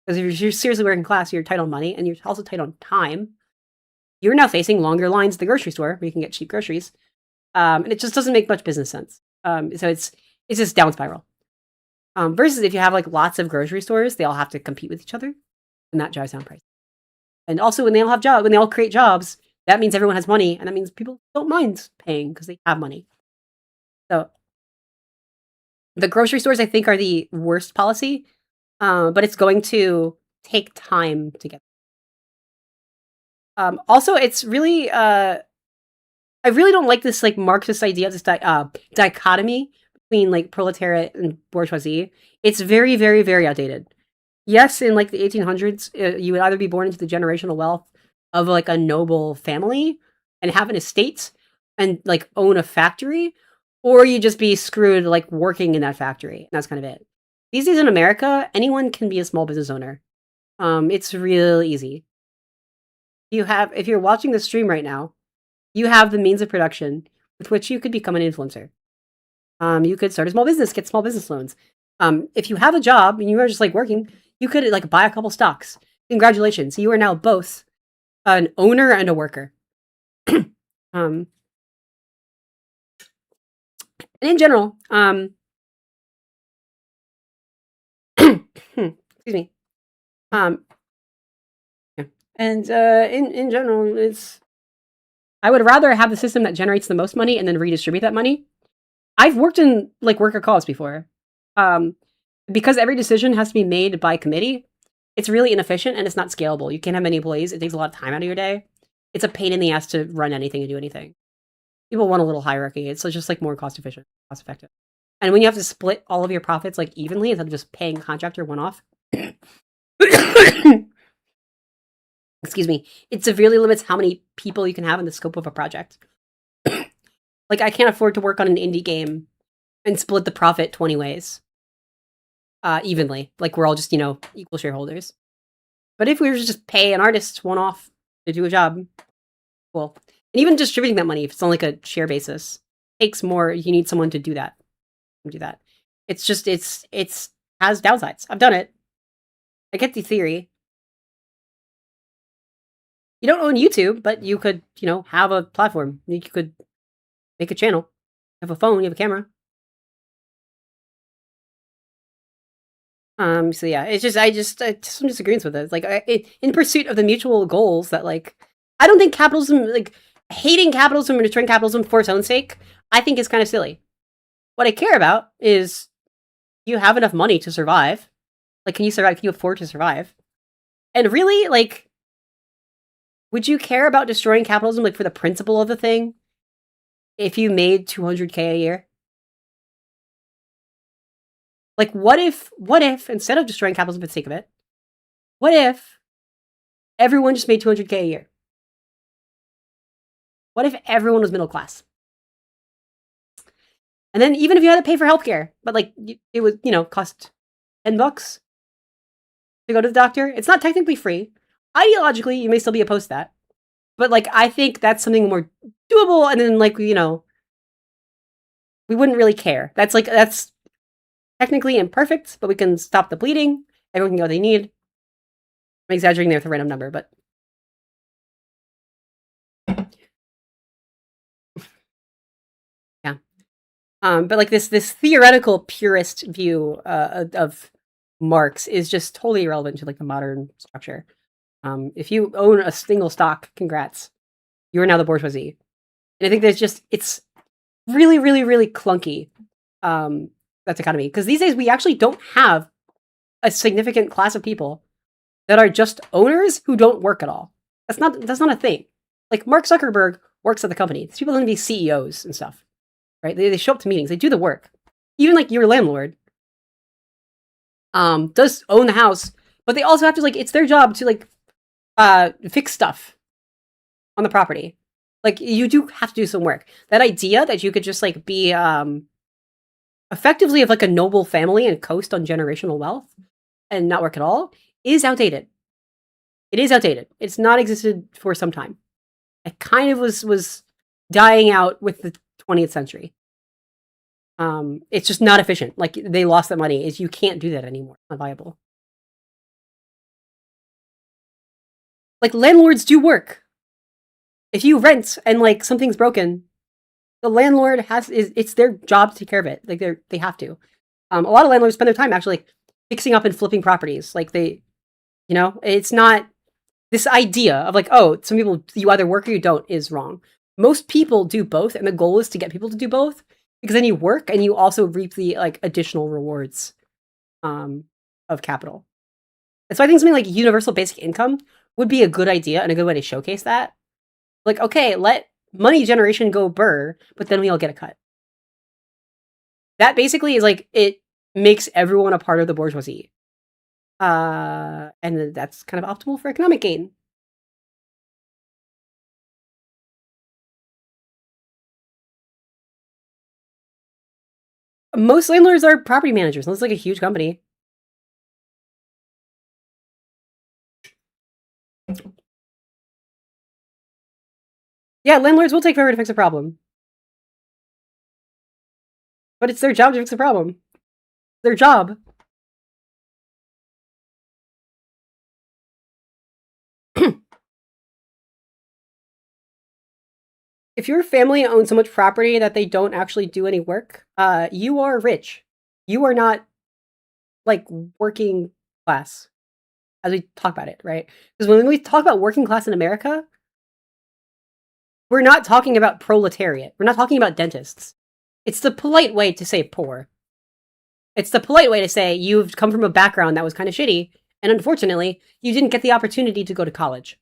because if you're seriously working class, you're tight on money and you're also tight on time, you're now facing longer lines at the grocery store where you can get cheap groceries. And it just doesn't make much business sense. So it's just down spiral. Versus if you have like lots of grocery stores, they all have to compete with each other, and that drives down prices. And also when they all create jobs, that means everyone has money, and that means people don't mind paying because they have money. So the grocery stores, I think, are the worst policy, but it's going to take time to get. Also, it's really, I really don't like this like Marxist idea of this dichotomy between like proletariat and bourgeoisie. It's very, very, very outdated. Yes, in like the 1800s, you would either be born into the generational wealth of like a noble family and have an estate and like own a factory, or you just be screwed like working in that factory. And that's kind of it. These days in America, anyone can be a small business owner. It's real easy. If you're watching the stream right now, you have the means of production with which you could become an influencer. You could start a small business, get small business loans. If you have a job and you are just like working, you could like buy a couple stocks. Congratulations, you are now both an owner and a worker. And in general, excuse me. Yeah. And in general, I would rather have the system that generates the most money and then redistribute that money. I've worked in like worker calls before. Because every decision has to be made by committee, it's really inefficient and it's not scalable. You can't have many employees. It takes a lot of time out of your day. It's a pain in the ass to run anything and do anything. People want a little hierarchy. It's just like more cost efficient, cost effective. And when you have to split all of your profits like evenly instead of just paying a contractor one off, excuse me, it severely limits how many people you can have in the scope of a project. Like I can't afford to work on an indie game and split the profit 20 ways. Evenly. Like we're all just, equal shareholders. But if we were to just pay an artist one off to do a job, cool. And even distributing that money, if it's on like a share basis, takes more. You need someone to do that. It's just it's has downsides. I've done it. I get the theory. You don't own YouTube, but you could, have a platform. You could make a channel. You have a phone, you have a camera. So yeah, it's just I just some disagreements with it. Like in pursuit of the mutual goals that like I don't think capitalism, like hating capitalism and destroying capitalism for its own sake, I think is kind of silly. What I care about is you have enough money to survive. Like, can you survive? Can you afford to survive? And really, like, would you care about destroying capitalism, like, for the principle of the thing? If you made $200K a year? Like, what if, instead of destroying capitalism for the sake of it, what if everyone just made $200K a year? What if everyone was middle class? And then even if you had to pay for healthcare, but like it would, cost $10 to go to the doctor. It's not technically free. Ideologically, you may still be opposed to that. But like I think that's something more doable, and then like, we wouldn't really care. That's technically imperfect, but we can stop the bleeding. Everyone can get what they need. I'm exaggerating there with a random number, but but like this theoretical purist view of Marx is just totally irrelevant to like the modern structure. If you own a single stock, congrats, you are now the bourgeoisie. And I think it's really, really, really clunky. That's economy, because these days we actually don't have a significant class of people that are just owners who don't work at all. That's not a thing. Like Mark Zuckerberg works at the company. These people are going to be CEOs and stuff. Right? They show up to meetings. They do the work. Even like your landlord does own the house, but they also have to it's their job to fix stuff on the property. Like you do have to do some work. That idea that you could just be effectively of like a noble family and coast on generational wealth and not work at all is outdated. It is outdated. It's not existed for some time. It kind of was dying out with the 20th century. It's just not efficient. Like they lost that money. You can't do that anymore. It's not viable. Like landlords do work. If you rent and something's broken, the landlord it's their job to take care of it. Like they have to. A lot of landlords spend their time actually fixing up and flipping properties. Like it's not this idea of some people, you either work or you don't, is wrong. Most people do both, and the goal is to get people to do both, because then you work and you also reap the additional rewards of capital. And so I think something like universal basic income would be a good idea and a good way to showcase that. Okay, let money generation go burr, but then we all get a cut. That basically is it makes everyone a part of the bourgeoisie. And that's kind of optimal for economic gain. Most landlords are property managers, unless it's a huge company. Yeah, landlords will take forever to fix a problem. But it's their job to fix a problem. Their job. if your family owns so much property that they don't actually do any work, you are rich. You are not like working class, as we talk about it, right? Because when we talk about working class in America, we're not talking about proletariat. We're not talking about dentists. It's the polite way to say poor. It's the polite way to say you've come from a background that was kind of shitty, and unfortunately, you didn't get the opportunity to go to college.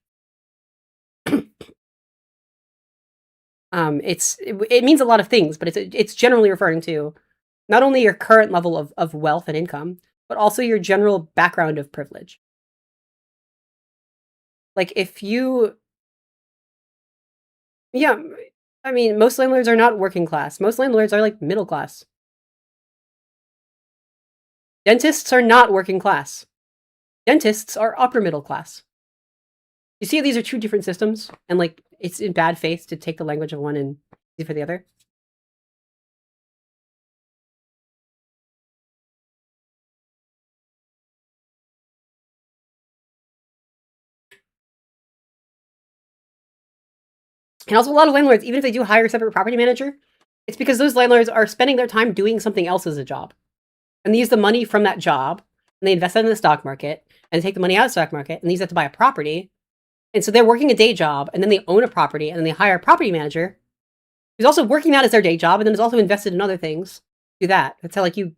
It means a lot of things, but it's generally referring to not only your current level of wealth and income, but also your general background of privilege. Like if you, yeah, I mean, most landlords are not working class. Most landlords are like middle class. Dentists are not working class. Dentists are upper middle class. You see, these are two different systems, and like it's in bad faith to take the language of one and use it for the other. And also, a lot of landlords, even if they do hire a separate property manager, it's because those landlords are spending their time doing something else as a job. And they use the money from that job, and they invest it in the stock market, and they take the money out of the stock market, and they use that to buy a property. And so they're working a day job, and then they own a property, and then they hire a property manager who's also working that as their day job, and then is also invested in other things. Do that. That's how, like, you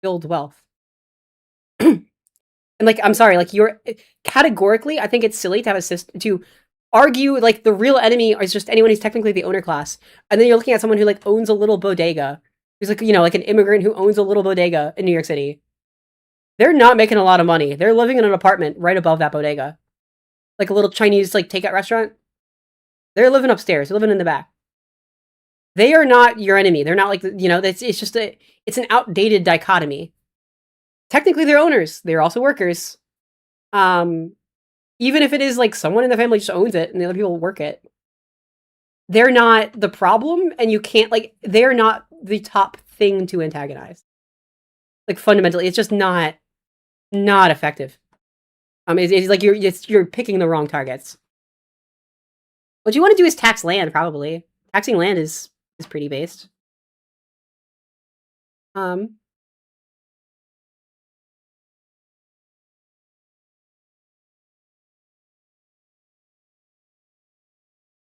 build wealth. And, like, I'm sorry, like, you're... Categorically, I think it's silly to have a system... to argue, like, the real enemy is just anyone who's technically the owner class. And then you're looking at someone who, like, owns a little bodega. Who's, like, you know, like an immigrant who owns a little bodega in New York City. They're not making a lot of money. They're living in an apartment right above that bodega. Like a little Chinese, like, takeout restaurant. They're living upstairs. They're living in the back. They are not your enemy. They're not like, you know, it's just it's an outdated dichotomy. Technically, they're owners. They're also workers. Even if it is like someone in the family just owns it and the other people work it, they're not the problem, and you can't, like, they're not the top thing to antagonize. Like, fundamentally, it's just not effective. It's like you're picking the wrong targets. What you want to do is tax land, probably. Taxing land is pretty based.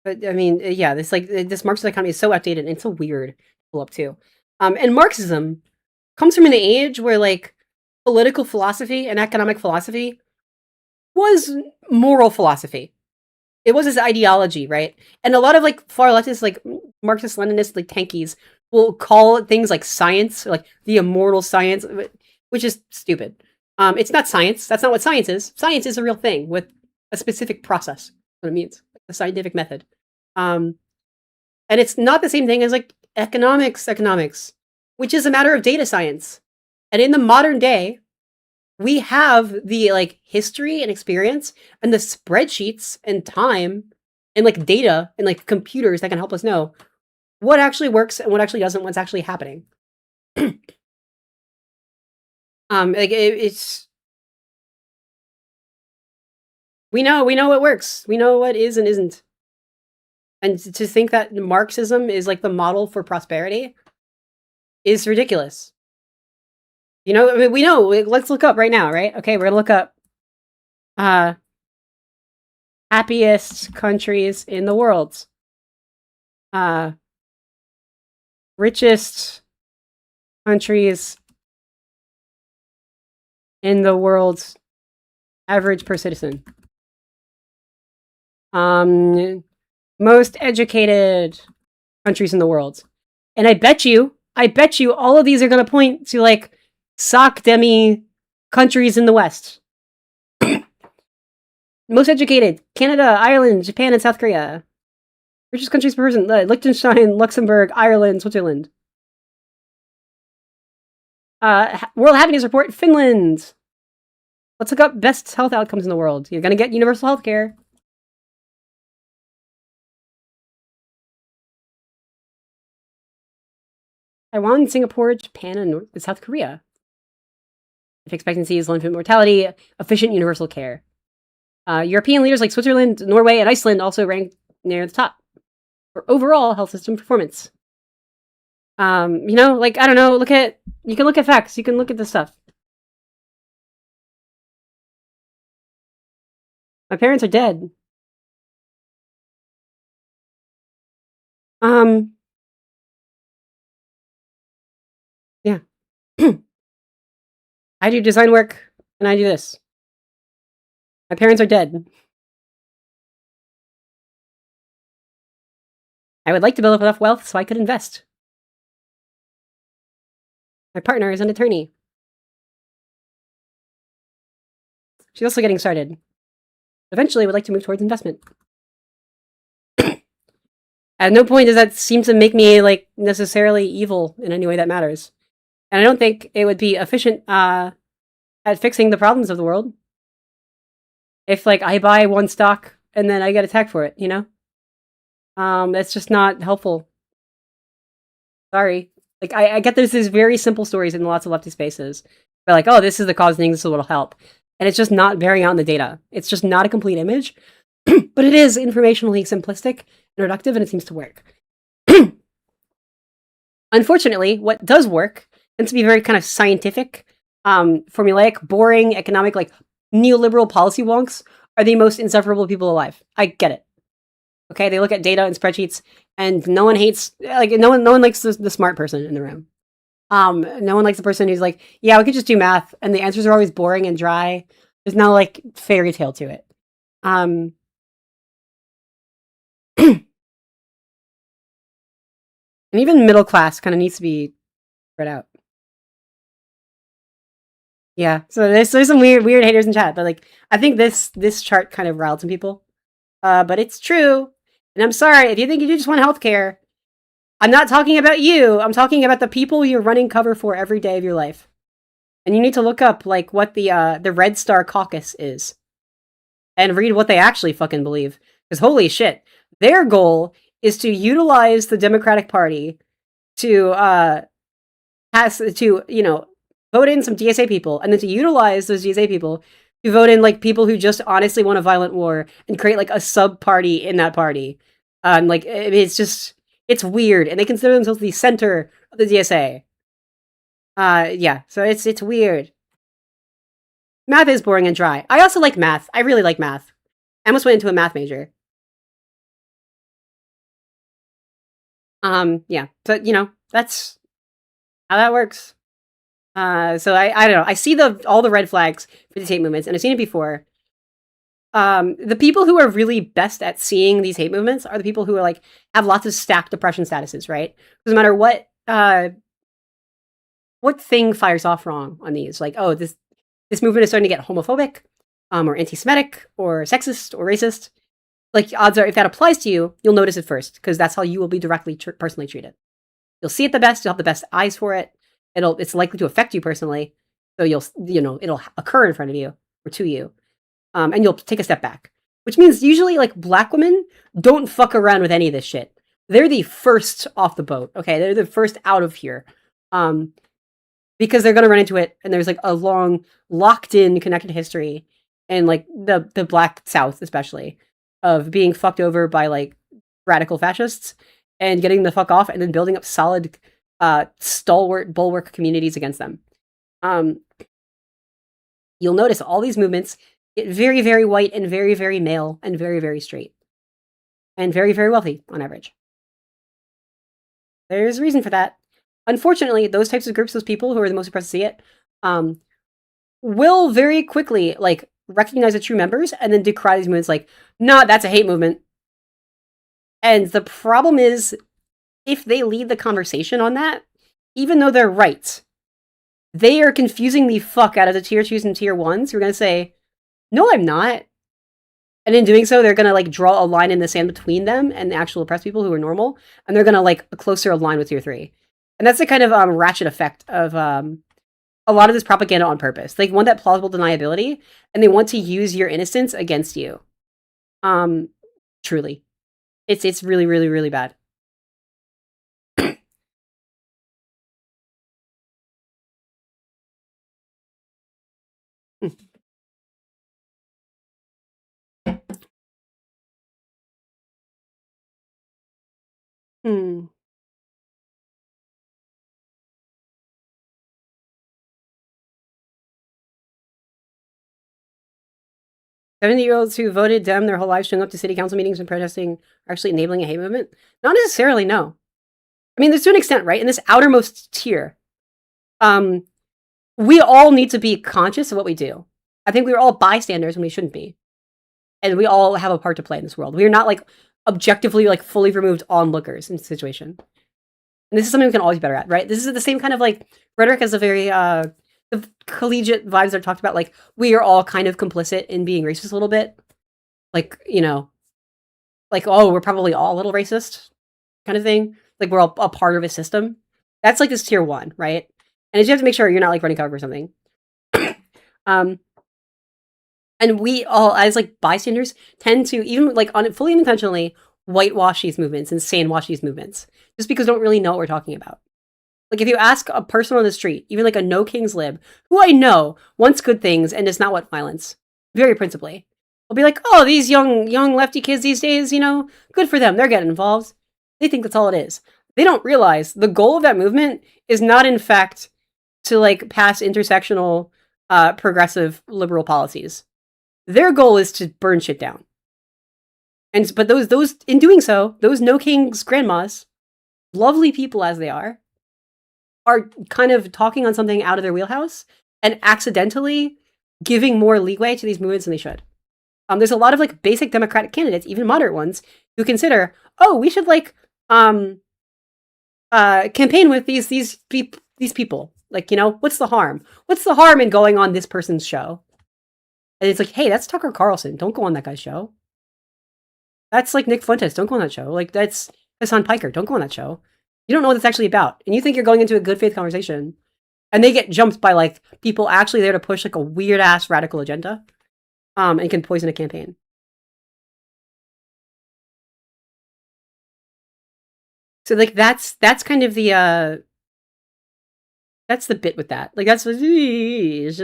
But I mean, yeah, this Marxist economy is so outdated and it's so weird to pull up too. And Marxism comes from an age where, like, political philosophy and economic philosophy was moral philosophy. It was his ideology, right? And a lot of, like, far leftists, like Marxist Leninists, like tankies, will call things like science, like the immortal science, which is stupid. It's not science. That's not what science is. Science is a real thing with a specific process. What it means, like the scientific method. And it's not the same thing as, like, economics, which is a matter of data science. And in the modern day, we have the, like, history and experience and the spreadsheets and time and, like, data and, like, computers that can help us know what actually works and what actually doesn't, what's actually happening. It's we know what works. We know what is and isn't. And to think that Marxism is, like, the model for prosperity is ridiculous. You know, I mean, we know. Let's look up right now, right? Okay, we're gonna look up happiest countries in the world. Richest countries in the world, average per citizen. Most educated countries in the world. And I bet you all of these are going to point to, like, sock demi countries in the West. Most educated: Canada, Ireland, Japan, and South Korea. Richest countries per person: Liechtenstein, Luxembourg, Ireland, Switzerland. World Happiness Report: Finland. Let's look up best health outcomes in the world. You're going to get universal health care. Taiwan, Singapore, Japan, and South Korea. Life expectancy is low infant mortality, efficient universal care. European leaders like Switzerland, Norway, and Iceland also rank near the top. or overall health system performance. You know, like, I don't know, you can look at facts, you can look at this stuff. My parents are dead. Yeah. I do design work, and I do this. My parents are dead. I would like to build up enough wealth so I could invest. My partner is an attorney. She's also getting started. Eventually, would like to move towards investment. At no point does that seem to make me, like, necessarily evil in any way that matters. And I don't think it would be efficient at fixing the problems of the world if, like, I buy one stock and then I get attacked for it, you know? That's just not helpful. Sorry. Like, I get there's these very simple stories in lots of leftist spaces. They're like, oh, this is the cause thing, this is what'll help. And it's just not bearing out in the data. It's just not a complete image. But it is informationally simplistic and reductive, and it seems to work. Unfortunately, what does work tends to be very kind of scientific, formulaic, boring, economic, like neoliberal policy wonks are the most insufferable people alive. I get it. Okay, they look at data and spreadsheets, and no one hates, like, no one likes the smart person in the room. No one likes the person who's like, yeah, we could just do math, and the answers are always boring and dry. There's no, like, fairy tale to it. And even middle class kind of needs to be spread out. Yeah, so there's some weird haters in chat, but, like, I think this chart kind of riled some people. But it's true, and I'm sorry if you think you just want healthcare. I'm not talking about you. I'm talking about the people you're running cover for every day of your life. And you need to look up, like, what the Red Star Caucus is, and read what they actually fucking believe. Because holy shit, their goal is to utilize the Democratic Party to vote in some DSA people, and then to utilize those DSA people to vote in, like, people who just honestly want a violent war and create, like, a sub party in that party. Like, it's weird, and they consider themselves the center of the DSA. Yeah, so it's weird. Math is boring and dry. I also like math. I really like math. I almost went into a math major. Yeah, so, you know, that's how that works. So I don't know. I see all the red flags for these hate movements, and I've seen it before. The people who are really best at seeing these hate movements are the people who are, like, have lots of stacked oppression statuses, right? Doesn't matter what thing fires off wrong on these. Like, oh, this movement is starting to get homophobic, or anti-Semitic, or sexist, or racist. Like, odds are, if that applies to you, you'll notice it first, because that's how you will be directly personally treated. You'll see it the best. You'll have the best eyes for it. It's likely to affect you personally. So it'll occur in front of you or to you. And you'll take a step back, which means usually, like, black women don't fuck around with any of this shit. They're the first off the boat. Okay. They're the first out of here. Because they're going to run into it. And there's, like, a long locked in connected history, and, like, the black South, especially, of being fucked over by, like, radical fascists and getting the fuck off, and then building up solid, stalwart bulwark communities against them. You'll notice all these movements get very, very white and very, very male and very, very straight and very, very wealthy on average. There's a reason for that. Unfortunately, those types of groups, those people who are the most suppressed to see it, will very quickly, like, recognize the true members and then decry these movements like, nah, that's a hate movement. And the problem is, if they lead the conversation on that, even though they're right, they are confusing the fuck out of the tier 2s and tier 1s who are going to say, no, I'm not. And in doing so, they're going to, like, draw a line in the sand between them and the actual oppressed people who are normal, and they're going to, like, closer align with tier 3. And that's the kind of ratchet effect of a lot of this propaganda on purpose. They want that plausible deniability, and they want to use your innocence against you. Truly. It's really, really, really bad. 70-year-olds who voted Dem their whole lives showing up to city council meetings and protesting are actually enabling a hate movement? Not necessarily, no. I mean, there's to an extent, right? In this outermost tier, we all need to be conscious of what we do. I think we're all bystanders when we shouldn't be. And we all have a part to play in this world. We are not like objectively like fully removed onlookers in the situation. And this is something we can always be better at, right? This is the same kind of like rhetoric as a very the collegiate vibes I've talked about, like we are all kind of complicit in being racist a little bit. Like, you know, like, oh, we're probably all a little racist kind of thing. Like we're all a part of a system. That's like this tier 1, right? And you have to make sure you're not like running cover or something. And we all, as like bystanders, tend to even like fully unintentionally whitewash these movements and sandwash these movements just because we don't really know what we're talking about. Like if you ask a person on the street, even like a no kings lib, who I know wants good things and does not want violence, very principally, they'll be like, oh, these young lefty kids these days, you know, good for them. They're getting involved. They think that's all it is. They don't realize the goal of that movement is not, in fact, to like pass intersectional, progressive liberal policies. Their goal is to burn shit down. But those in doing so, those no kings grandmas, lovely people as they are kind of talking on something out of their wheelhouse and accidentally giving more leeway to these movements than they should. There's a lot of like basic Democratic candidates, even moderate ones, who consider, oh, we should like campaign with these people. Like, you know, what's the harm? What's the harm in going on this person's show? And it's like, hey, that's Tucker Carlson. Don't go on that guy's show. That's like Nick Fuentes. Don't go on that show. Like that's Hassan Piker. Don't go on that show. You don't know what it's actually about. And you think you're going into a good faith conversation. And they get jumped by like people actually there to push like a weird ass radical agenda. And can poison a campaign. So like that's kind of the that's the bit with that. Like that's like these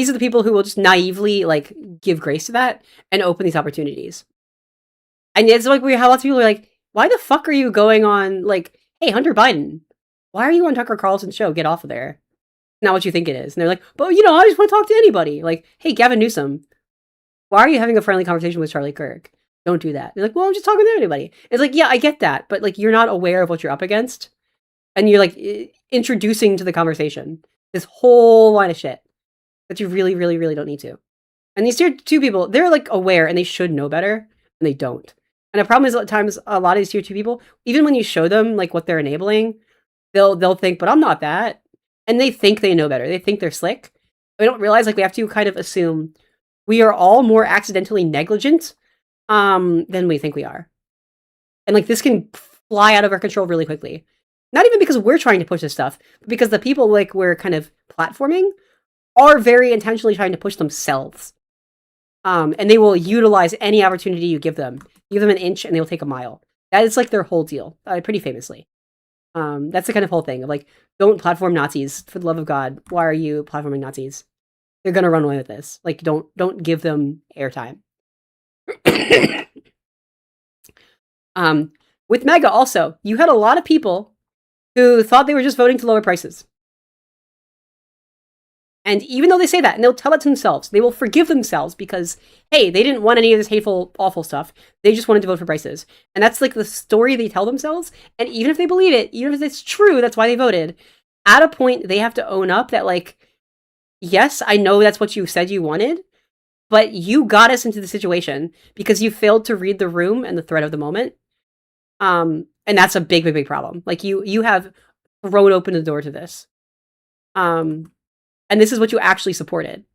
are the people who will just naively like give grace to that and open these opportunities. And it's like we have lots of people who are like, why the fuck are you going on like, hey, Hunter Biden, why are you on Tucker Carlson's show? Get off of there. Not what you think it is. And they're like, but you know, I just want to talk to anybody. Like, hey, Gavin Newsom, why are you having a friendly conversation with Charlie Kirk? Don't do that. They're like, well, I'm just talking to anybody. It's like, yeah, I get that. But like, you're not aware of what you're up against. And you're like introducing to the conversation this whole line of shit that you really, really, really don't need to. And these tier 2 people, they're like aware and they should know better, and they don't. And the problem is, at times, a lot of these tier 2 people, even when you show them like what they're enabling, they'll think, but I'm not that. And they think they know better. They think they're slick. We don't realize like we have to kind of assume we are all more accidentally negligent than we think we are. And like this can fly out of our control really quickly. Not even because we're trying to push this stuff, but because the people like we're kind of platforming are very intentionally trying to push themselves. And they will utilize any opportunity you give them. Give them an inch and they will take a mile. That is like their whole deal, pretty famously. That's the kind of whole thing of like, don't platform Nazis, for the love of God. Why are you platforming Nazis? They're gonna run away with this. Like, don't give them airtime. With MAGA also, you had a lot of people who thought they were just voting to lower prices. And even though they say that, and they'll tell it to themselves, they will forgive themselves because, hey, they didn't want any of this hateful, awful stuff. They just wanted to vote for prices. And that's like the story they tell themselves. And even if they believe it, even if it's true, that's why they voted. At a point, they have to own up that, like, yes, I know that's what you said you wanted, but you got us into the situation because you failed to read the room and the threat of the moment. And that's a big, big, big problem. Like, you have thrown open the door to this. And this is what you actually supported.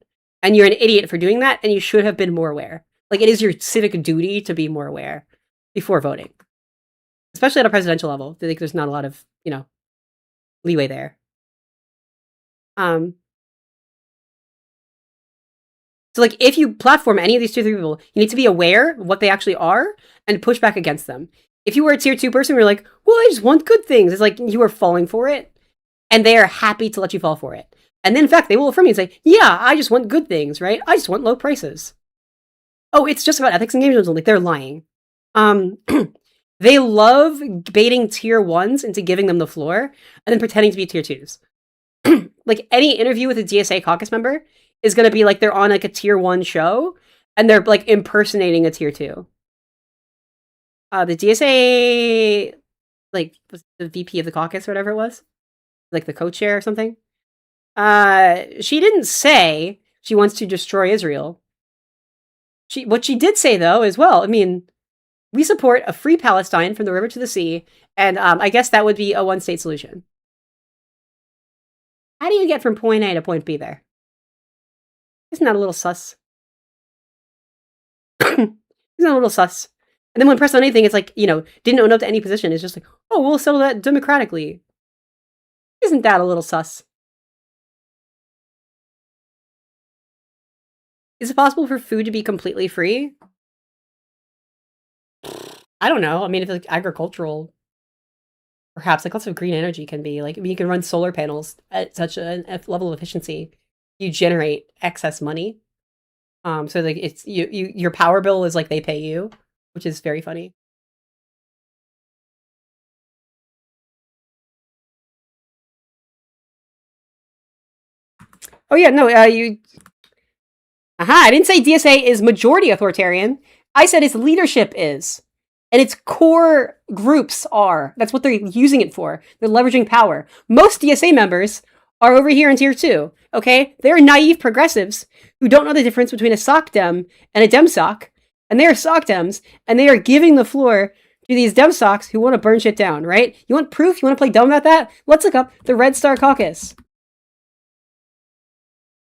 And you're an idiot for doing that, and you should have been more aware. Like, it is your civic duty to be more aware before voting. Especially at a presidential level. I think there's not a lot of, leeway there. So, like, if you platform any of these 2 or 3 people, you need to be aware of what they actually are and push back against them. If you were a tier 2 person, you're like, well, I just want good things. It's like you are falling for it, and they are happy to let you fall for it. And then, in fact, they will affirm you and say, yeah, I just want good things, right? I just want low prices. Oh, it's just about ethics and game only. They're lying. They love baiting tier 1s into giving them the floor and then pretending to be tier 2s. Like, any interview with a DSA caucus member is going to be like they're on like a tier 1 show and they're like impersonating a tier 2. The DSA, like, was the VP of the caucus or whatever it was, like the co-chair or something. She didn't say she wants to destroy Israel. What she did say though is, well, I mean, we support a free Palestine from the river to the sea, and I guess that would be a one-state solution. How do you get from point A to point B there? Isn't that a little sus? Isn't that a little sus? And then when pressed on anything, it's like, didn't own up to any position. It's just like, oh, we'll settle that democratically. Isn't that a little sus? Is it possible for food to be completely free? I don't know. I mean, if it's like agricultural, perhaps, like lots of green energy can be. Like, I mean, you can run solar panels at such a level of efficiency, you generate excess money. So like it's your power bill is like they pay you, which is very funny. Oh yeah, no, I didn't say DSA is majority authoritarian. I said its leadership is. And its core groups are. That's what they're using it for. They're leveraging power. Most DSA members are over here in tier 2, okay? They're naive progressives who don't know the difference between a soc dem and a dem soc. And they are soc dems, and they are giving the floor to these dem socs who want to burn shit down, right? You want proof? You want to play dumb about that? Let's look up the Red Star Caucus.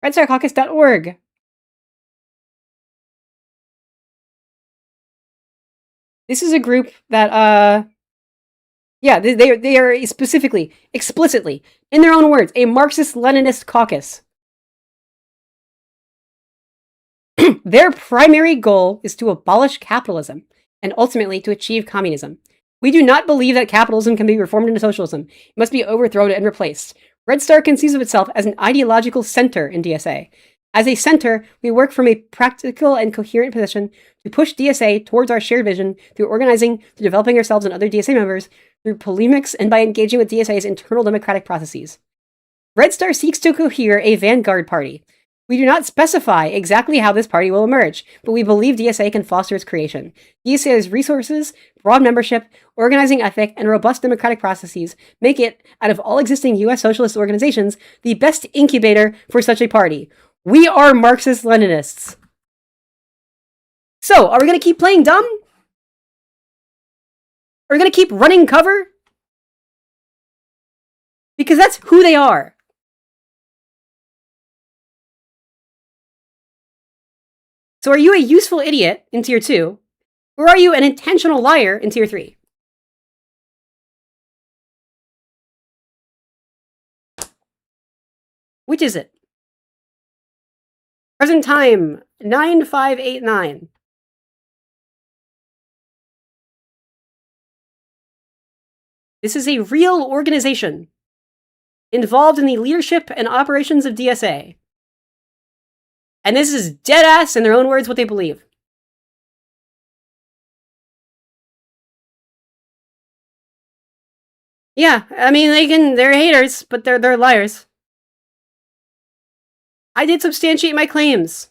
RedStarCaucus.org. This is a group that, they are specifically, explicitly, in their own words, a Marxist-Leninist caucus. Their primary goal is to abolish capitalism and ultimately to achieve communism. We do not believe that capitalism can be reformed into socialism. It must be overthrown and replaced. Red Star conceives of itself as an ideological center in DSA. As a center, we work from a practical and coherent position to push DSA towards our shared vision through organizing, through developing ourselves and other DSA members, through polemics, and by engaging with DSA's internal democratic processes. Red Star seeks to cohere a vanguard party. We do not specify exactly how this party will emerge, but we believe DSA can foster its creation. DSA's resources, broad membership, organizing ethic, and robust democratic processes make it, out of all existing US socialist organizations, the best incubator for such a party. We are Marxist-Leninists. So, are we going to keep playing dumb? Are we going to keep running cover? Because that's who they are. So are you a useful idiot in tier 2, or are you an intentional liar in tier 3? Which is it? Present time, 9589. This is a real organization involved in the leadership and operations of DSA. And this is dead ass, in their own words, what they believe. Yeah, I mean, they're haters, but they're liars. I did substantiate my claims.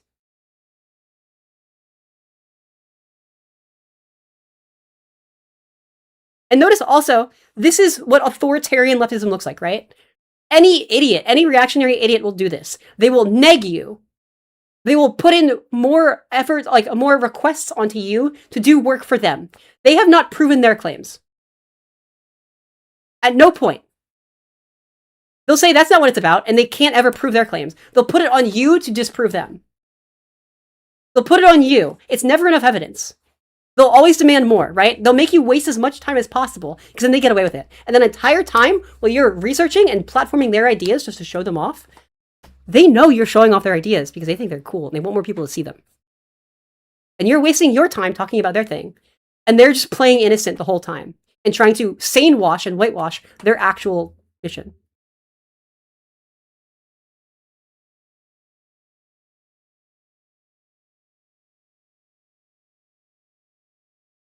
And notice also, this is what authoritarian leftism looks like, right? Any idiot, any reactionary idiot will do this. They will neg you. They will put in more effort, like more requests onto you to do work for them. They have not proven their claims. At no point. They'll say that's not what it's about, and they can't ever prove their claims. They'll put it on you to disprove them. They'll put it on you. It's never enough evidence. They'll always demand more, right? They'll make you waste as much time as possible, because then they get away with it. And then the entire time, while you're researching and platforming their ideas just to show them off, they know you're showing off their ideas because they think they're cool and they want more people to see them. And you're wasting your time talking about their thing, and they're just playing innocent the whole time and trying to sane wash and whitewash their actual mission.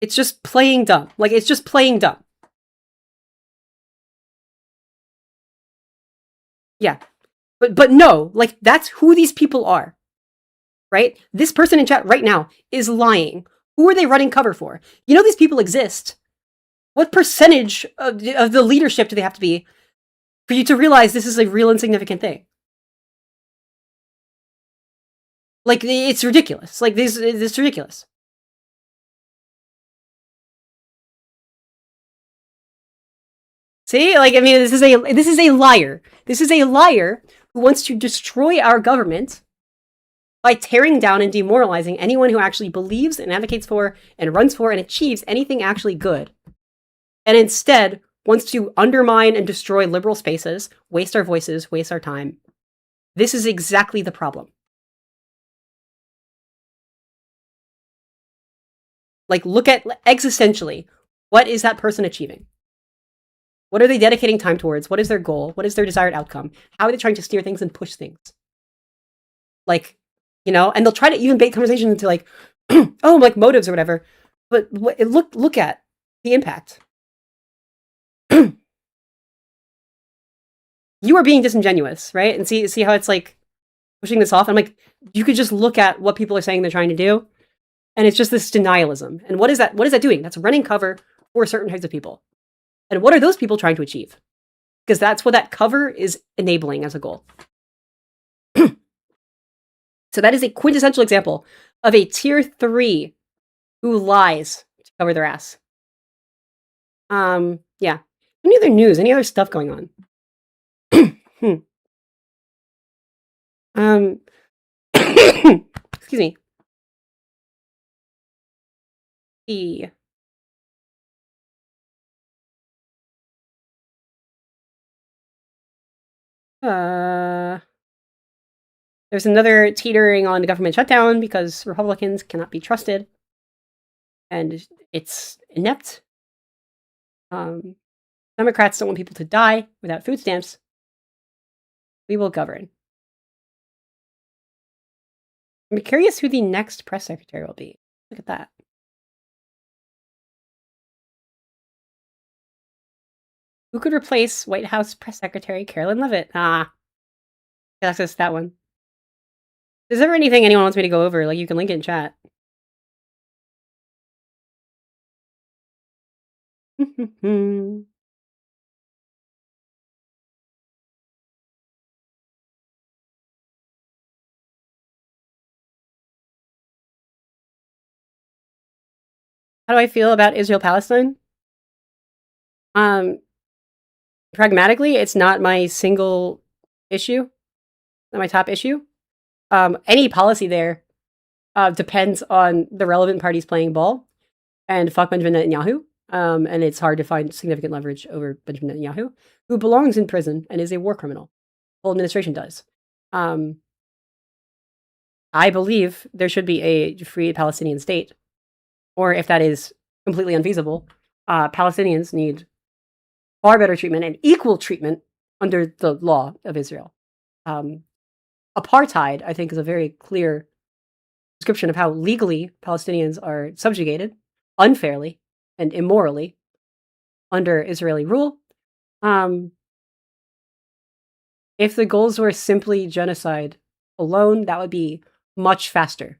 It's just playing dumb. Like, it's just playing dumb. Yeah. But no, like, that's who these people are. right? This person in chat right now is lying. Who are they running cover for? You know these people exist. What percentage of the leadership do they have to be for you to realize this is a real insignificant thing? Like, it's ridiculous. Like, this is ridiculous. See, like, I mean, this is a liar. This is a liar who wants to destroy our government by tearing down and demoralizing anyone who actually believes and advocates for and runs for and achieves anything actually good. And instead wants to undermine and destroy liberal spaces, waste our voices, waste our time. This is exactly the problem. Like, look at existentially, what is that person achieving? What are they dedicating time towards? What is their goal? What is their desired outcome? How are they trying to steer things and push things? Like, you know, and they'll try to even bait conversation into like, oh, like motives or whatever. But look at the impact. You are being disingenuous, right? And see how it's like pushing this off. I'm like, you could just look at what people are saying they're trying to do, and it's just this denialism. And what is that? What is that doing? That's running cover for certain types of people. And what are those people trying to achieve? Because that's what that cover is enabling as a goal. So that is a quintessential example of a tier 3 who lies to cover their ass. Yeah. Any other news? Any other stuff going on? Excuse me. There's another teetering on the government shutdown because Republicans cannot be trusted. And it's inept. Democrats don't want people to die without food stamps. We will govern. I'm curious who the next press secretary will be. Look at that. Who could replace White House press secretary Carolyn Levitt? Access that one. Is there anything anyone wants me to go over? Like, you can link it in chat. How do I feel about Israel-Palestine? Pragmatically, it's not my single issue, not my top issue. Any policy there depends on the relevant parties playing ball, and fuck Benjamin Netanyahu. And it's hard to find significant leverage over Benjamin Netanyahu, who belongs in prison and is a war criminal. The whole administration does. I believe there should be a free Palestinian state, or if that is completely unfeasible, Palestinians need far better treatment and equal treatment under the law of Israel. Apartheid, I think, is a very clear description of how legally Palestinians are subjugated unfairly and immorally under Israeli rule. If the goals were simply genocide alone, that would be much faster.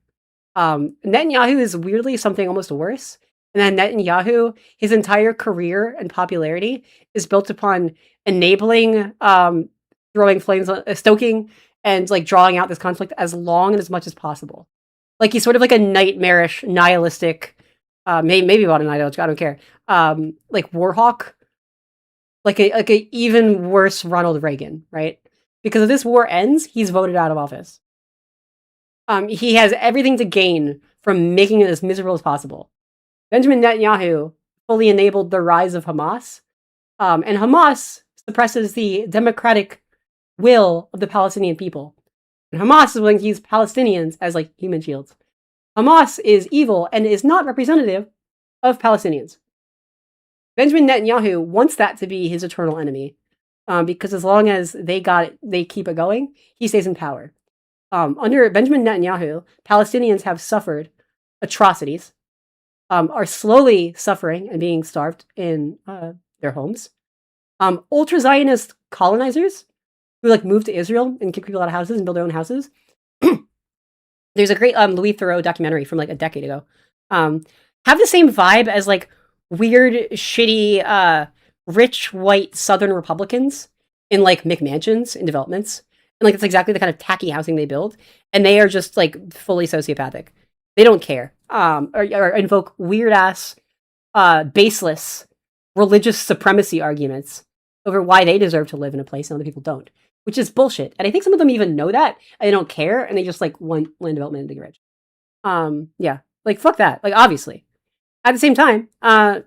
Netanyahu is weirdly something almost worse. And then Netanyahu, his entire career and popularity is built upon enabling, throwing flames, stoking, and like drawing out this conflict as long and as much as possible. Like, he's sort of like a nightmarish, nihilistic, maybe about an ideology, I don't care. Like Warhawk, like a even worse Ronald Reagan, right? Because if this war ends, he's voted out of office. He has everything to gain from making it as miserable as possible. Benjamin Netanyahu fully enabled the rise of Hamas, and Hamas suppresses the democratic will of the Palestinian people. And Hamas is willing to use Palestinians as like human shields. Hamas is evil and is not representative of Palestinians. Benjamin Netanyahu wants that to be his eternal enemy, because as long as they keep it going, he stays in power. Under Benjamin Netanyahu, Palestinians have suffered atrocities, are slowly suffering and being starved in their homes. Ultra-Zionist colonizers who like move to Israel and kick people out of houses and build their own houses There's a great Louis Theroux documentary from like a decade ago. Have the same vibe as like weird, shitty, rich white Southern Republicans in like McMansions in developments. And like it's exactly the kind of tacky housing they build. And they are just like fully sociopathic. They don't care. Or invoke weird ass, baseless religious supremacy arguments over why they deserve to live in a place and other people don't, which is bullshit. And I think some of them even know that and they don't care and they just like want land development and get rich. Yeah, like fuck that. Like obviously, at the same time, I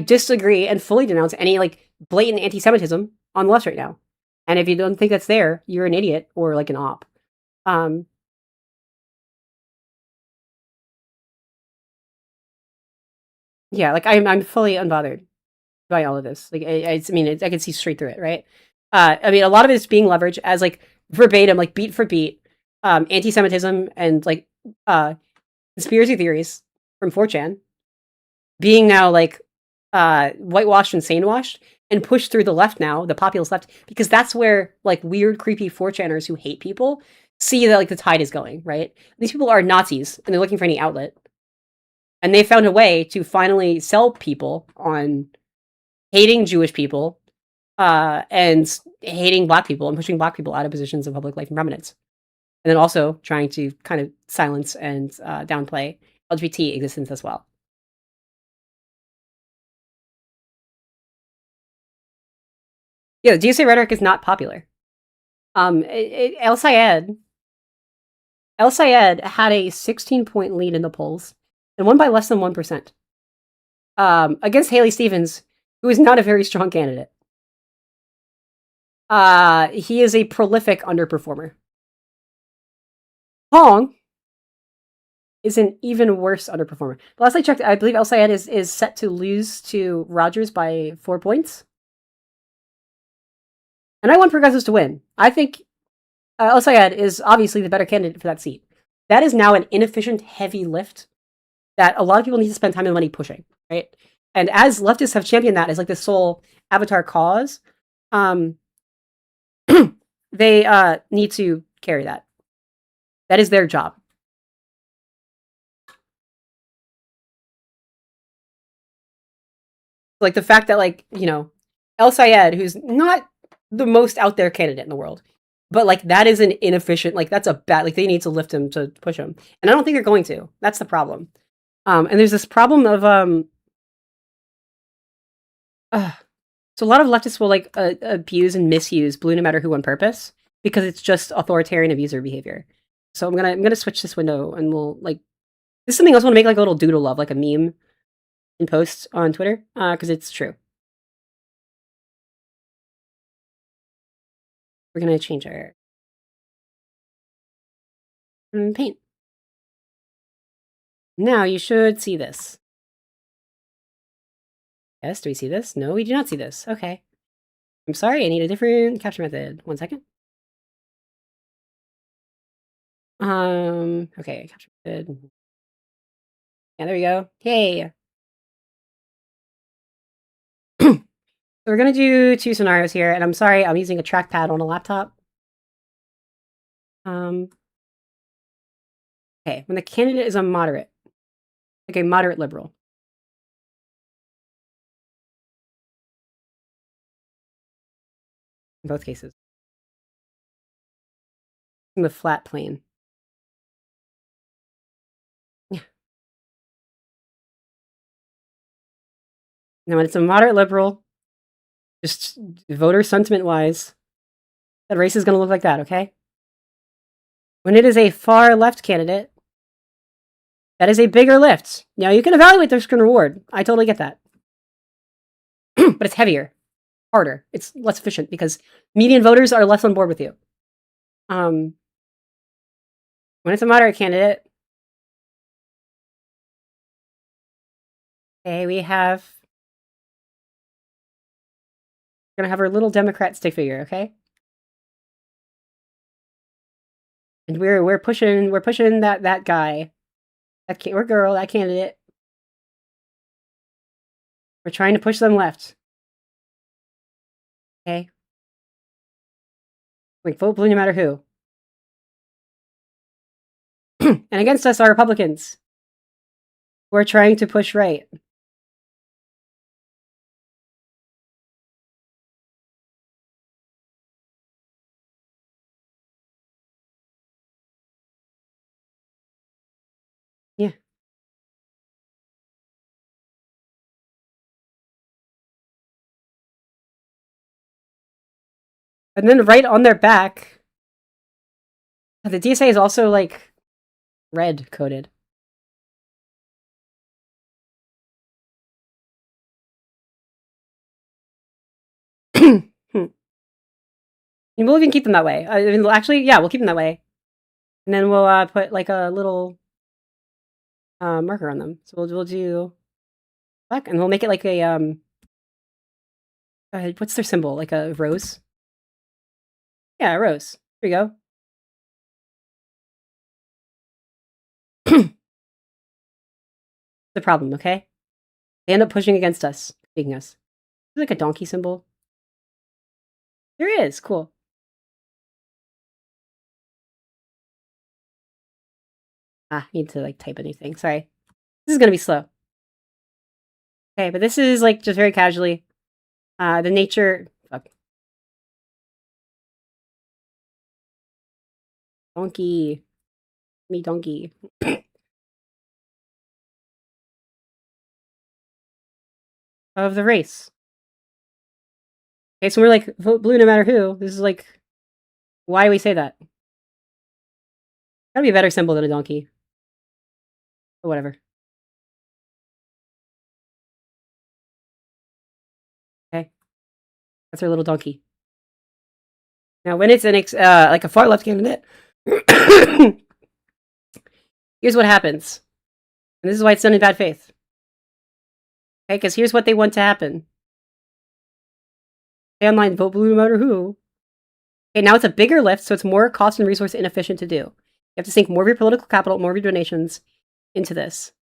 disagree and fully denounce any like blatant anti-Semitism on the left right now. And if you don't think that's there, you're an idiot or like an op. Yeah, like I'm fully unbothered by all of this. Like I mean, I can see straight through it, right? I mean, a lot of it is being leveraged as like verbatim, like beat for beat, anti-Semitism and like conspiracy theories from 4chan being now like whitewashed and sanewashed and pushed through the left now, the populist left, because that's where like weird, creepy 4chaners who hate people see that like the tide is going, right? These people are Nazis and they're looking for any outlet. And they found a way to finally sell people on hating Jewish people and hating Black people and pushing Black people out of positions of public life and prominence. And then also trying to kind of silence and downplay LGBT existence as well. Yeah, the DSA rhetoric is not popular. El Sayed had a 16-point lead in the polls and won by less than 1%. Against Haley Stevens, who is not a very strong candidate. He is a prolific underperformer. Hong is an even worse underperformer. But last I checked, I believe El Sayed is set to lose to Rogers by 4 points. And I want progressives to win. I think El Sayed is obviously the better candidate for that seat. That is now an inefficient, heavy lift that a lot of people need to spend time and money pushing, right? And as leftists have championed that as like the sole avatar cause, they need to carry that. That is their job. Like the fact that like, you know, El Sayed, who's not the most out there candidate in the world, but like that is an inefficient, like that's a bad, like they need to lift him to push him. And I don't think they're going to. That's the problem. And there's this problem of so a lot of leftists will like abuse and misuse Blue No Matter Who on purpose because it's just authoritarian abuser behavior. So I'm gonna switch this window and we'll like this is something else I want to make like a little doodle of, like a meme in posts on Twitter, because it's true. We're gonna change our paint. Now you should see this. Yes, do we see this? No, we do not see this. Okay. I'm sorry, I need a different capture method. 1 second. Okay, capture method. Yeah, there we go. Yay. So we're gonna do 2 scenarios here, and I'm sorry, I'm using a trackpad on a laptop. Okay, when the candidate is a moderate, like a moderate liberal. In both cases. In the flat plane. Yeah. Now when it's a moderate liberal, just voter sentiment wise, that race is gonna look like that, okay? When it is a far left candidate, that is a bigger lift. Now you can evaluate the risk and reward. I totally get that. But it's heavier, harder. It's less efficient because median voters are less on board with you. When it's a moderate candidate, okay, we're gonna have our little Democrat stick figure, okay? And we're pushing that guy, or girl, that candidate. We're trying to push them left. Okay. Like vote Blue No Matter Who. And against us are Republicans who are trying to push right. Yeah. And then right on their back, the DSA is also like red coded. We'll even keep them that way. I mean, actually, yeah, we'll keep them that way. And then we'll put like a little marker on them. So we'll do black, and we'll make it like a what's their symbol? Like a rose. Yeah, a rose. Here you go. The problem, okay? They end up pushing against us, beating us. There's like a donkey symbol. There is, cool. I need to like type a new thing. Sorry. This is gonna be slow. Okay, but this is like just very casually. The nature fuck. Donkey. Me donkey. Of the race. Okay, so we're like, vote blue no matter who. This is like why we say that. Gotta be a better symbol than a donkey. But whatever. Okay. That's our little donkey. Now, when it's like a far left candidate, here's what happens. And this is why it's done in bad faith. Okay, because here's what they want to happen. Stay online, vote blue no matter who. Okay, now it's a bigger lift, so it's more cost and resource inefficient to do. You have to sink more of your political capital, more of your donations into this.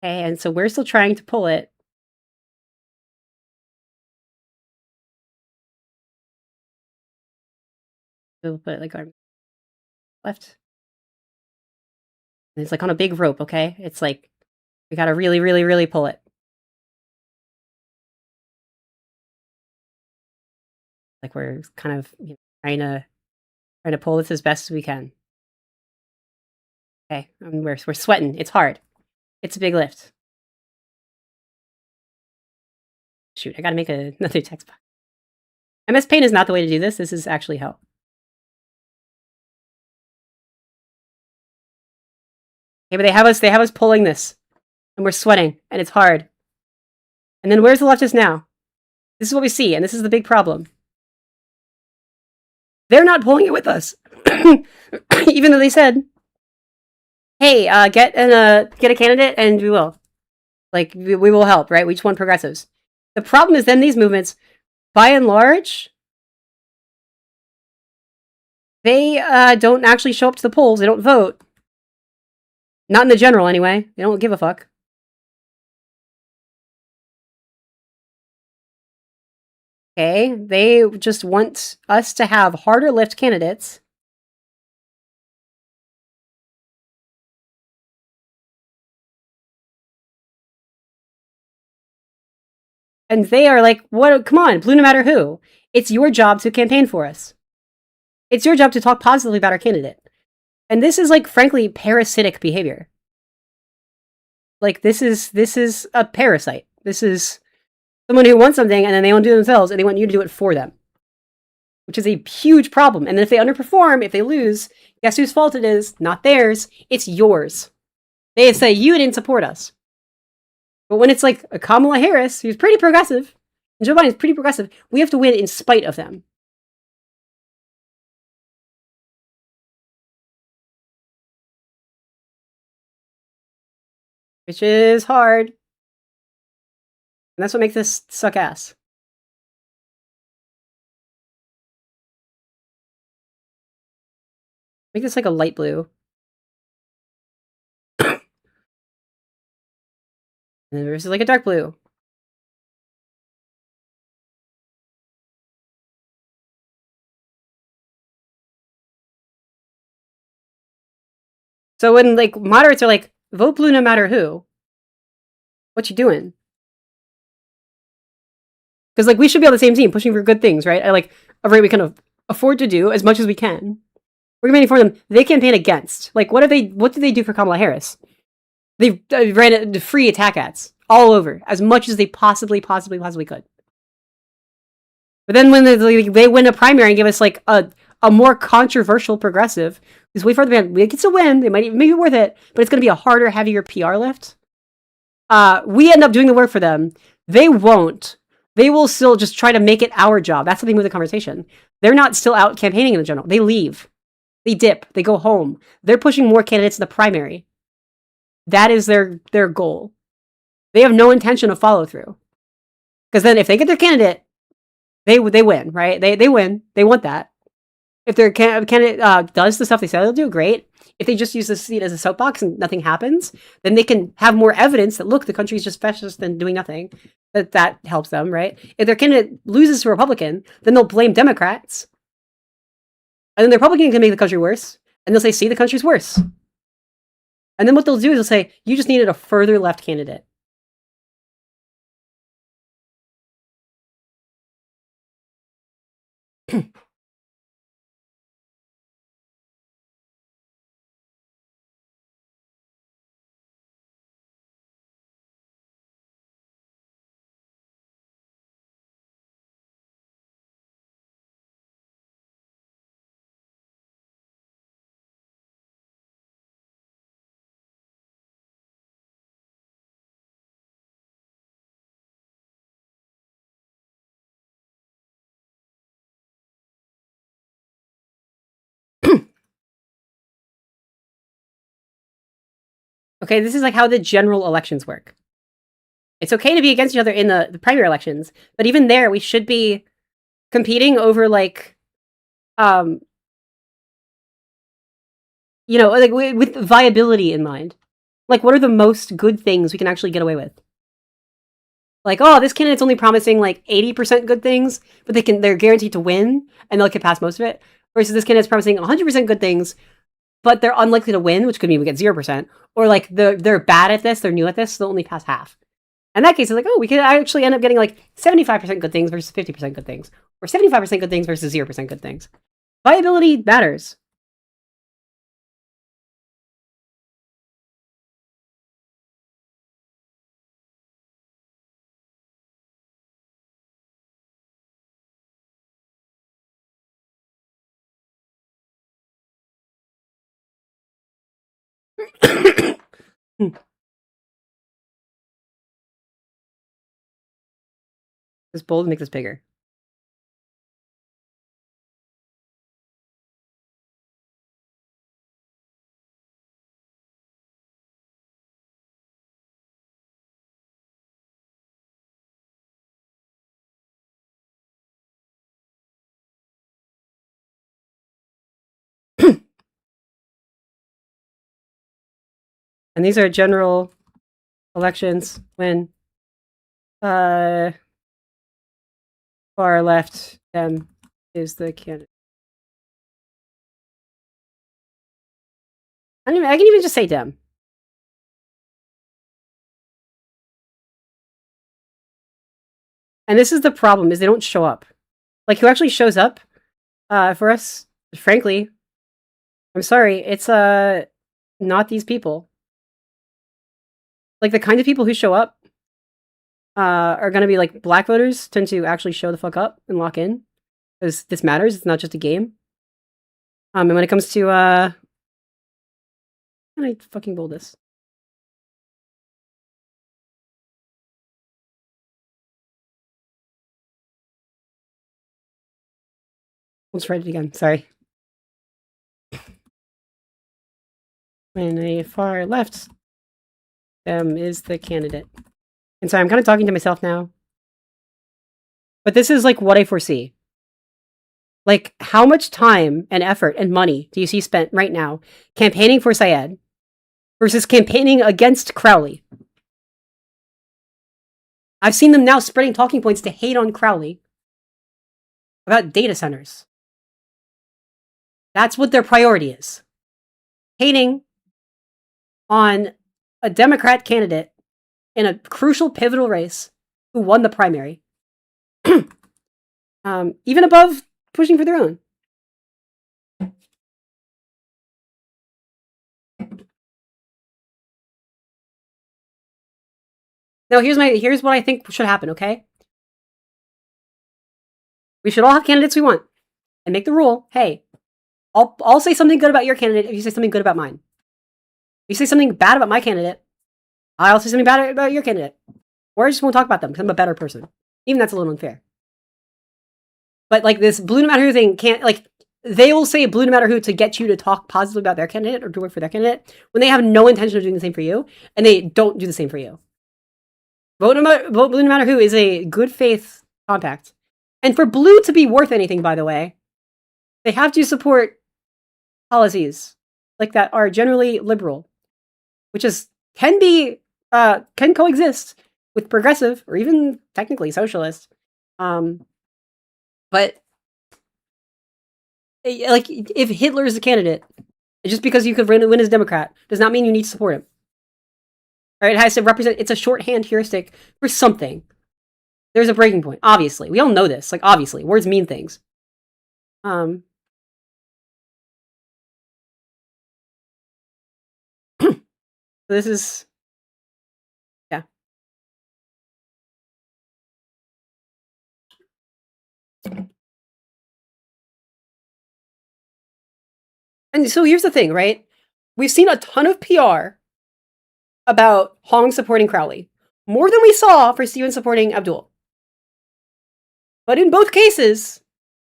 Okay, and so we're still trying to pull it. We'll put it like our left. And it's like on a big rope, okay? It's like we gotta really, really, really pull it. Like we're kind of trying to pull this as best as we can. Okay, and we're sweating. It's hard. It's a big lift. Shoot, I gotta make another text box. MS Paint is not the way to do this. This is actually how. Okay, but they have us pulling this. And we're sweating, and it's hard. And then where's the leftist now? This is what we see, and this is the big problem. They're not pulling it with us. Even though they said, hey, get a candidate and we will. Like, we will help, right? We just want progressives. The problem is then these movements, by and large, they don't actually show up to the polls. They don't vote. Not in the general, anyway. They don't give a fuck. Okay, they just want us to have harder lift candidates. And they are like, what? Come on, blue no matter who. It's your job to campaign for us. It's your job to talk positively about our candidate. And this is like, frankly, parasitic behavior. Like, this is a parasite. This is someone who wants something and then they won't do it themselves and they want you to do it for them. Which is a huge problem. And then if they underperform, if they lose, guess whose fault it is? Not theirs. It's yours. They say, you didn't support us. But when it's like a Kamala Harris, who's pretty progressive, and Joe Biden is pretty progressive, we have to win in spite of them. Which is hard. And that's what makes this suck ass. Make this like a light blue. And then this is like a dark blue. So when like moderates are like, vote blue no matter who, what you doing? Because like we should be on the same team, pushing for good things, right? At like a rate we can afford to do as much as we can. We're campaigning for them. They campaign against. Like, what did they do for Kamala Harris? They ran free attack ads all over as much as they possibly could. But then when they win a primary and give us like a more controversial progressive who's way further behind, it gets a win. It might be worth it, but it's going to be a harder, heavier PR lift. We end up doing the work for them. They won't. They will still just try to make it our job. That's how they move the conversation. They're not still out campaigning in the general. They leave. They dip. They go home. They're pushing more candidates in the primary. That is their goal. They have no intention of follow through. Because then if they get their candidate, they win, right? They win. They want that. If their candidate does the stuff they said they'll do, great. If they just use the seat as a soapbox and nothing happens, then they can have more evidence that, look, the country's just fascist and doing nothing. That helps them, right? If their candidate loses to a Republican, then they'll blame Democrats. And then the Republican can make the country worse. And they'll say, see, the country's worse. And then what they'll do is they'll say, you just needed a further left candidate. Okay, this is like how the general elections work. It's okay to be against each other in the primary elections, but even there, we should be competing over like, like with viability in mind. Like, what are the most good things we can actually get away with? Like, oh, this candidate's only promising like 80% good things, but they're guaranteed to win and they'll get past most of it. Versus this candidate's promising 100% good things, but they're unlikely to win, which could mean we get 0%. Or like they're bad at this, they're new at this, so they'll only pass half. In that case, it's like, oh, we could actually end up getting like 75% good things versus 50% good things. Or 75% good things versus 0% good things. Viability matters. This bold makes this bigger. And these are general elections when far left them is the candidate. I can even just say Dem. And this is the problem, is they don't show up. Like, who actually shows up for us, frankly, I'm sorry, it's not these people. Like, the kind of people who show up are going to be, like, black voters tend to actually show the fuck up and lock in. Because this matters, it's not just a game. And when it comes to, how can I fucking bold this? Let's write it again, sorry. When a far left is the candidate. And so I'm kind of talking to myself now. But this is like what I foresee. Like, how much time and effort and money do you see spent right now campaigning for Syed versus campaigning against Crowley? I've seen them now spreading talking points to hate on Crowley about data centers. That's what their priority is. Hating on a Democrat candidate in a crucial pivotal race who won the primary. Even above pushing for their own. Now here's what I think should happen, okay? We should all have candidates we want. And make the rule, hey, I'll say something good about your candidate if you say something good about mine. If you say something bad about my candidate, I'll say something bad about your candidate. Or I just won't talk about them because I'm a better person. Even that's a little unfair. But like this blue no matter who thing can't, like, they will say blue no matter who to get you to talk positively about their candidate or to work for their candidate when they have no intention of doing the same for you and they don't do the same for you. Vote blue no matter who is a good faith compact. And for blue to be worth anything, by the way, they have to support policies like that are generally liberal, which is can coexist with progressive or even technically socialist. But like, if Hitler is a candidate, just because you could win as Democrat does not mean you need to support him. All right, it has to represent. It's a shorthand heuristic for something. There's a breaking point. Obviously, we all know this. Like, obviously, words mean things. This is, yeah. And so here's the thing, right? We've seen a ton of PR about Hong supporting Crowley. More than we saw for Steven supporting Abdul. But in both cases,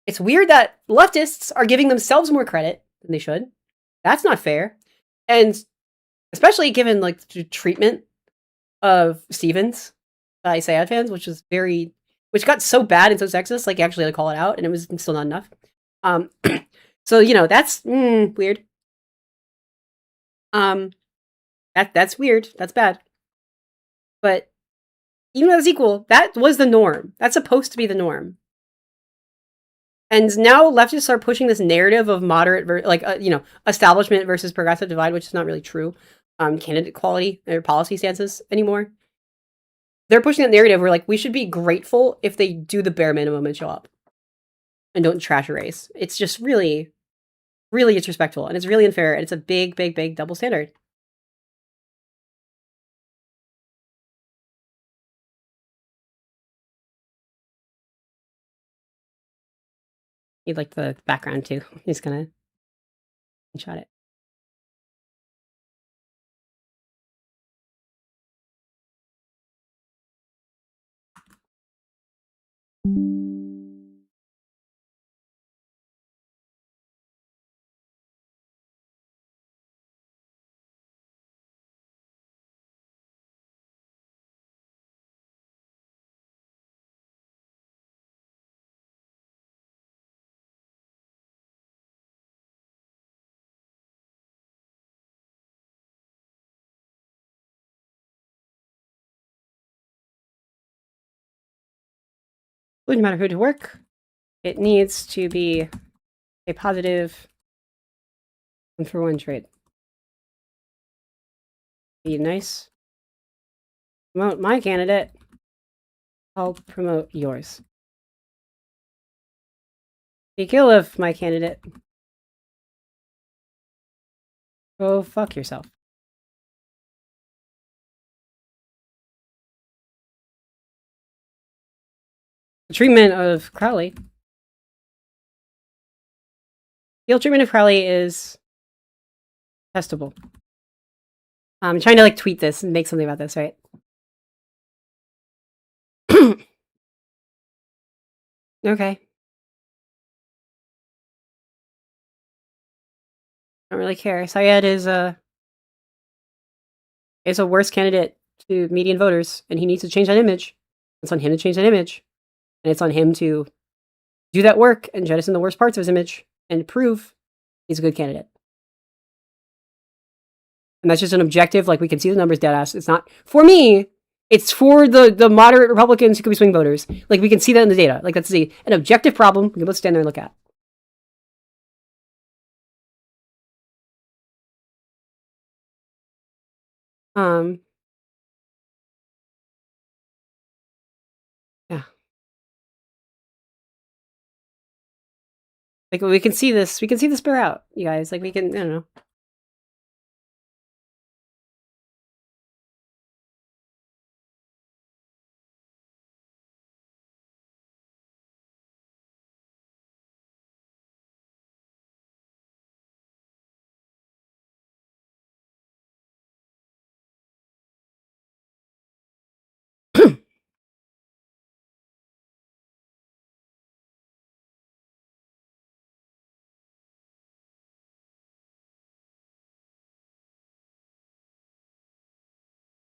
it's weird that leftists are giving themselves more credit than they should. That's not fair. And especially given like the treatment of Stevens by Sayad fans, which got so bad and so sexist, like actually had to call it out, and it was still not enough. So that's weird. That's weird. That's bad. But even though that's equal, that was the norm. That's supposed to be the norm. And now leftists are pushing this narrative of moderate, establishment versus progressive divide, which is not really true. Candidate quality or policy stances anymore. They're pushing that narrative where, like, we should be grateful if they do the bare minimum and show up and don't trash a race. It's just really, really disrespectful, and it's really unfair, and it's a big, big, big double standard. You'd like the background too. He's gonna shot it. Wouldn't matter who to work. It needs to be a positive 1-for-1 trade. Be nice. Promote my candidate. I'll promote yours. Be kill of my candidate. Go fuck yourself. The treatment of Crowley. Field treatment of Crowley is testable. I'm trying to like tweet this and make something about this, right? Okay. Don't really care. Sayed is a worse candidate to median voters, and he needs to change that image. It's on him to change that image. And it's on him to do that work and jettison the worst parts of his image and prove he's a good candidate. And that's just an objective, like we can see the numbers dead ass. It's not for me, it's for the moderate Republicans who could be swing voters. Like we can see that in the data. Like that's an objective problem we can both stand there and look at. Um. Yeah. Like we can see this. We can see this bear out, you guys. Like we can. I don't know.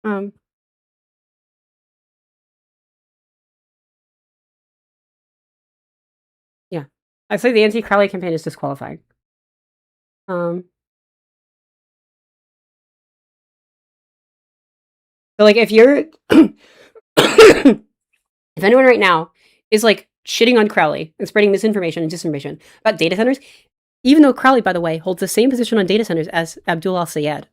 Um. Yeah. I'd say the anti-Crowley campaign is disqualifying. So like if you're if anyone right now is like shitting on Crowley and spreading misinformation and disinformation about data centers, even though Crowley, by the way, holds the same position on data centers as Abdul Al-Sayed.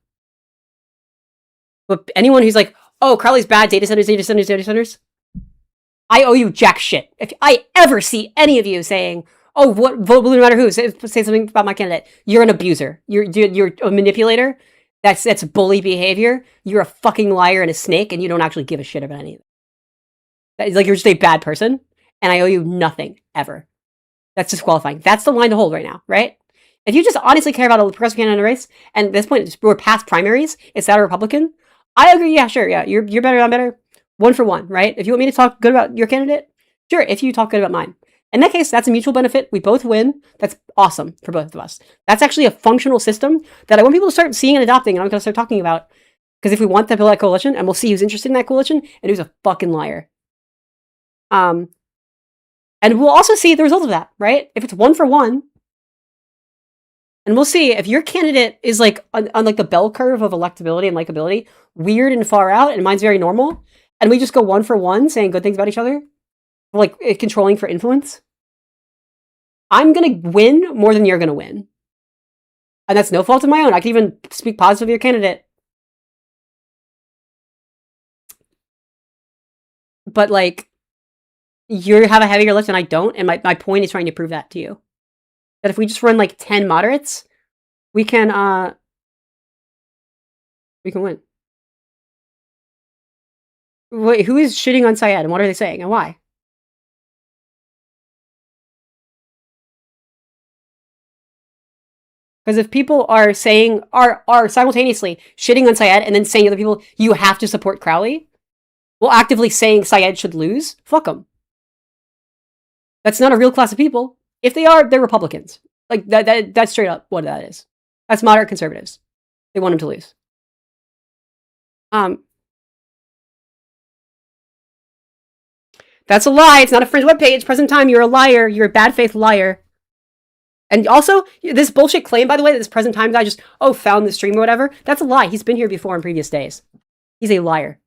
But anyone who's like, oh, Crowley's bad, data centers, data centers, data centers, I owe you jack shit. If I ever see any of you saying, oh, what vote blue no matter who, say something about my candidate, you're an abuser. You're a manipulator. That's bully behavior. You're a fucking liar and a snake, and you don't actually give a shit about any of it. Like you're just a bad person, and I owe you nothing ever. That's disqualifying. That's the line to hold right now, right? If you just honestly care about a progressive candidate in a race, and at this point we're past primaries, it's that a Republican, I agree. Yeah, sure. Yeah, you're better. I'm better. 1 for 1, right? If you want me to talk good about your candidate, sure. If you talk good about mine, in that case, that's a mutual benefit. We both win. That's awesome for both of us. That's actually a functional system that I want people to start seeing and adopting, and I'm going to start talking about. Because if we want to build that coalition, and we'll see who's interested in that coalition and who's a fucking liar. And we'll also see the result of that, right? If it's 1 for 1, and we'll see if your candidate is like on like the bell curve of electability and likability, weird and far out, and mine's very normal, and we just go 1 for 1 saying good things about each other, like controlling for influence, I'm gonna win more than you're gonna win. And that's no fault of my own. I can even speak positive of your candidate. But like, you have a heavier lift and I don't, and my point is trying to prove that to you. That if we just run like 10 moderates, we can win. Wait, who is shitting on Syed and what are they saying and why? Because if people are saying are simultaneously shitting on Syed and then saying to other people, you have to support Crowley, well, actively saying Syed should lose, fuck them. That's not a real class of people. If they are, they're Republicans. Like that's straight up what that is. That's moderate conservatives. They want him to lose. That's a lie. It's not a Fringe webpage. Present time, you're a liar. You're a bad faith liar. And also, this bullshit claim, by the way, that this present time guy just, found the stream or whatever, that's a lie. He's been here before in previous days. He's a liar.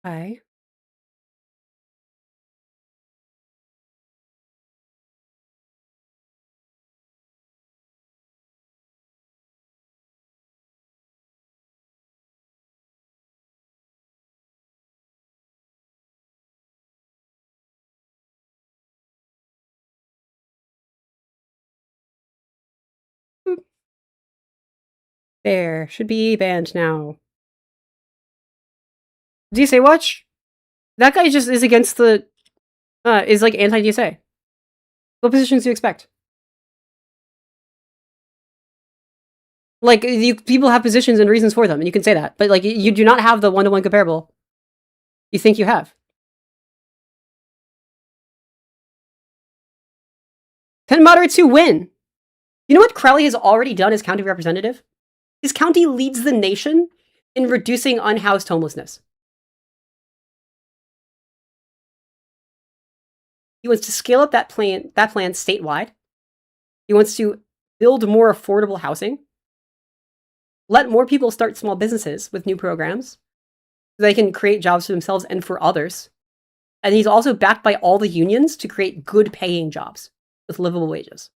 Okay. There. Should be banned now. DSA Watch? That guy just is against the... is like anti-DSA. What positions do you expect? Like, people have positions and reasons for them, and you can say that. But, like, you do not have the one-to-one comparable you think you have. 10 moderates who win. You know what Crowley has already done as county representative? His county leads the nation in reducing unhoused homelessness. He wants to scale up that plan statewide. He wants to build more affordable housing. Let more people start small businesses with new programs so they can create jobs for themselves and for others. And he's also backed by all the unions to create good paying jobs. with livable wages.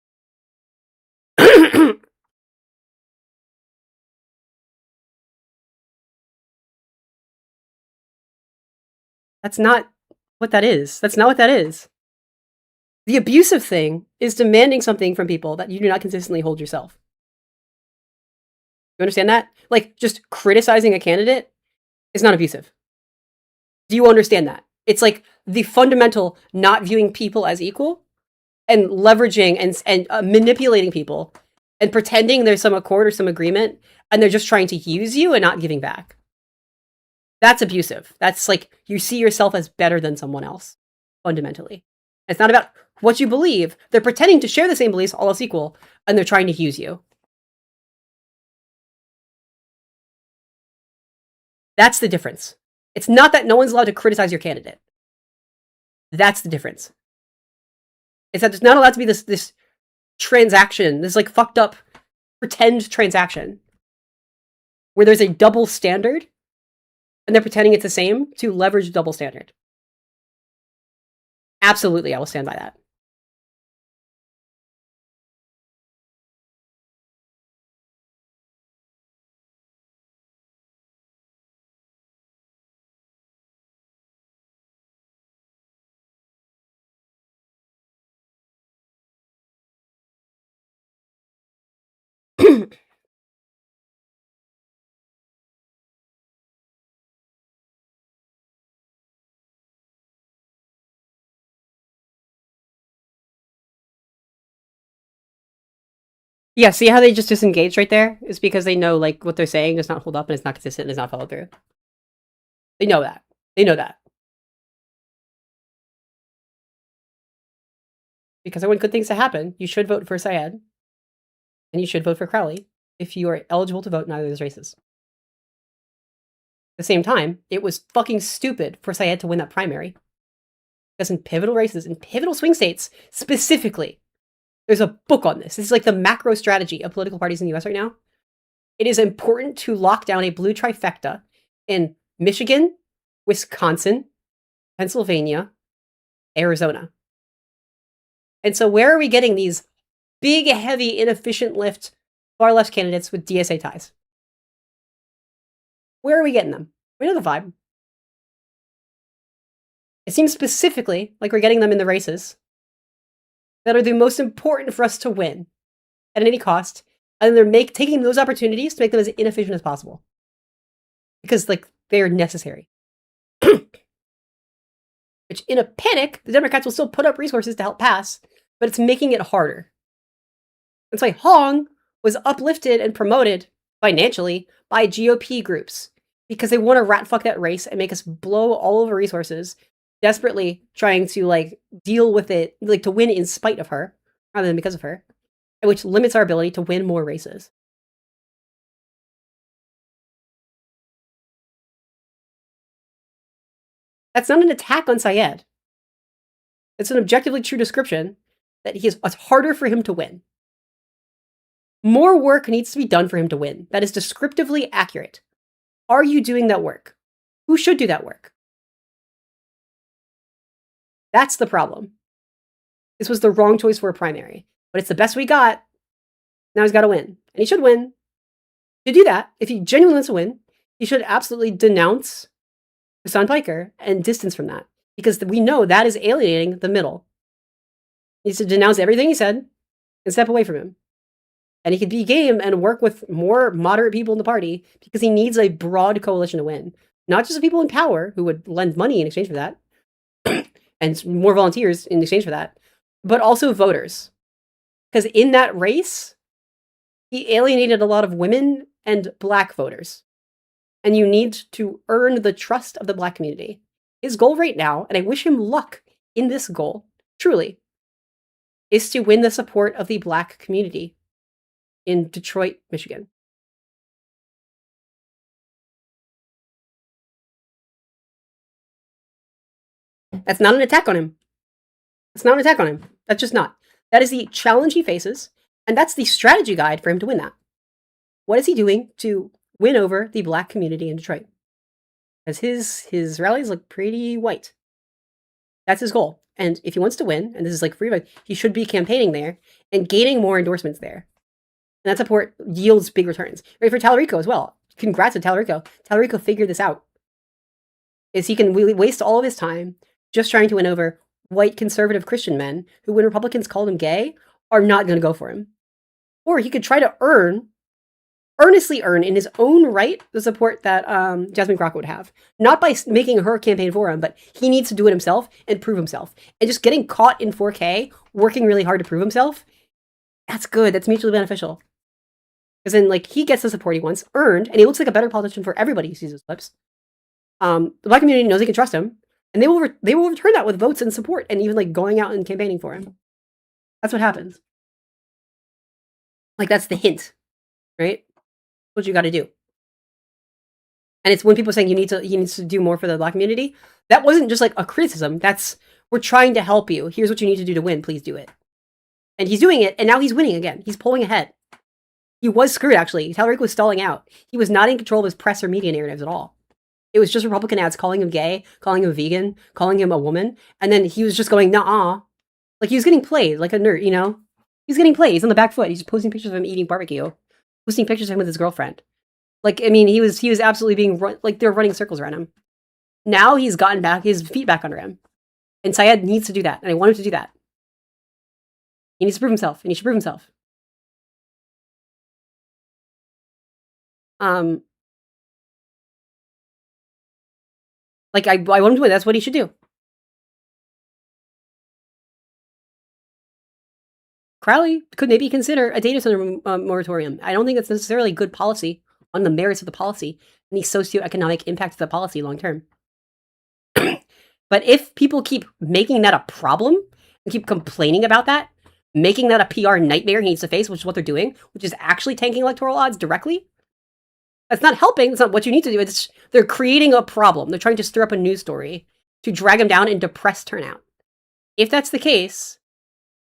That's not what that is. That's not what that is. The abusive thing is demanding something from people that you do not consistently hold yourself. You understand that? Like, just criticizing a candidate is not abusive. Do you understand that? It's like the fundamental not viewing people as equal and leveraging and manipulating people and pretending there's some accord or some agreement and they're just trying to use you and not giving back. That's abusive. That's like you see yourself as better than someone else, fundamentally. It's not about what you believe. They're pretending to share the same beliefs, all else equal, and they're trying to use you. That's the difference. It's not that no one's allowed to criticize your candidate. That's the difference. It's that there's not allowed to be this transaction, this like fucked up pretend transaction where there's a double standard and they're pretending it's the same to leverage double standard. Absolutely, I will stand by that. Yeah, see how they just disengaged right there? It's because they know like what they're saying does not hold up and it's not consistent and it's not followed through. They know that. They know that. Because I want good things to happen, you should vote for Syed. And you should vote for Crowley if you are eligible to vote in either of those races. At the same time, it was fucking stupid for Syed to win that primary. Because in pivotal races, in pivotal swing states, specifically, there's a book on this. This is like the macro strategy of political parties in the US right now. It is important to lock down a blue trifecta in Michigan, Wisconsin, Pennsylvania, Arizona. And so where are we getting these big, heavy, inefficient lift far left candidates with DSA ties? Where are we getting them? We know the vibe. It seems specifically like we're getting them in the races that are the most important for us to win at any cost, and they're taking those opportunities to make them as inefficient as possible. Because, like, they're necessary. Which, in a panic, the Democrats will still put up resources to help pass, but it's making it harder. That's why Hong was uplifted and promoted financially by GOP groups, because they want to rat fuck that race and make us blow all over resources, desperately trying to like deal with it, like to win in spite of her rather than because of her, which limits our ability to win more races. That's not an attack on Syed. It's an objectively true description that it's harder for him to win. More work needs to be done for him to win. That is descriptively accurate. Are you doing that work? Who should do that work? That's the problem. This was the wrong choice for a primary, but it's the best we got. Now he's got to win, and he should win. To do that, if he genuinely wants to win, he should absolutely denounce Hassan Piker and distance from that, because we know that is alienating the middle. He needs to denounce everything he said and step away from him. And he could be game and work with more moderate people in the party because he needs a broad coalition to win. Not just the people in power who would lend money in exchange for that, and more volunteers in exchange for that, but also voters. Because in that race, he alienated a lot of women and black voters. And you need to earn the trust of the black community. His goal right now, and I wish him luck in this goal, truly, is to win the support of the black community in Detroit, Michigan. That's not an attack on him. That's not an attack on him. That's just not. That is the challenge he faces, and that's the strategy guide for him to win that. What is he doing to win over the black community in Detroit? Because his rallies look pretty white. That's his goal. And if he wants to win, and this is like free, he should be campaigning there and gaining more endorsements there. And that support yields big returns. Right, for Tallarico as well. Congrats to Tallarico. Tallarico figured this out. Is he can really waste all of his time just trying to win over white conservative Christian men who, when Republicans called him gay, are not going to go for him. Or he could try to earnestly earn in his own right the support that Jasmine Crockett would have. Not by making her campaign for him, but he needs to do it himself and prove himself. And just getting caught in 4K, working really hard to prove himself, that's good. That's mutually beneficial. Because then, like, he gets the support he wants, earned, and he looks like a better politician for everybody who sees his clips. The Black community knows they can trust him, and they will return that with votes and support, and even like going out and campaigning for him. That's what happens. Like, that's the hint, right? What you got to do. And it's when people are saying he needs to do more for the Black community. That wasn't just like a criticism. That's, we're trying to help you. Here's what you need to do to win. Please do it. And he's doing it, and now he's winning again. He's pulling ahead. He was screwed, actually. Tallarico was stalling out. He was not in control of his press or media narratives at all. It was just Republican ads calling him gay, calling him vegan, calling him a woman, and then he was just going, nah. Like, he was getting played like a nerd, you know? He's getting played. He's on the back foot. He's just posting pictures of him eating barbecue, posting pictures of him with his girlfriend. Like, I mean, he was absolutely being like, they're running circles around him. Now he's gotten back his feet back under him, and Syed needs to do that, and I want him to do that. He needs to prove himself, and he should prove himself. Like, I want him to win. That's what he should do. Crowley could maybe consider a data center moratorium. I don't think that's necessarily good policy on the merits of the policy and the socioeconomic impact of the policy long term. But if people keep making that a problem and keep complaining about that, making that a PR nightmare he needs to face, which is what they're doing, which is actually tanking electoral odds directly, that's not helping. That's not what you need to do. They're creating a problem. They're trying to stir up a news story to drag him down and depress turnout. If that's the case,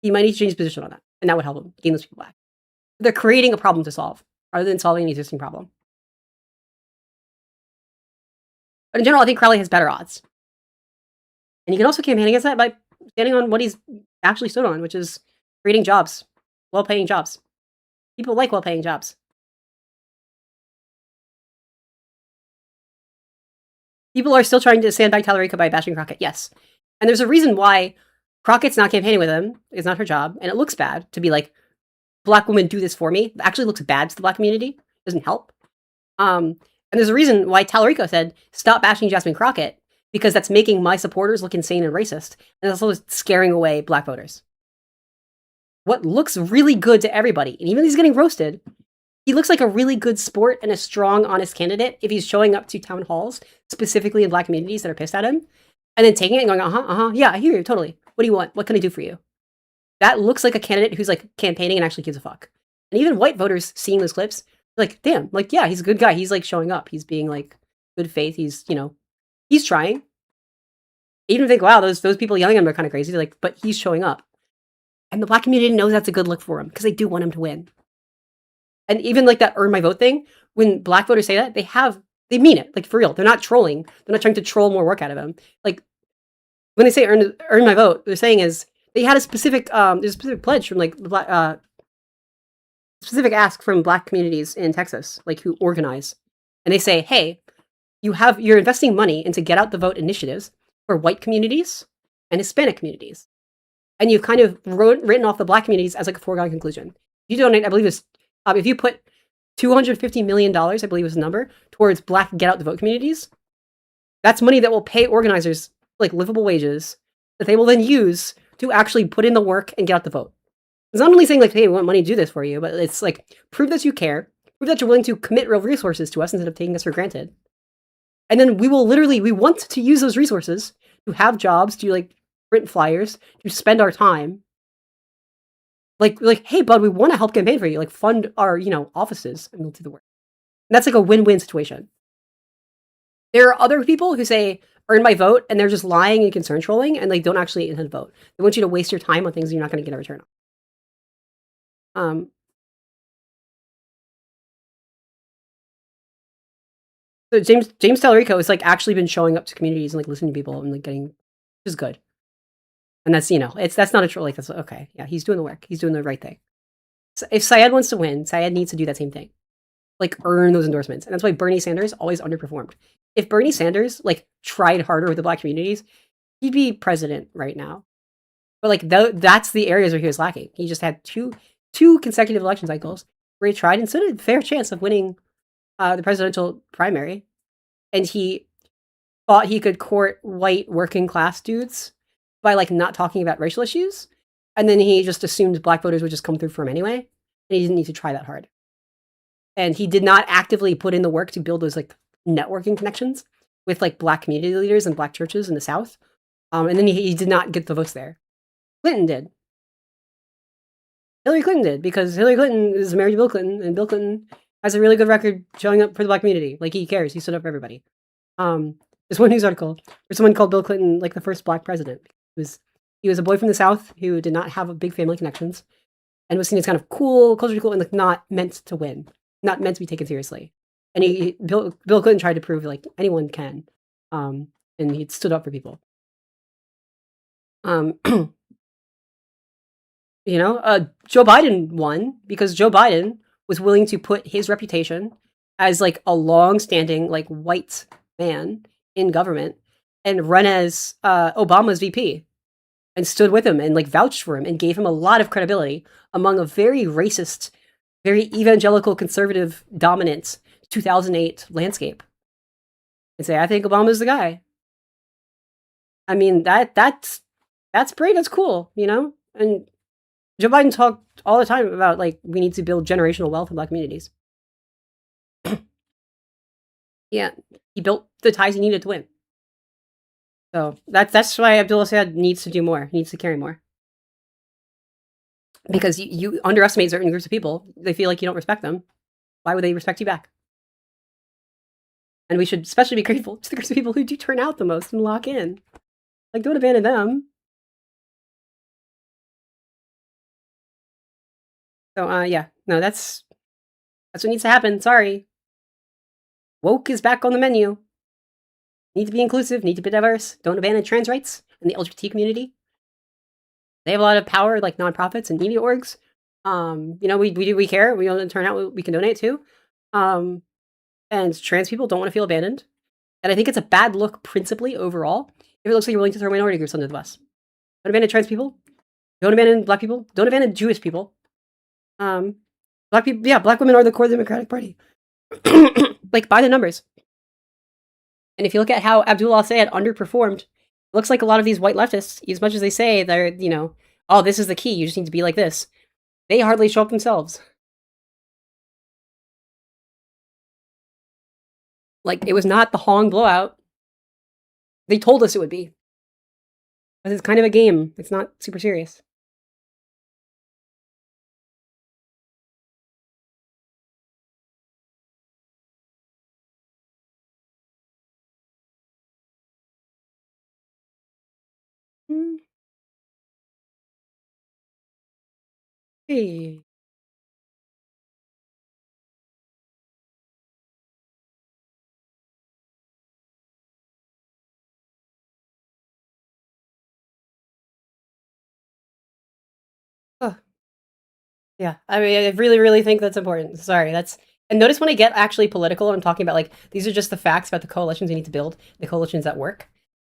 he might need to change his position on that, and that would help him gain those people back. They're creating a problem to solve, rather than solving an existing problem. But in general, I think Crowley has better odds. And you can also campaign against that by standing on what he's actually stood on, which is creating jobs, well-paying jobs. People like well-paying jobs. People are still trying to sandbag Tallarico by bashing Crockett, yes. And there's a reason why Crockett's not campaigning with him. It's not her job, and it looks bad to be like, Black women do this for me. It actually looks bad to the Black community. It doesn't help. And there's a reason why Tallarico said, stop bashing Jasmine Crockett, because that's making my supporters look insane and racist, and that's also scaring away Black voters. What looks really good to everybody, and even if he's getting roasted, he looks like a really good sport and a strong, honest candidate if he's showing up to town halls, specifically in Black communities that are pissed at him, and then taking it and going, yeah, I hear you, totally. What do you want? What can I do for you? That looks like a candidate who's like campaigning and actually gives a fuck. And even white voters seeing those clips, like, damn, like, yeah, he's a good guy. He's like showing up. He's being like good faith. He's, he's trying. Even if they think, wow, those people yelling at him are kind of crazy, they're like, but he's showing up. And the Black community knows that's a good look for him because they do want him to win. And even like that earn my vote thing, when Black voters say that, they mean it, like for real. They're not trolling. They're not trying to troll more work out of him. Like when they say earn my vote, they're saying is they had a specific there's a specific pledge from like specific ask from Black communities in Texas, like who organize, and they say, hey, you're investing money into get out the vote initiatives for white communities and Hispanic communities, and you've kind of written off the Black communities as like a foregone conclusion. You donate, I believe it's if you put $250 million, I believe was the number, towards Black get out the vote communities, that's money that will pay organizers like livable wages that they will then use to actually put in the work and get out the vote. It's not only saying like, hey, we want money to do this for you, but it's like, prove that you care, prove that you're willing to commit real resources to us instead of taking us for granted. And then we want to use those resources to have jobs, to like print flyers, to spend our time. Like, hey, bud, we want to help campaign for you. Like, fund our, offices and we'll do the work. And that's like a win-win situation. There are other people who say, earn my vote, and they're just lying and concern trolling, and they don't actually intend to vote. They want you to waste your time on things you're not going to get a return on. So James Tallarico has like actually been showing up to communities and like listening to people and like getting, which is good. And that's that's not a troll. Like that's okay. Yeah, he's doing the work. He's doing the right thing. So if Syed wants to win, Syed needs to do that same thing, like earn those endorsements. And that's why Bernie Sanders always underperformed. If Bernie Sanders like tried harder with the black communities, he'd be president right now. But like that's the areas where he was lacking. He just had two consecutive election cycles where he tried and stood a fair chance of winning the presidential primary, and he thought he could court white working class dudes by like not talking about racial issues, and then he just assumed black voters would just come through for him anyway, and he didn't need to try that hard. And he did not actively put in the work to build those like networking connections with like black community leaders and black churches in the South. And then he did not get the votes there. Clinton did. Hillary Clinton did, because Hillary Clinton is married to Bill Clinton, and Bill Clinton has a really good record showing up for the black community. Like he cares. He stood up for everybody. There's one news article where someone called Bill Clinton like the first black president. He was a boy from the South who did not have a big family connections and was seen as kind of cool, culturally cool, and like not meant to win, not meant to be taken seriously. And Bill Clinton tried to prove like anyone can, and he stood up for people. Joe Biden won because Joe Biden was willing to put his reputation as like a long-standing like white man in government and run as Obama's VP, and stood with him and like vouched for him and gave him a lot of credibility among a very racist, very evangelical, conservative, dominant 2008 landscape. And say, I think Obama's the guy. I mean, that's great. That's cool, And Joe Biden talked all the time about like we need to build generational wealth in black communities. Yeah, he built the ties he needed to win. So that's why Abdullah Syed needs to do more. He needs to carry more. Because you underestimate certain groups of people. They feel like you don't respect them. Why would they respect you back? And we should especially be grateful to the groups of people who do turn out the most and lock in. Like, don't abandon them. So, yeah. No, that's what needs to happen. Sorry. Woke is back on the menu. Need to be inclusive, need to be diverse. Don't abandon trans rights and the LGBT community. They have a lot of power, like nonprofits and media orgs. We care. We want to turn out. We can donate to. And trans people don't want to feel abandoned. And I think it's a bad look, principally overall, if it looks like you're willing to throw minority groups under the bus. Don't abandon trans people. Don't abandon black people. Don't abandon Jewish people. Black people. Yeah, black women are the core of the Democratic Party. Like by the numbers. And if you look at how Abdullah Syed underperformed, it looks like a lot of these white leftists, as much as they say they're, oh, this is the key, you just need to be like this, they hardly show up themselves. Like, it was not the Hong blowout. They told us it would be. But it's kind of a game. It's not super serious. Hey. Oh. Yeah, I mean, I really, really think that's important. Sorry, and notice when I get actually political, I'm talking about like, these are just the facts about the coalitions we need to build, the coalitions that work.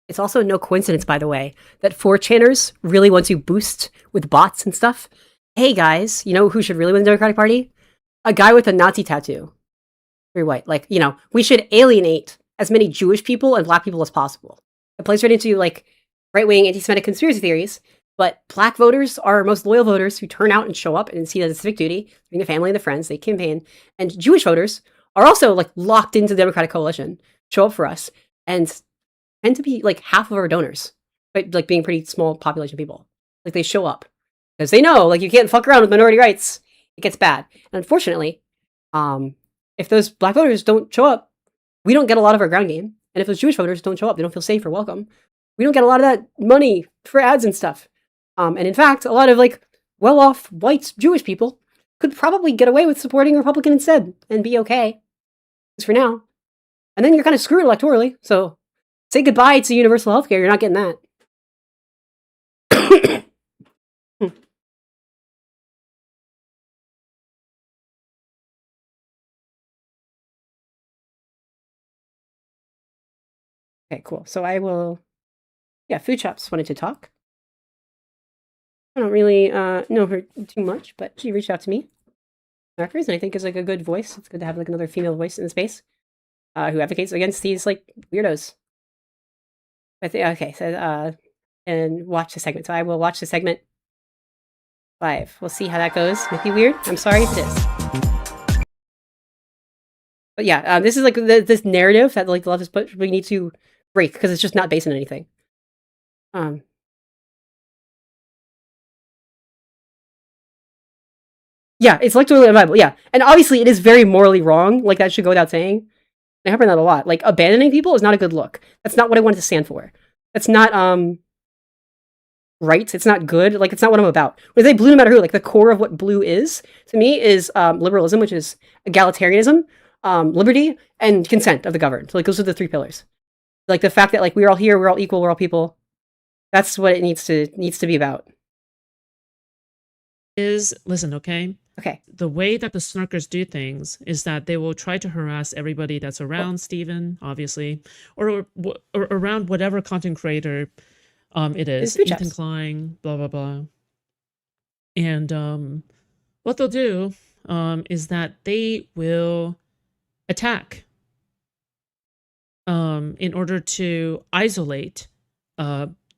It's also no coincidence, by the way, that 4chaners really want to boost with bots and stuff. Hey guys, you know who should really win the Democratic Party? A guy with a Nazi tattoo. Very white. Like, we should alienate as many Jewish people and black people as possible. It plays right into like right-wing anti-Semitic conspiracy theories. But black voters are our most loyal voters who turn out and show up and see that as a civic duty, bring the family and the friends, they campaign. And Jewish voters are also like locked into the Democratic coalition, show up for us, and tend to be like half of our donors, right? Like being pretty small population people. Like they show up because they know like you can't fuck around with minority rights. It gets bad. And unfortunately, if those black voters don't show up, we don't get a lot of our ground game. And if those Jewish voters don't show up, they don't feel safe or welcome. We don't get a lot of that money for ads and stuff. And in fact, a lot of like well-off white Jewish people could probably get away with supporting a Republican instead and be okay. Just for now. And then you're kind of screwed electorally. So say goodbye to universal healthcare. You're not getting that. Okay, cool. So I will. Yeah, Food Shops wanted to talk. I don't really know her too much, but she reached out to me. Snarkers, and I think is like a good voice. It's good to have like another female voice in the space who advocates against these like weirdos. I think okay, so and watch the segment. So I will watch the segment live. We'll see how that goes. Might be weird. I'm sorry if it is. But yeah, this is like this narrative that like the left has put. We need to break because it's just not based on anything. Yeah, it's literally a Bible. Yeah, and obviously it is very morally wrong. Like that should go without saying. I happen that a lot. Like abandoning people is not a good look. That's not what I wanted to stand for. That's not right. It's not good. Like it's not what I'm about. When I say blue, no matter who, like the core of what blue is to me is liberalism, which is egalitarianism, liberty, and consent of the governed. So, like those are the three pillars. Like the fact that like we're all here, we're all equal, we're all people. That's what it needs to be about. Listen, okay? Okay. The way that the Snarkers do things is that they will try to harass everybody that's around Steven, obviously, or around whatever content creator it is. Food Ethan Shops. Klein, blah, blah, blah. And what they'll do is that they will attack in order to isolate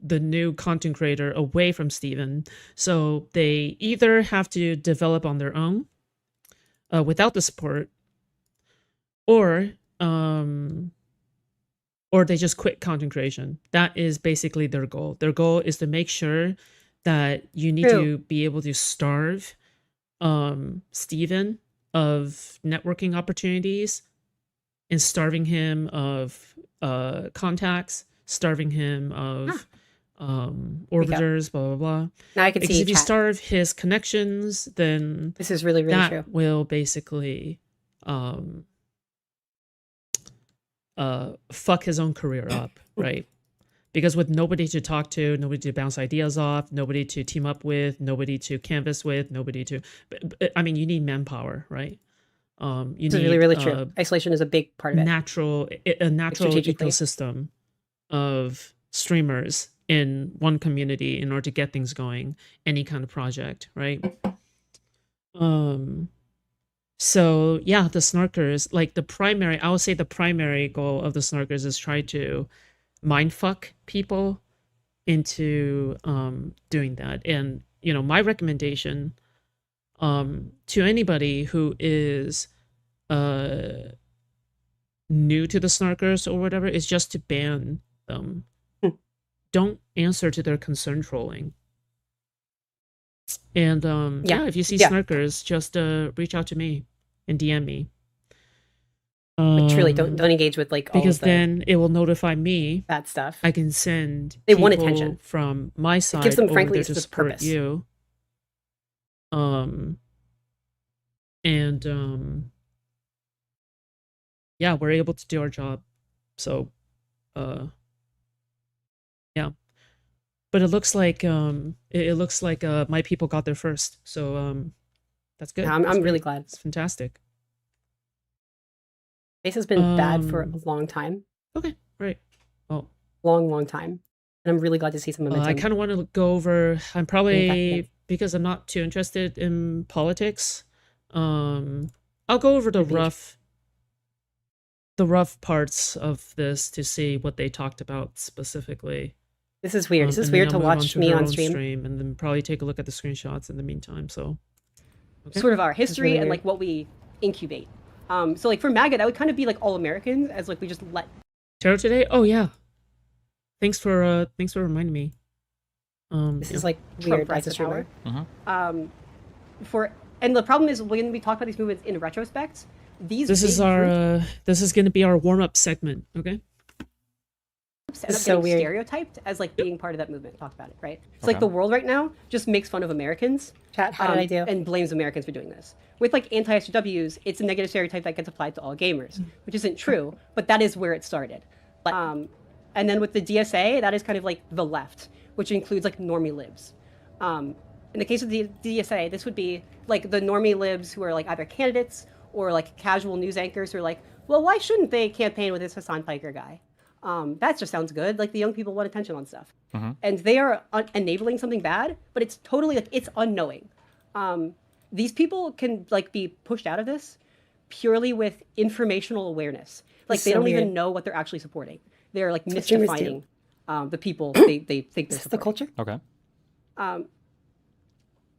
the new content creator away from Steven. So they either have to develop on their own without the support, or they just quit content creation. That is basically their goal. Their goal is to make sure that you need to be able to starve Steven of networking opportunities and starving him of contacts, starving him of orbiters, blah blah blah. Now I can Because see if you chat. starve his connections, then This is really, really that true. will basically fuck his own career up, right? Because with nobody to talk to, nobody to bounce ideas off, nobody to team up with, nobody to canvas with, nobody to I mean, you need manpower, right? You This is need really, really true. Isolation is a big part of it. a natural strategically. ecosystem of streamers in one community in order to get things going, any kind of project, right? So yeah, the Snarkers, like I would say the primary goal of the Snarkers is try to mindfuck people into doing that. And you know, my recommendation to anybody who is new to the Snarkers or whatever is just to ban them. Don't answer to their concern trolling. And yeah, if you see Snarkers, just reach out to me and DM me. But truly, don't engage with like all because of the then it will notify me. bad stuff. I can send They want people attention. from my side gives them, over frankly, there to the support purpose. you. Yeah, we're able to do our job. So yeah. But it looks like my people got there first. So that's good. Yeah, I'm That's really great. glad. It's fantastic. Space has been bad for a long time. Okay, right. Oh, long time, and I'm really glad to see some momentum. I kind of want to go over. I'm probably because I'm not too interested in politics. I'll go over the rough parts of this to see what they talked about specifically. This is weird. This is and then weird to I'll move watch to me her on own stream. and then probably take a look at the screenshots in the meantime. So, okay. Sort of our history really and weird. like what we incubate. So like for MAGA, that would kind of be like all Americans, as like we just let. Tarot today? Oh yeah. Thanks for reminding me. This is like weird as a streamer. Mhm. And the problem is when we talk about these movements in retrospect, these This is big our groups this is going to be our warm-up segment, okay? end up so getting weird. stereotyped as like being part of that movement. Talk about it, right? So like Okay. the world right now just makes fun of Americans. Chat, how did I do? And blames Americans for doing this. With like anti-SJWs, it's a negative stereotype that gets applied to all gamers, which isn't true, but that is where it started. And then with the DSA, that is kind of like the left, which includes like normie libs. In the case of the DSA, this would be like the normie libs who are like either candidates or like casual news anchors who are like, well, why shouldn't they campaign with this Hassan Piker guy? That just sounds good. Like the young people want attention on stuff, Mhm. and they are enabling something bad, but it's totally like it's unknowing. These people can like be pushed out of this purely with informational awareness. Like It's they so don't weird. even know what they're actually supporting. They're like what streamers do. mystifying the people they think they're Is this the supporting. culture? Okay.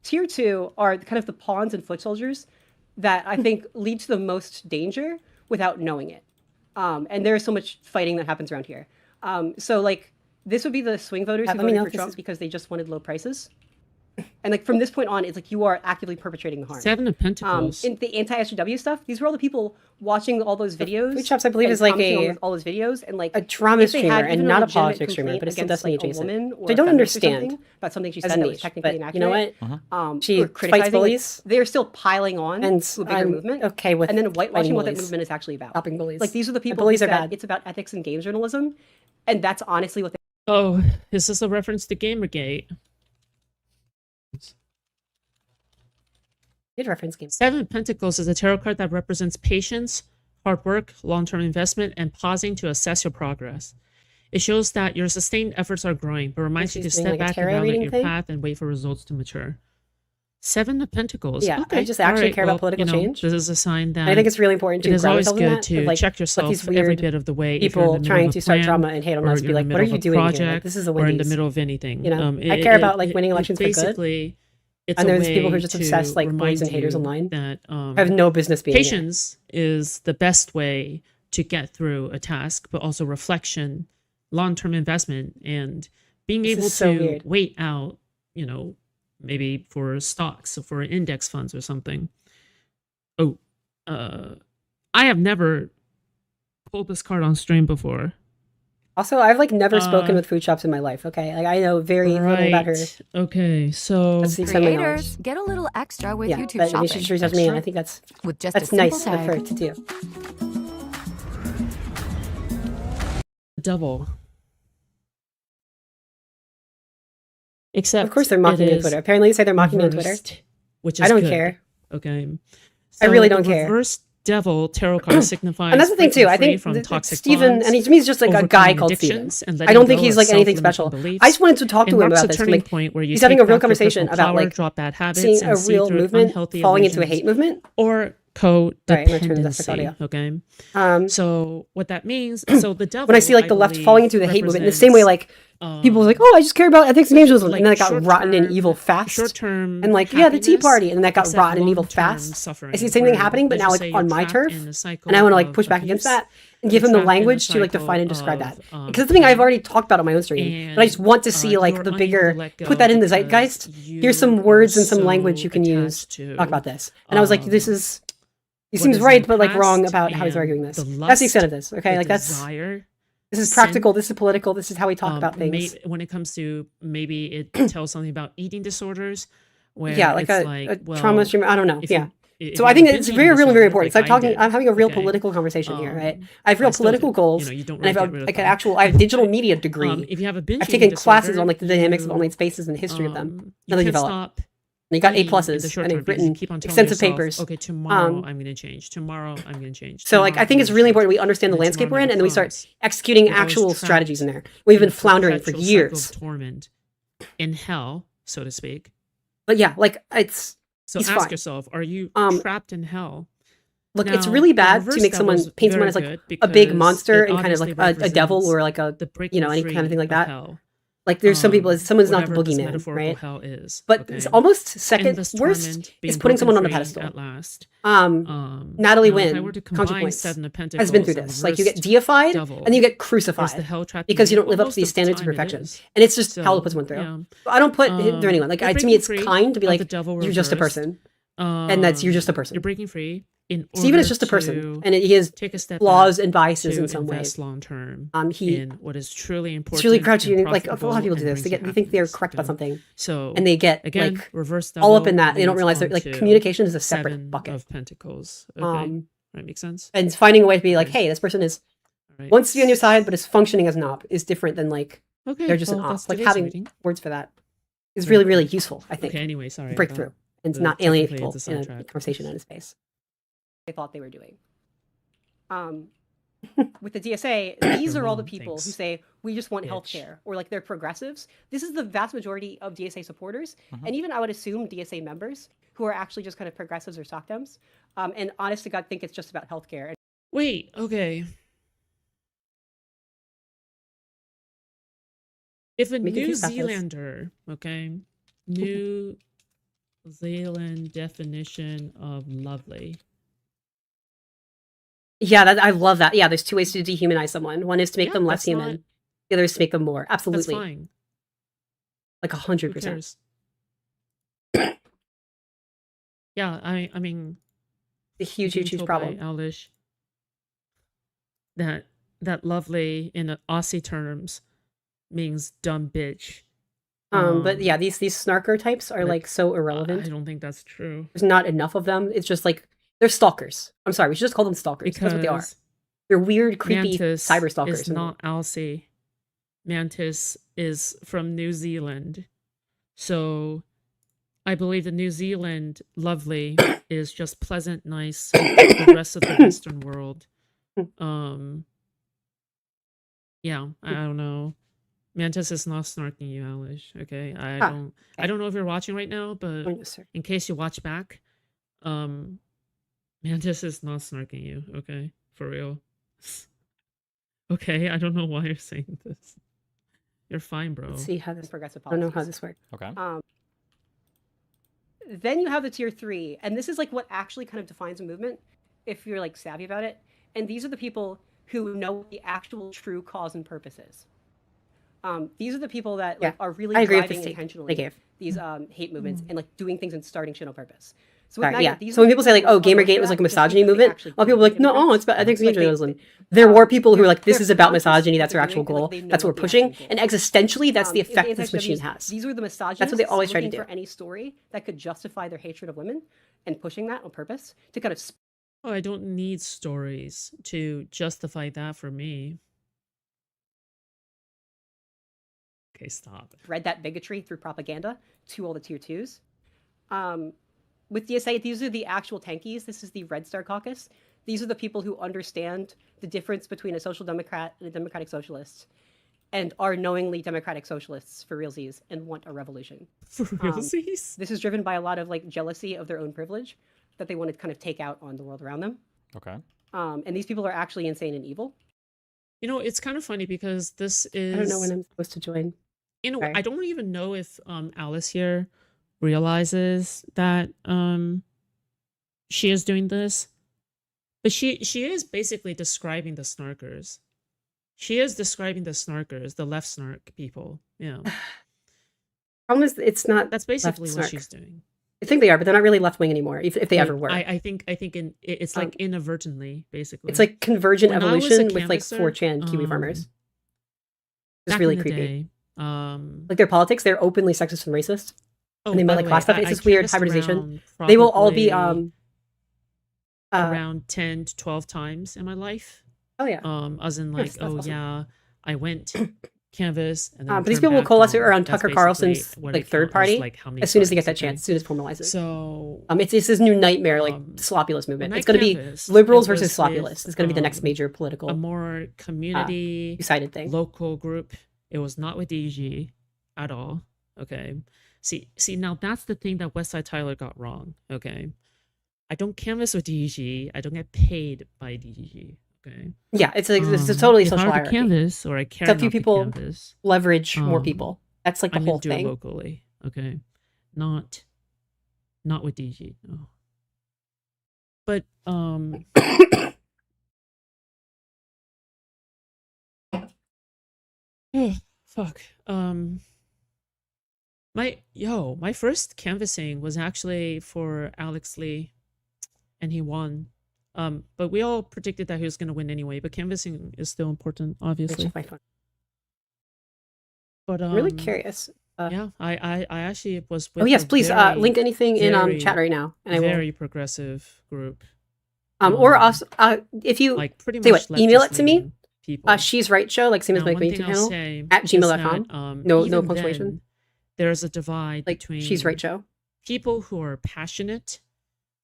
Tier 2 are kind of the pawns and foot soldiers that I think lead to the most danger without knowing it. And there's so much fighting that happens around here. So like this would be the swing voters who Let me voted know for if this Trump is- because they just wanted low prices. And like from this point on, it's like you are actively perpetrating the harm. Seven of Pentacles. In the anti-SJW stuff, these were all the people watching all those videos. Food Shops, I believe, and is like commenting a- on all those videos, and like A drama if they streamer had and even not a legitimate politics streamer, complaint but it's still against, Destiny like, a adjacent. woman or Which I a don't feminist or understand. something about something she As said a that was niche, technically but inaccurate. you know what? She or fights criticizing, like, bullies. they're still piling on And to a bigger I'm movement, okay with and then whitewashing fighting what that bullies. movement is actually about. Stopping bullies. Like these are the people bullies who are said bad. it's about ethics and games journalism, and that's honestly what they. Oh, is this a reference to Gamergate? Good reference games. Seven of Pentacles is a tarot card that represents patience, hard work, long-term investment, and pausing to assess your progress. It shows that your sustained efforts are growing, but reminds you to she's doing, step like, a back, tarot evaluate reading your thing? path, and wait for results to mature. Seven of Pentacles. Yeah, I okay. just actually alright, care about well, political change. This is a sign that I think it's really important to it is ground always yourself in good that, to of, like, check let yourself these every weird bit of the way. if you're in people the middle trying of a to start plan, drama and hate on or us be you're like, in the what are middle you of a doing here? Like, project, this is a or in the Wendy's. middle of anything. You know, I care about, like, winning elections for good. Basically, it's And a there's people who way are just to obsessed, like, bullies and remind haters you online. that I have no business being here. patience is the best way to get through a task, but also reflection, long-term investment, and being This able is so to weird. wait out, you know, maybe for stocks or for index funds or something. Oh, I have never pulled this card on stream before. Also, I've like never spoken Uh, with Food Shops in my life. Okay, like I know very little about her. Right. Okay, so That's the extent of my knowledge. Creators, get a little extra with Yeah, YouTube but shopping. she just reached out to me, and I think that's With just a that's simple nice of her tag. to do. the devil. Except Of course, they're mocking it me on is Twitter. Apparently, they say they're mocking me on Twitter. reversed, which is I don't good. care. Okay. I really So don't the care. Reverse devil tarot card signifies And that's the thing too. I breaking think free from that toxic Steven, bonds, and he to me is just like a guy overcoming called Steven. addictions, and I letting don't think go he's of like anything self-limiting special. beliefs. I just wanted to talk It to him marks about a this. turning Like, point where you he's having a take real back your conversation personal about power, like drop bad habits, seeing a and see real through movement unhealthy falling into a illusions, hate movement. or Right, I'm gonna turn this codependency. audio. Okay. So what that means? So the devil. When I see like the left falling into the hate movement, in the same way, like people were like, "Oh, I just care about ethics and games journalism," and then it got rotten and evil fast. Short-term And like, yeah, the Tea happiness, Party, and then that got except rotten and evil long-term fast. suffering, I see the same thing where, happening, but let's now just like say on you're my trapped turf, in a cycle and I want to like of push back against abuse, that and give you're him the trapped in a language to like cycle define and describe that. of, Because it's something I've pain, already talked about on my own stream, but I just want to see like you're the unable bigger, to let go put that in the because zeitgeist. Here's you some are words and some so language you can use attached to to, talk about this. And I was like, this is. He what seems is in right, the but like wrong past about how he's and arguing this. the That's the extent of lust, this. Okay, the like that's desire, this is sin. practical. This is political. This is how we talk about things. When it comes to maybe it tells something about eating disorders, where Yeah, like it's a like, well, trauma stream. I don't know. if Yeah. if So you I have think a it's binge very, eating really, very disorder, important. like So I I'm did, having a real okay, political conversation here, right? I have I real still political do. goals, You don't and I really have get rid of like an them. actual. I have a digital media degree. If you have a binge I've eating taken classes disorder, on like the dynamics of you, online spaces and the history of them. you How they can't develop. stop And you got A eating in the pluses, short and term they've because you written keep on telling extensive yourself, papers. Okay, tomorrow I'm going to change. Tomorrow I'm going to change. So like I Tomorrow think I'm it's gonna really change. important we understand the And then landscape we're tomorrow in, and then we start comes. executing You're always actual trapped strategies in there. We've in been a floundering for perpetual cycle years. of torment in hell, so to speak. But yeah, like it's So he's ask fine. yourself, are you trapped in hell? Look, it's Now, really the bad to reverse make someone devil's paint someone very as like good a big because monster it and kind of like obviously a devil represents or like a the breaking any kind of free thing like of that. hell. Like there's some people, someone's not the Whatever this boogeyman, metaphorical right? hell is, But okay? it's almost second Endless worst torment, is being putting someone on broken a free pedestal. at last. Natalie Now, if I Wynn, were to combine Counterpoints, Seven of has been through Pentacles and this. Like you get reversed deified devil, and then you get is crucified the hell trapped because you in don't live up to almost these of the standards of time it perfection. is. And it's just hell So, to put someone through. yeah. I don't put it through anyone. Like you're to me, it's breaking free kind to be of the like devil you're just a reversed. person, and that's you're just a person. You're breaking free. Steven is just a person, and he has take a step flaws back and biases to in some ways. invest long term. He in what is truly important. It's really crouchy. and Like a lot of profitable people do and this. They brings get you they think they're happiness, correct about okay? something, So and they get again, like reverse all up in devil that. They don't leads realize that on like to communication is a separate Seven bucket. of Pentacles. Okay, right, makes sense. And finding a way to be like, hey, this person is All right. wants to be on your side, but is functioning as an op is different than like Okay, they're just well, an op. that's Like today's having reading. words for that is really, really useful. I think. Okay, anyway, sorry. to break about through and to the not alienate technically people it's a in a sidetrack. conversation in a space. They thought they were doing. with the DSA, these are all the Wrong, people who thanks. say we just want Bitch. healthcare, or like they're progressives. This is the vast majority of DSA supporters, and even I would assume DSA members who are actually just kind of progressives or sock dems. And honest to God, think it's just about healthcare. And Wait, okay. If a Me New confused about this. Zealander, okay, New Zealand definition of lovely. yeah, I love that. Yeah, there's two ways to dehumanize someone. One is to make Yeah, them less that's human. not- The other is to make them more. That's Absolutely, fine. like Who 100%. cares? Yeah, I mean, A huge, being huge, huge told by problem. Alish that lovely in Aussie terms means dumb bitch. But yeah, these snarker types are like so I irrelevant. don't think that's true. There's not enough of them. It's just like they're stalkers. I'm sorry, we should just call them stalkers. That's what they are. Because They're weird, creepy Mantis cyber stalkers. is not Aussie. Mantis is from New Zealand. So I believe the New Zealand lovely is just pleasant, nice, the rest of the Western world. Yeah, I don't know. Mantis is not snarking you, Alish. Okay, I don't know if you're watching right now, but Oh, no, sir. in case you watch back, Mantis is not snarking you. Okay, for real. Okay, I don't know why you're saying this. You're fine, bro. Let's see how this Progressive I don't know policies. how this works. Okay. Then you have the tier 3, and this is like what actually kind of defines a movement, if you're like savvy about it. And these are the people who know what the actual true cause and purpose is. These are the people that like, Yeah, are really I agree with driving the state intentionally they gave. these hate movements and like doing things and starting shit on purpose. So with Sorry, Maggot, yeah. these So are when the people say like, who "Oh, are most Gamergate for was like a that just misogyny because they movement," actually a lot of people are like, believe in "No, it. it's about ethics and Like, journalism." There were people who were like, "This they're is about conscious misogyny. of That's what our they're actual doing, and, goal. like, they know That's what what we're the actual pushing." goal And is. existentially, that's the If effect the this machine anti-SJWs, has. These were the misogynists. That's what they always try to looking do. for any story that could justify their hatred of women and pushing that on purpose to kind of Oh, I don't need stories to justify that for me. Okay, stop. spread that bigotry through propaganda to all the tier 2s. With DSA, these are the actual tankies. This is the Red Star Caucus. These are the people who understand the difference between a social democrat and a democratic socialist and are knowingly democratic socialists for realsies and want a revolution. For realsies? This is driven by a lot of like jealousy of their own privilege that they want to kind of take out on the world around them. Okay. And these people are actually insane and evil. You know, it's kind of funny because this is. I don't know when I'm supposed to join. You know, Sorry. I don't even know if Alice here realizes that she is doing this, but she is basically describing the snarkers. She is describing the snarkers, the left snark people. Yeah, Problem is, it's not. that's basically what snark. she's doing. I think they are, but they're not really left wing anymore. If they ever were, I think it's like inadvertently, basically. it's like convergent When I was a evolution with like canvasser, 4chan Kiwi farmers. It's back really in the creepy. day, Like their politics, they're openly sexist and racist. and they by might the like way, class stuff. I- It's I this weird canvassed hybridization. around They will all be probably uh, around 10 to 12 times in my life. oh yeah. As in Yes, like, that's oh awesome. yeah, I went canvas and then But these turned people will back coalesce home. around That's Tucker basically Carlson's what like it third counts as, party like, how many as soon as they get times, that chance, okay? as soon as it formalizes. So It's this new nightmare, like Um, sloppuless movement. when I It's going to be canvassed, liberals it versus was sloppulous. with, It's going to be the next major a political more community two-sided thing. local group. It was not with DG at all. Okay. See, now that's the thing that Westside Tyler got wrong. Okay. I don't canvas with DG. I don't get paid by DG. Okay. Yeah, it's a totally if social I were to hierarchy. canvas or I care Except few enough to people canvas, Leverage more um, people. That's like the I'm whole gonna do it thing. locally. Okay. Not with DG. No. But fuck. My first canvassing was actually for Alex Lee, and he won. But we all predicted that he was gonna win anyway. But canvassing is still important, It's obviously. just my fun. But I'm really curious. yeah, I actually was with Oh yes, a please very, link anything in very, chat right now, and I will. very progressive group. Or also if you Like pretty say much what, email it to me. leftist-leaning people. She's right show, like same as Now, my one YouTube thing I'll channel say at is gmail.com. that, No even punctuation. then, there's a divide Like between she's right show. people who are passionate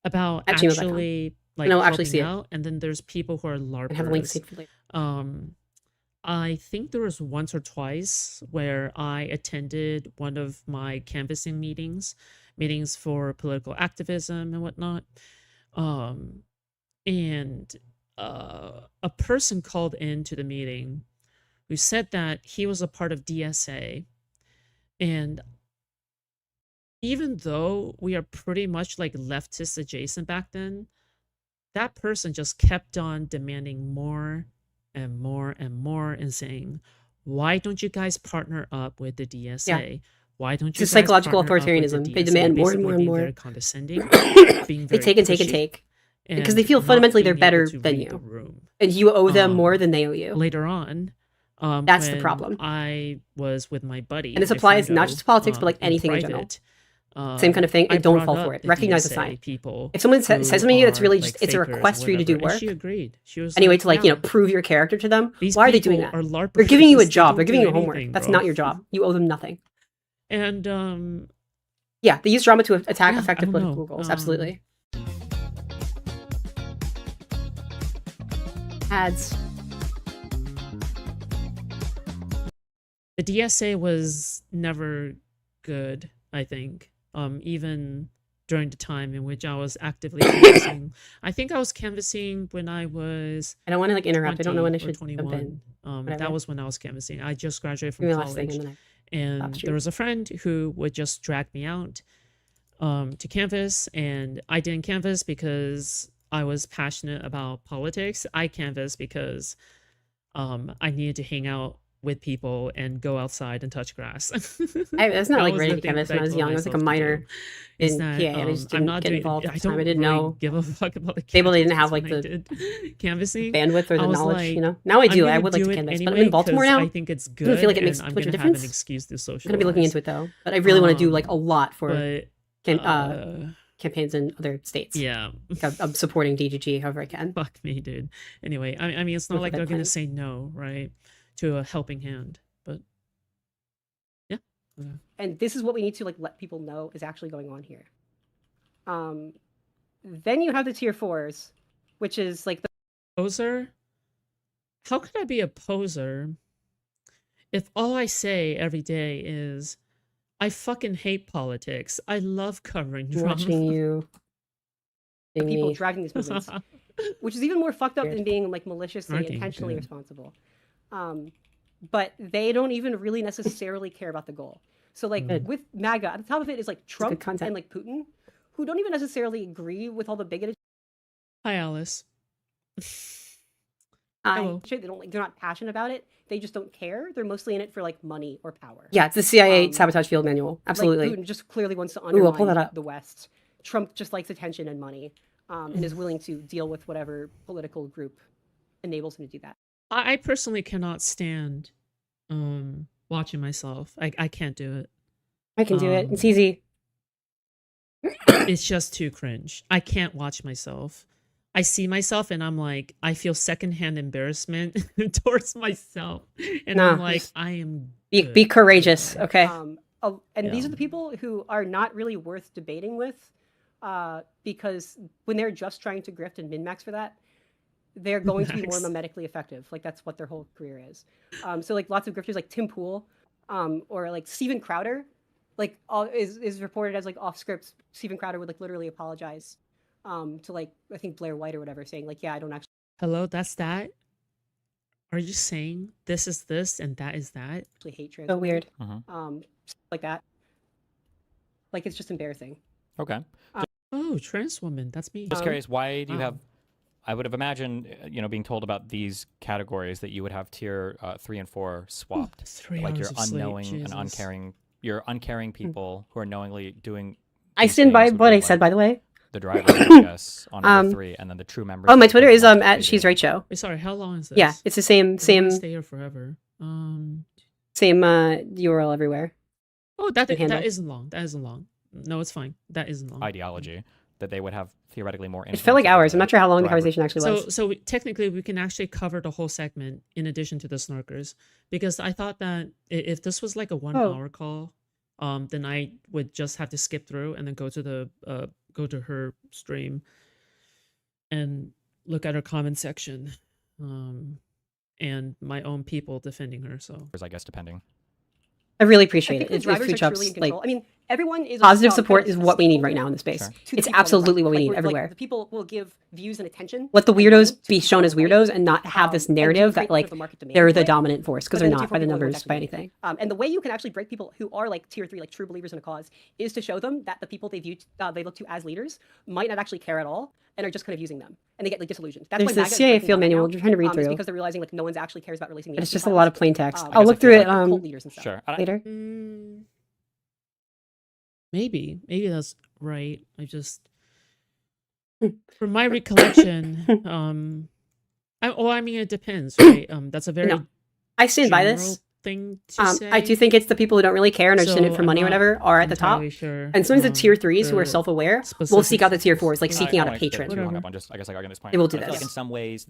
about At gmail.com. actually like No, actually helping see it. out, and then there's people who are And have a link LARPers. saved for later. I think there was once or twice where I attended one of my canvassing meetings for political activism and whatnot. And a person called into the meeting who said that he was a part of DSA. And even though we are pretty much like leftist adjacent back then, that person just kept on demanding more and more and more and saying, why don't you guys partner up with the DSA? Why don't you It's guys psychological partner up with the authoritarianism. They DSA?" demand more and Basically more and being more. very condescending, being They very take and take and pushy, take. Because they and feel not fundamentally they're being able better to than read the you. room. And you owe them more Um, than they owe you. Later on, That's the when problem. I was with my buddy, And this my applies not friendo, just to politics, but like in anything in general. private, Same kind of thing. I And don't brought fall up for it. the Recognize the DSA sign. people If someone says who something to you, it's are, really like, just, it's a fakers or request for you to do whatever, and work. she agreed. She was Anyway, like, to like, you know, "Yeah, prove your character to them. these Why are they doing people that? are LARPers. They're giving you a They job. don't They're giving do you homework. anything, That's bro." not your job. You owe them nothing. And Yeah, they use drama to attack yeah, I effective don't political know. goals. Absolutely. Ads. The DSA was never good, I think. Even during the time in which I was actively canvassing. I think I was canvassing when I was I don't want to like interrupt. I don't know when I 20 or should jump in. 21. Whatever. That was when I was canvassing. I just graduated Give me from the last thing college. and then And stream. there was a friend who would just drag me out to canvass, and I didn't canvass because I was passionate about politics. I canvassed because I needed to hang out with people and go outside and touch grass. That's not That like was ready the to thing canvas that when I was told young. I was like a myself to minor do, is in that, PA. I just I'm didn't not get doing. involved at I the time. don't I didn't really know give a fuck about the People didn't have canvases like when I the did canvassing. bandwidth or I the was knowledge, like, you know. Now I I'm do. I gonna would like do to it canvas, but I'm anyway in Baltimore 'cause now. I think it's I good, don't feel like it and makes I'm much of a gonna have an difference. excuse to I'm socialize. gonna be looking into it though, but I really want to do like a lot for But campaigns in other states. yeah, Like, I'm supporting DGG however I can. fuck me, dude. Anyway, I mean, it's not With like event they're gonna planning. say no, right, to a helping hand, but yeah. Okay. And this is what we need to like let people know is actually going on here. Then you have the tier 4s, which is like the Poser? How could I be a poser if all I say every day is, I fucking hate politics. I love covering drama. watching you. People me. driving these movements, which is even more fucked up than being like maliciously, Fucking intentionally good. responsible. But they don't even really necessarily care about the goal. So like Good. with MAGA, at the top of it is like Trump content. and like Putin, who don't even necessarily agree with all the bigoted Hi, Alice. Hello. shit. They don't like. They're not passionate about it. They just don't care. They're mostly in it for like money or power. Yeah, it's the CIA Um, sabotage field manual. Absolutely. Like Putin just clearly wants to I'll undermine pull that up. the West. Trump just likes attention and money, and is willing to deal with whatever political group enables him to do that. I personally cannot stand watching myself. I can't do it. I can do it. um, It's easy. It's just too cringe. I can't watch myself. I see myself and I'm like, I feel secondhand embarrassment towards myself. And Nah. I'm like, I am Be good. courageous, okay? And these Yeah. are the people who are not really worth debating with, because when they're just trying to grift and min-max for that, they're going to be more Max. mimetically effective. Like that's what their whole career is. So like lots of grifters like Tim Pool, or like Steven Crowder, like is reported as like off script. Steven Crowder would like literally apologize to like I think Blair White or whatever, saying like, yeah, I don't Hello, that's that? Are you saying this is this and that is that? actually hate trans. So women. weird. Stuff like that. Like it's just embarrassing. Okay. Oh, trans woman, that's me. Just curious, why do you wow. have? I would have imagined, being told about these categories that you would have tier 3 and 4 swapped. 3 Like hours you're of sleep, unknowing and Jesus. uncaring. You're uncaring people who are knowingly doing. I these stand by things would what be I said, like by the way. the driver, I guess, on number 3, and then the true members. Oh, my would Twitter be is the ones that at they She's do. Right Show. Wait, sorry, how long is this? Yeah, it's the I don't same wanna stay here forever. same URL everywhere. Oh, that handle. that isn't long. That isn't long. No, it's fine. That isn't long. Ideology that they would have theoretically more. It felt like influence over hours. I'm the not sure how long the driver. conversation actually was. So technically, we can actually cover the whole segment in addition to the snarkers, because I thought that if this was like a 1 Oh. hour call, then I would just have to skip through and then go to the go to her stream. and look at her comment section, and my own people defending her. So I guess depending. I really I appreciate think it. the It drivers free are truly in chucks, like control. I mean, everyone is positive kind support of is what we need stakeholder right now in the space. Sure. to the It's people on the absolutely right. what we Like, need we're- like, everywhere. the people will give views and attention. Let the and money weirdos to be people shown on as the right. weirdos and not have this And you narrative create that like the market demand they're for the it, dominant force because but they're then the not tier by the 4 people are numbers actually by doing it. anything. And the way you can actually break people who are like tier 3, like true believers in a cause, is to show them that the people they look to as leaders might not actually care at all and are just kind of using them, and they get like disillusioned. That's There's why the MAGA is CIA breaking field down right manual. now, We're trying to read is through, because they're realizing like no one's actually cares about releasing the but it's FC just a files. lot of plain text. I I'll guess look I through feel it like cult leaders and stuff. Sure. later. maybe that's right. I just, Hmm. from my recollection, I mean, it depends, right? That's a very No, I stand by general this. thing to say. I do think it's the people who don't really care and are just in it So for I'm money or not whatever are at the top. entirely sure. And sometimes the tier 3s who are the self-aware will specifics seek out the of tier this. 4s, like But seeking I out don't a wanna get patron. too hung Whatever. up on just, I guess, like, arguing this point. They will do But I feel like this. in some ways,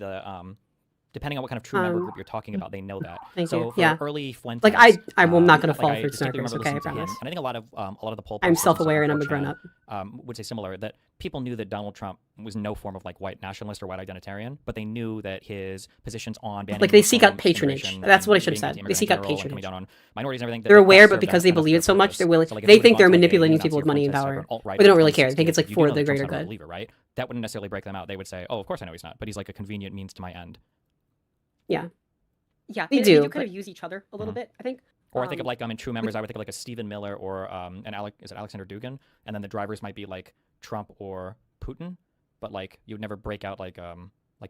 depending on what kind of true member Um, group you're talking about, they know that. Thank So you. for Yeah. early Fuentes, Like I'm not gonna like, fall I for distinctly snarkers. remember Okay, I listening to him, promise. and I think a lot of the poll I'm posters and stuff self-aware and on I'm a 4chan, grown-up. would say similar, that people knew that Donald Trump was no form of like white nationalist or white identitarian, but they knew that his positions on banning Like they seek out Muslims, patronage. immigration, That's what I and should have being said. They anti-immigrant seek in out general, and coming patronage. down on minorities and everything. They're that aware, served but them because they as believe their it so much, purpose. they're willing. So, like, if They you would've think gone they're to, like, a manipulating Ignacio people with money and Fuentes or an power, alt-right but they don't really Fuentes care. They think it's like you do for know the that Trump's greater not a good. believer, right? That wouldn't necessarily break them out. They would say, "Oh, of course I know he's not, but he's like a convenient means to my end." Yeah, They and do, they do kind but- of use each other a little Mhm. bit, I think. Or I think of like in True Members, I would think of like a Stephen Miller or is it Alexander Dugin, and then the drivers might be like Trump or Putin, but like you would never break out like a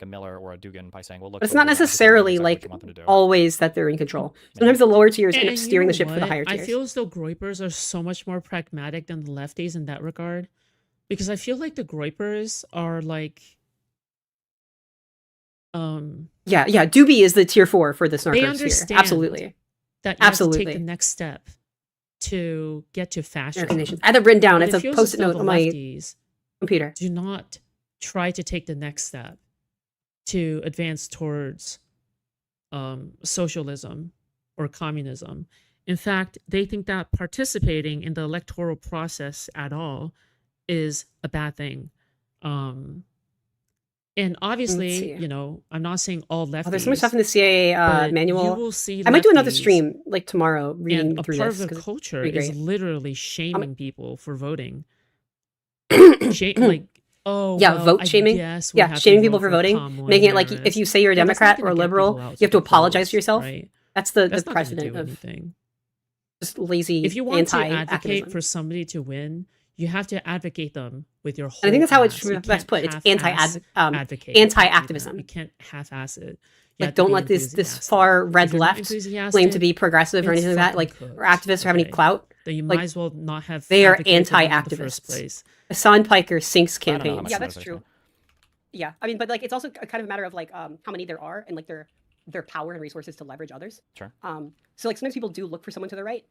Miller or a Dugan by saying, "Well, look." But it's what not they're doing is necessarily exactly what like you want them to do. always that they're in control. Sometimes the lower tiers end up And you steering the know ship for the what? higher I tiers. feel as though Groypers are so much more pragmatic than the lefties in that regard, because I feel like the Groypers are like, Yeah, Doobie is the tier 4 for the snarkers here. understand Absolutely. that you have to Absolutely. take the next step to get to American fascism. nations. I had that written down. But It's it a feels as post-it though note the on my lefties computer. do not try to take the next step to advance towards socialism or communism. In fact, they think that participating in the electoral process at all is a bad thing. And obviously, see. you know, I'm not saying all lefties. Oh, there's so much stuff in the CIA but you manual. will see I might do another lefties, stream like tomorrow reading and a through part this. of the 'cause culture pretty is great. literally shaming people for voting. it's- Like, oh, Yeah, well, vote I shaming. guess we Yeah, have to shaming people vote for voting, Kamala making it like if Harris. you say you're a Well, that's not Democrat or a gonna get liberal, people out you to have to the apologize polls, to yourself. right? That's the That's not gonna precedent do of anything. just lazy If you want to advocate anti-activism. for somebody to win, you have to advocate them with your whole And I think that's how ass. You it's best can't put. It's half-ass advocate. anti-activism. You can't half-ass it. You Like, have to don't be let this enthusiastic. far red If you're not left enthusiastic, claim to be progressive or it's anything like that, like fucking or activists or have any cooked, clout. then you like, might as well not have. they are advocated for them in the first anti-activists. place. Hassan Piker sinks I don't know how campaigns. much Yeah, that that's is, true. actually. Yeah, I mean, but like it's also kind of a matter of like how many there are and like their power and resources to leverage others. Sure. So like sometimes people do look for someone to the right,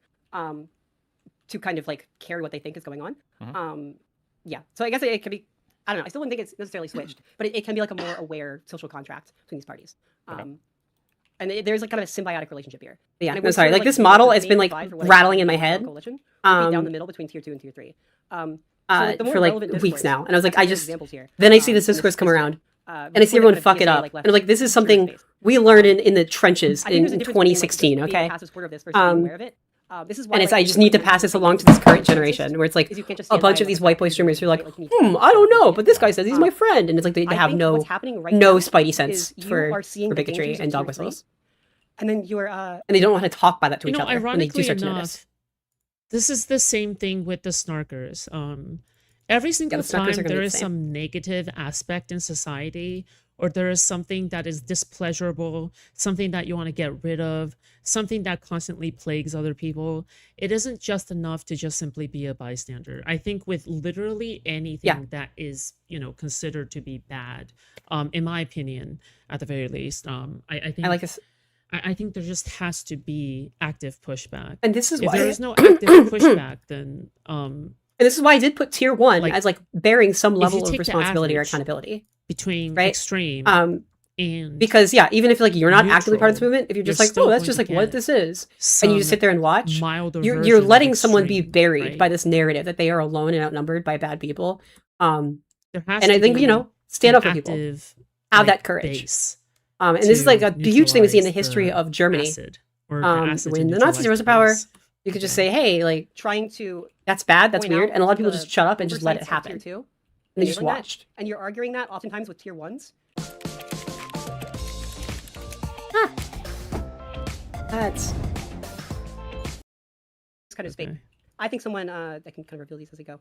to kind of like carry what they think is going on. Mhm. Yeah. So I guess it can be. I don't know. I still wouldn't think it's necessarily switched, but it can be like a more aware social contract between these parties. Okay. And there's like kind of a symbiotic relationship here. Yeah, And it I'm would sorry. sort of, Like this be model the has main been like divide for what I rattling think in my is a head coalition would be down the um, middle between tier 2 and tier 3. So, like, the more for like relevant weeks discourse- now, and I was like, some I of the just examples here. then I see this There's discourse come this, around, and I before see the everyone kind of fuck it PSA, up, like, and I'm like, this is left something space. we learned in the trenches I think there's a in difference between, like, 2016. being a Okay, passive supporter of this versus being aware of it. This is why, and it's like, I the just need to important pass this thing along is to this current consensus, generation, where it's like is you can't just a stand bunch by of these and white let boy the streamers who are like, right? Like, you need to I don't know, stand but this by guy it. says he's my friend, and it's like they I have think no what's happening right no now spidey is sense you for are seeing the bigotry dangers of and dog tier three, whistles, and then you are and they don't want to talk about that to You each know, other when they do ironically start to enough, notice. this is the same thing with the snarkers. Every single the snarkers are time gonna there be the is same. some negative aspect in society, or there is something that is displeasurable, something that you want to get rid of, something that constantly plagues other people, it isn't just enough to just simply be a bystander. I think with literally anything that is, you know, considered to be bad, in my opinion, at the very least, I think I like this, I think there just has to be active pushback. and this is If why. there is no active pushback, then And this is why I did put tier 1 Like, as like bearing some you level take of the responsibility or average, accountability. between Right? extreme and Because even if like you're not actively part of this neutral, movement, if you're just you're like, still oh, that's going just to like what get this is, and some you just sit there and watch, milder you're version of letting someone be extreme, buried right? by this narrative that they are alone and outnumbered by bad people. There has And to I think be stand an up for people. active, Have like, that courage. base And this is like to a huge thing we see in the neutralize history the of Germany. acid, or the acid When to the Nazis neutralize rose the to power, base. you could just say, "Hey, like Trying to that's bad, that's point weird," out and a lot of people the just shut up and just let it oversights of happen. Tier 2, And they just enabling that, watched. and you're arguing that oftentimes with tier 1s. That's It's kind of fake. Okay. I think someone that can kind of reveal these as they go.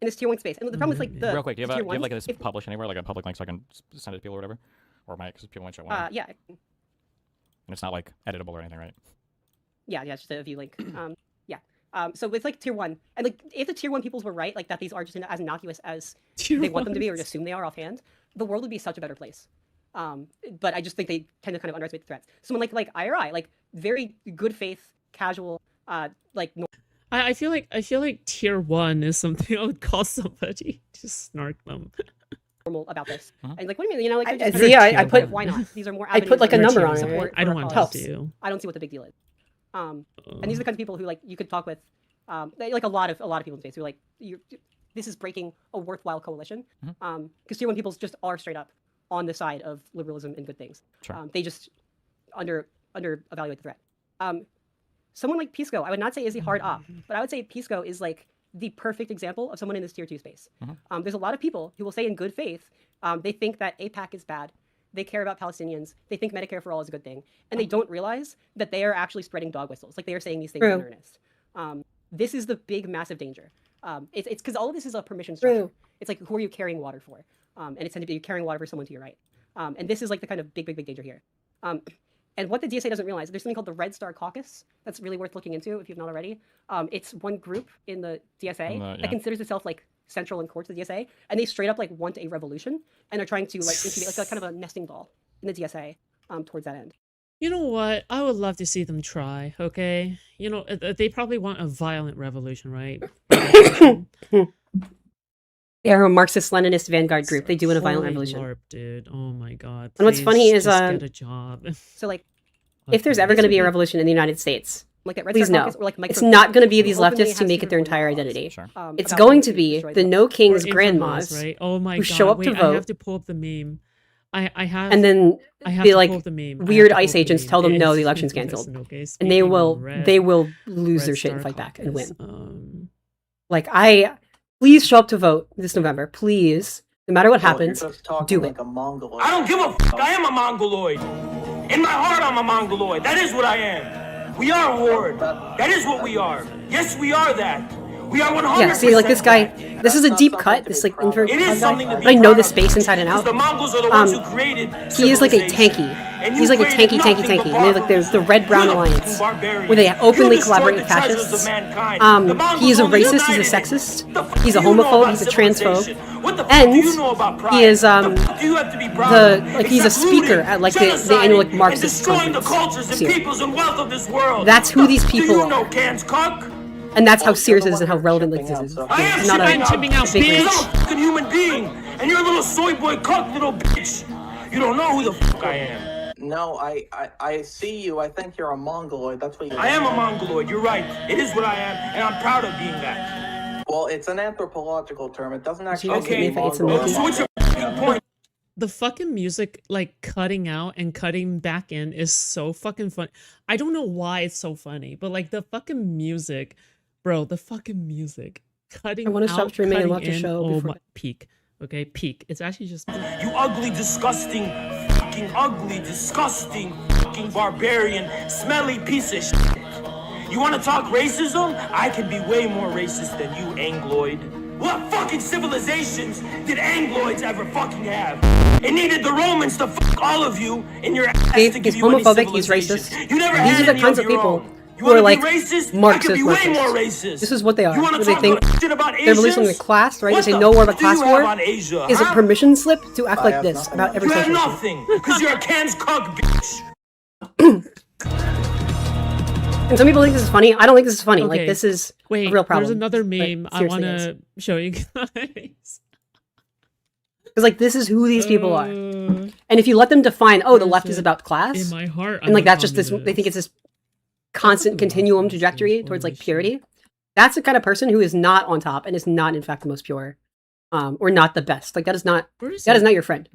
In this tier 1 space. And the problem is like the Real quick, do you have, tier do you have like ones, this if- published anywhere, like a public link so I can send it to people or whatever? Or might, because people might show one. yeah. And it's not like editable or anything, right? Yeah, it's just a view link. Yeah. So with like tier 1, and like if the tier 1 peoples were right, like that these are just as innocuous as they want them to be or assume they are offhand, the world would be such a better place. But I just think they tend to kind of underestimate the threats. Someone like IRI, like very good faith, casual, like I feel like tier 1 is something I would call somebody to snark them. normal about this. Uh-huh. And like, what do you mean? You know, like I- they're just- see, I like, put- why not? These are more. I put, like, a avenues number for on it, support right? I don't for a want cause. to do. I don't see what the big deal is. And these are the kinds of people who like you could talk with, like a lot of people in space who are like this is breaking a worthwhile coalition. Because tier 1 peoples just are straight up on the side of liberalism and good things. Sure. They just under evaluate the threat. Someone like Pisco, I would not say is a hard op, but I would say Pisco is like the perfect example of someone in this tier 2 space. There's a lot of people who will say in good faith, they think that AIPAC is bad. They care about Palestinians. They think Medicare for all is a good thing. And they don't realize that they are actually spreading dog whistles. Like they are saying these things in True. earnest. This is the big, massive danger. It's because all of this is a permission structure. True. It's like, who are you carrying water for? And it's tended to be carrying water for someone to your right. And this is like the kind of big danger here. And what the DSA doesn't realize, there's something called the Red Star Caucus that's really worth looking into if you've not already. It's one group in the DSA yeah. that considers itself like central and core to the DSA, and they straight up like want a revolution and are trying to like incubate like kind of a nesting doll in the DSA towards that end. You know what? I would love to see them try, okay? You know, they probably want a violent revolution, right? They're a Marxist-Leninist vanguard group. They do want a violent Holy revolution. LARP, dude. Oh my god. And what's Please funny is, just get a job. So like If there's ever This going to would be a be- revolution in the United States, like that Red please Star no. Caucus or like It's micro- not going to be these openly leftists who has make it their secret entire laws, identity. Sure. It's about going wanting to be destroy the them. No Or Kings infamous, grandmas right? Oh my who god. show up Wait, to I vote. have to pull up the meme. I have and then I have the, to like, pull up the meme. I have weird to pull ICE up the agents meme. tell them, no, the It's election's infamous, canceled. okay? and Speaking of they Red- will lose Red their shit Star and fight back and Caucus, win. Like please show up to vote this November, please. No matter what happens, do it. I don't give a fuck. I am a Mongoloid. In my heart, I'm a Mongoloid. That is what I am. We are a horde. That is what we are. Yes, we are that. We are 100%. Yeah, see, like this guy, that. this is a deep cut. This like invert It is something to guy. be But I know proud this of, space inside and because out. the Mongols are the ones who created He is like a civilization. tanky. And He's you like a created tanky, nothing but and they're like the Red Brown You're the Alliance, fucking barbarian. where they openly You collaborate destroyed with the treasures of fascists. mankind. The Mongols He is a only racist. He's a united it. sexist. The fuck He's a do you know homophobe. about He's a transphobe. civilization? What the fuck And do you know about pride? he is What the fuck do you have to be proud of? he's a Except speaker looting, at like the genociding, annual like and Marxist destroying the conference. cultures and here. peoples and wealth of this world. That's who The these fuck people do you are. know, Cans Cock? And that's how serious it is and how relevant like this is. I am It's not shipping a out, big bitch. reach. I'm a fucking human being, and you're a little soy boy cuck, little bitch. You don't know who the fuck I am. No, I see you. I think you're a Mongoloid. That's what you I am a Mongoloid. You're right. It is what I am, and I'm proud of being that. Well, it's an anthropological term. It doesn't actually Okay. mean It's a Mongoloid. So what's your fucking point? The fucking music, like cutting out and cutting back in, is so fucking fun. I don't know why it's so funny, but like the fucking music, bro, the fucking music cutting. I wanna stop out, streaming and cutting watch a in, show Oh before- my peak. Okay, peak. It's actually just. You ugly, disgusting, fucking ugly, disgusting, fucking barbarian, smelly piece of shit. You want to talk racism? I can be way more racist than you, Angloid. What fucking civilizations did Angloids ever fucking have? It needed the Romans to fuck all of you in your ass to give He's you any homophobic, he's civilization. racist. You never These had are the any kinds of of your people own. You who are wanna like be racist? I Marxist could be way Marxists. more racist. This is what they are. You want What to they talk think about shit about they're releasing the Asians? class, right? What They say the no war of a fuck do you class have war on Asia, is a huh? permission slip to act I like have this nothing about on every You have social issue. nothing, because you're a Can's cuck, bitch. And some people think this is funny. I don't think this is funny. Like Okay. this is Wait, a real problem. there's another Like, meme I seriously, want it is. to show you guys. Because like this is who these people are. Uh, And if you let them define, oh, the where's left is it? about In class, my heart, and like that's just this, they think it's this constant love continuum this trajectory shit. towards like Holy shit. purity. That's the kind of person who is not on top and is not in fact the most pure. or not the best. Like that is not Where is that is it? not your friend.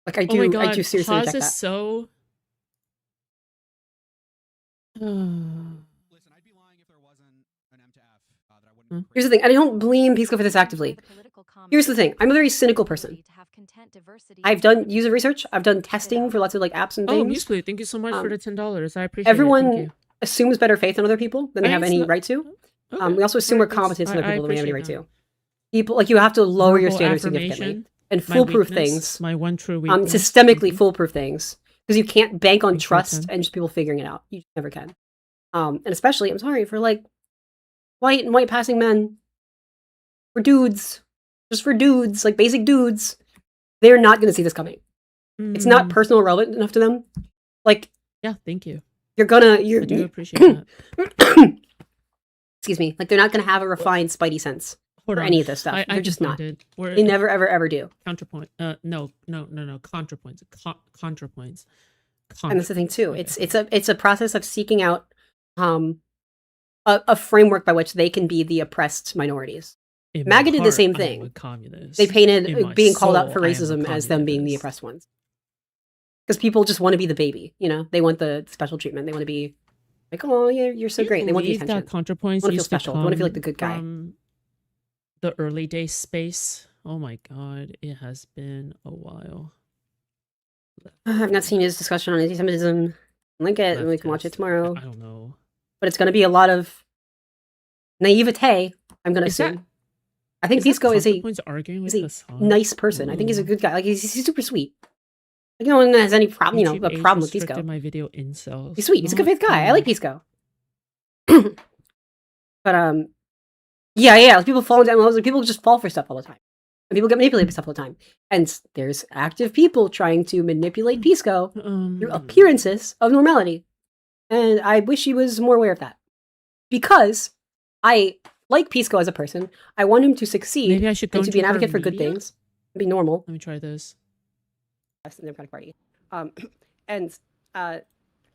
Like Oh my god, I do seriously Haas reject is that. so. Here's the thing, and I don't blame Pisco for this actively. Here's the thing, I'm a very cynical person. I've done user research, I've done testing for lots of like apps and Oh, things. Musely, thank you so much for the $10. I appreciate it. Everyone Thank you. assumes better faith in other people than they have It's any not- right to. Okay, We also assume we're alright, competent in other I people than we have any right appreciate to. People like you have to lower your Verbal standards significantly affirmation, and my foolproof weakness, things. my one true weakness. Systemically foolproof things because you can't bank on Thank you, trust Tim. and just people figuring it out. You just never can. And especially, I'm sorry for like white and white passing men, for dudes, just for dudes, like basic dudes. They're not going to see this coming. It's not personal relevant enough to them. Like, yeah, thank you. You're I do appreciate that. Excuse me. Like they're not going to have a refined spidey sense Hold for on. any of this stuff. I They're just not. can find it. They never, ever, ever do. Counterpoint. No. Contrapoints. Contrapoints. And that's the thing too. It's a process of seeking out a framework by which they can be the oppressed minorities. In my MAGA did the heart, same I am a thing. communist. They painted In my being called out soul, for I am a racism as them being the communist. oppressed ones. Because people just want to be the baby, you know. They want the special treatment. They want to be like, oh, you're so Do you great. They want the believe attention. that ContraPoints They want to feel used special. They want to feel like the come good guy. from the early day space? Oh my god, it has been a while. I've not seen his discussion on anti-Semitism. Link it, and we can watch it tomorrow. I don't know. But it's going to be a lot of naivete. I'm going to Is that- assume. I think is that Pisco is a ContraPoints arguing with is a Hassan? nice person. I think he's a good guy. Like he's super sweet. Like no one has any problem. You know, YouTube a age problem with restricted Pisco. my video incels. He's sweet. He's a good faith guy. I like Pisco. But yeah. People fall down lows. People just fall for stuff all the time, and people get manipulated by stuff all the time. And there's active people trying to manipulate Pisco through appearances of normality. And I wish he was more aware of that, because I like Pisco as a person. I want him to succeed. Maybe I should go and to be an into advocate her for good media? things, and be normal. Let me try this. The Democratic Party. And the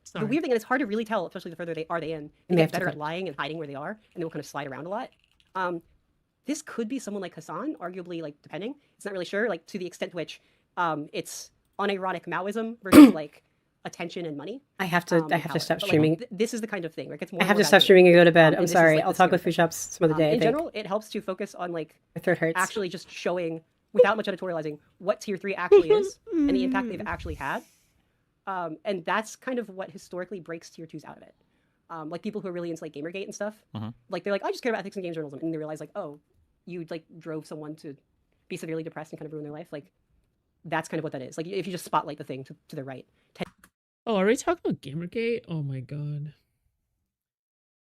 Sorry. weird thing, and it's hard to really tell, especially the further they are in, And they they get have to better cut. at lying and hiding where they are, and they will kind of slide around a lot. This could be someone like Hassan, arguably, like, depending. It's not really sure, like, to the extent to which it's unironic Maoism versus, like, attention and money. I have to and stop power. But, like, streaming. this is the kind of thing, right? It's more I have and to more stop valuable. streaming and go to bed. And I'm this is, sorry. like, I'll the talk sphere with of Free it. Shops some other day. I In think. general, it helps to focus on, like, My throat hurts. actually just showing, without much editorializing, what Tier 3 actually is and the impact they've actually had. And that's kind of what historically breaks Tier 2s out of it. Like people who are really into like Gamergate and stuff, like they're like, I just care about ethics and games journalism, and they realize like, oh, you like drove someone to be severely depressed and kind of ruin their life. Like that's kind of what that is. Like if you just spotlight the thing to the right. Oh, are we talking about Gamergate? Oh my god.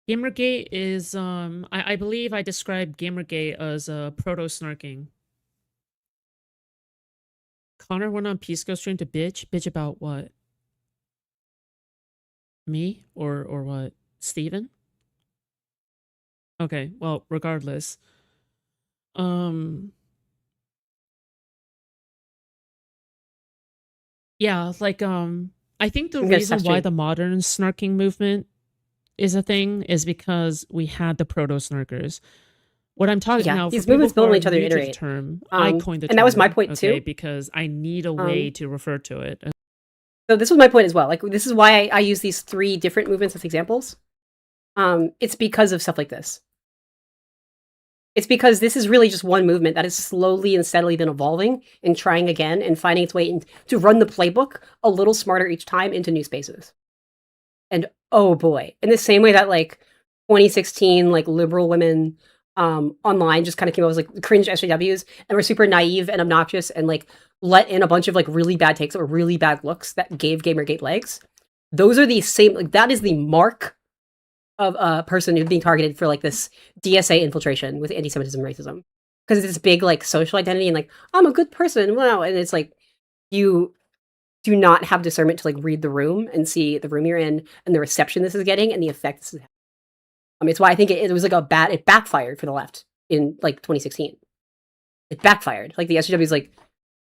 Gamergate is I believe I described Gamergate as proto-snarking. Connor went on Pisco stream to bitch about what? Me or what? Steven? Okay, well, regardless. Yeah, like I think the I'm gonna reason stop why streaming. the modern snarking movement is a thing is because we had the proto snarkers. What I'm talking Yeah, now, these for people movements who build on are each other to new to the iterate. term, I coined the term. And that was my point, okay, too. because I need a way to refer to it. So this was my point as well. Like this is why I use these three different movements as examples. It's because of stuff like this. It's because this is really just one movement that has slowly and steadily been evolving and trying again and finding its way to run the playbook a little smarter each time into new spaces. And oh boy, in the same way that like 2016 like liberal women online just kind of came up as like cringe SJWs and were super naive and obnoxious and like let in a bunch of like really bad takes or really bad looks that gave Gamergate legs. Those are the same, like that is the mark of a person who's being targeted for like this DSA infiltration with anti-Semitism and racism. Because it's this big like social identity and like, I'm a good person, wow. And it's like you do not have discernment to like read the room and see the room you're in and the reception this is getting and the effect this is having. It's why I think it was like it backfired for the left in like 2016. It backfired. Like the SJWs like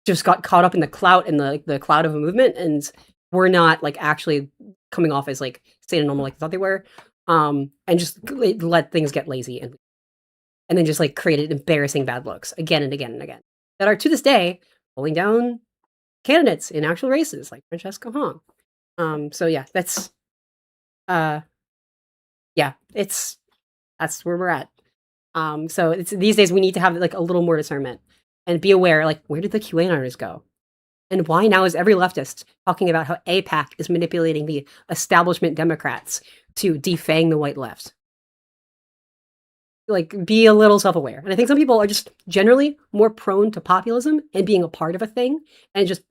just got caught up in the clout and the cloud of a movement and were not like actually coming off as like state and normal like they thought they were. and just let things get lazy and then just like created embarrassing bad looks again and again and again that are to this day pulling down candidates in actual races like Francesca Hong. So yeah, that's that's where we're at. So it's these days we need to have like a little more discernment and be aware, like, where did the QAnoners go? And why now is every leftist talking about how AIPAC is manipulating the establishment Democrats to defang the white left? Like, be a little self-aware. And I think some people are just generally more prone to populism and being a part of a thing and just,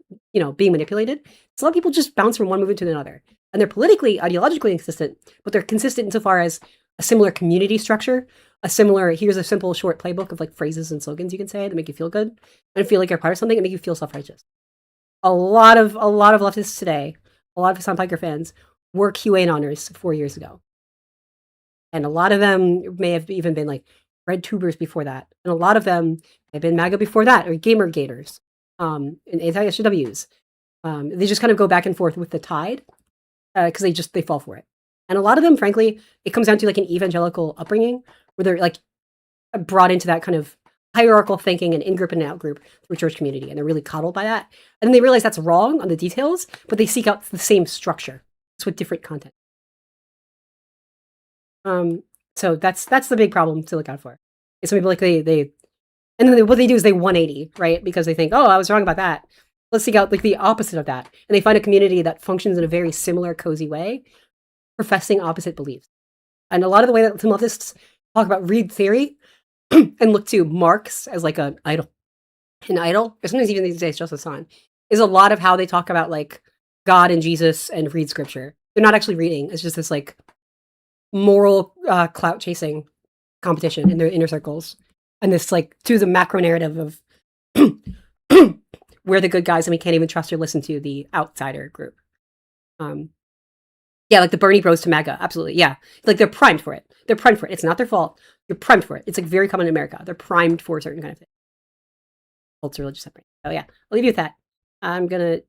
being manipulated. So a lot of people just bounce from one movement to another. And they're politically, ideologically inconsistent, but they're consistent insofar as a similar community structure, here's a simple short playbook of like phrases and slogans you can say that make you feel good and feel like you're part of something and make you feel self-righteous. A lot of leftists today, a lot of Hassan Piker fans were QAnoners 4 years ago. And a lot of them may have even been like red tubers before that. And a lot of them have been MAGA before that, or gamer gators, and anti-SJWs. They just kind of go back and forth with the tide because they fall for it. And a lot of them, frankly, it comes down to like an evangelical upbringing where they're like brought into that kind of hierarchical thinking and in-group and out-group through church community. And they're really coddled by that. And then they realize that's wrong on the details, but they seek out the same structure. It's with different content. So that's the big problem to look out for. It's some people like and then what they do is they 180, right? Because they think, oh, I was wrong about that. Let's seek out like the opposite of that. And they find a community that functions in a very similar, cozy way, professing opposite beliefs. And a lot of the way that some leftists talk about Reed theory and look to Marx as like an idol, or sometimes even these days, Joseph Son, is a lot of how they talk about like God and Jesus and read scripture. They're not actually reading. It's just this like moral clout chasing competition in their inner circles. And this like to the macro narrative of we're the good guys and we can't even trust or listen to the outsider group. Yeah, like the Bernie bros to MAGA. Absolutely. Yeah. Like they're primed for it. It's not their fault. You're primed for it. It's like very common in America. They're primed for a certain kind of thing. Cults, religious upbringing. So yeah, I'll leave you with that. I'm going to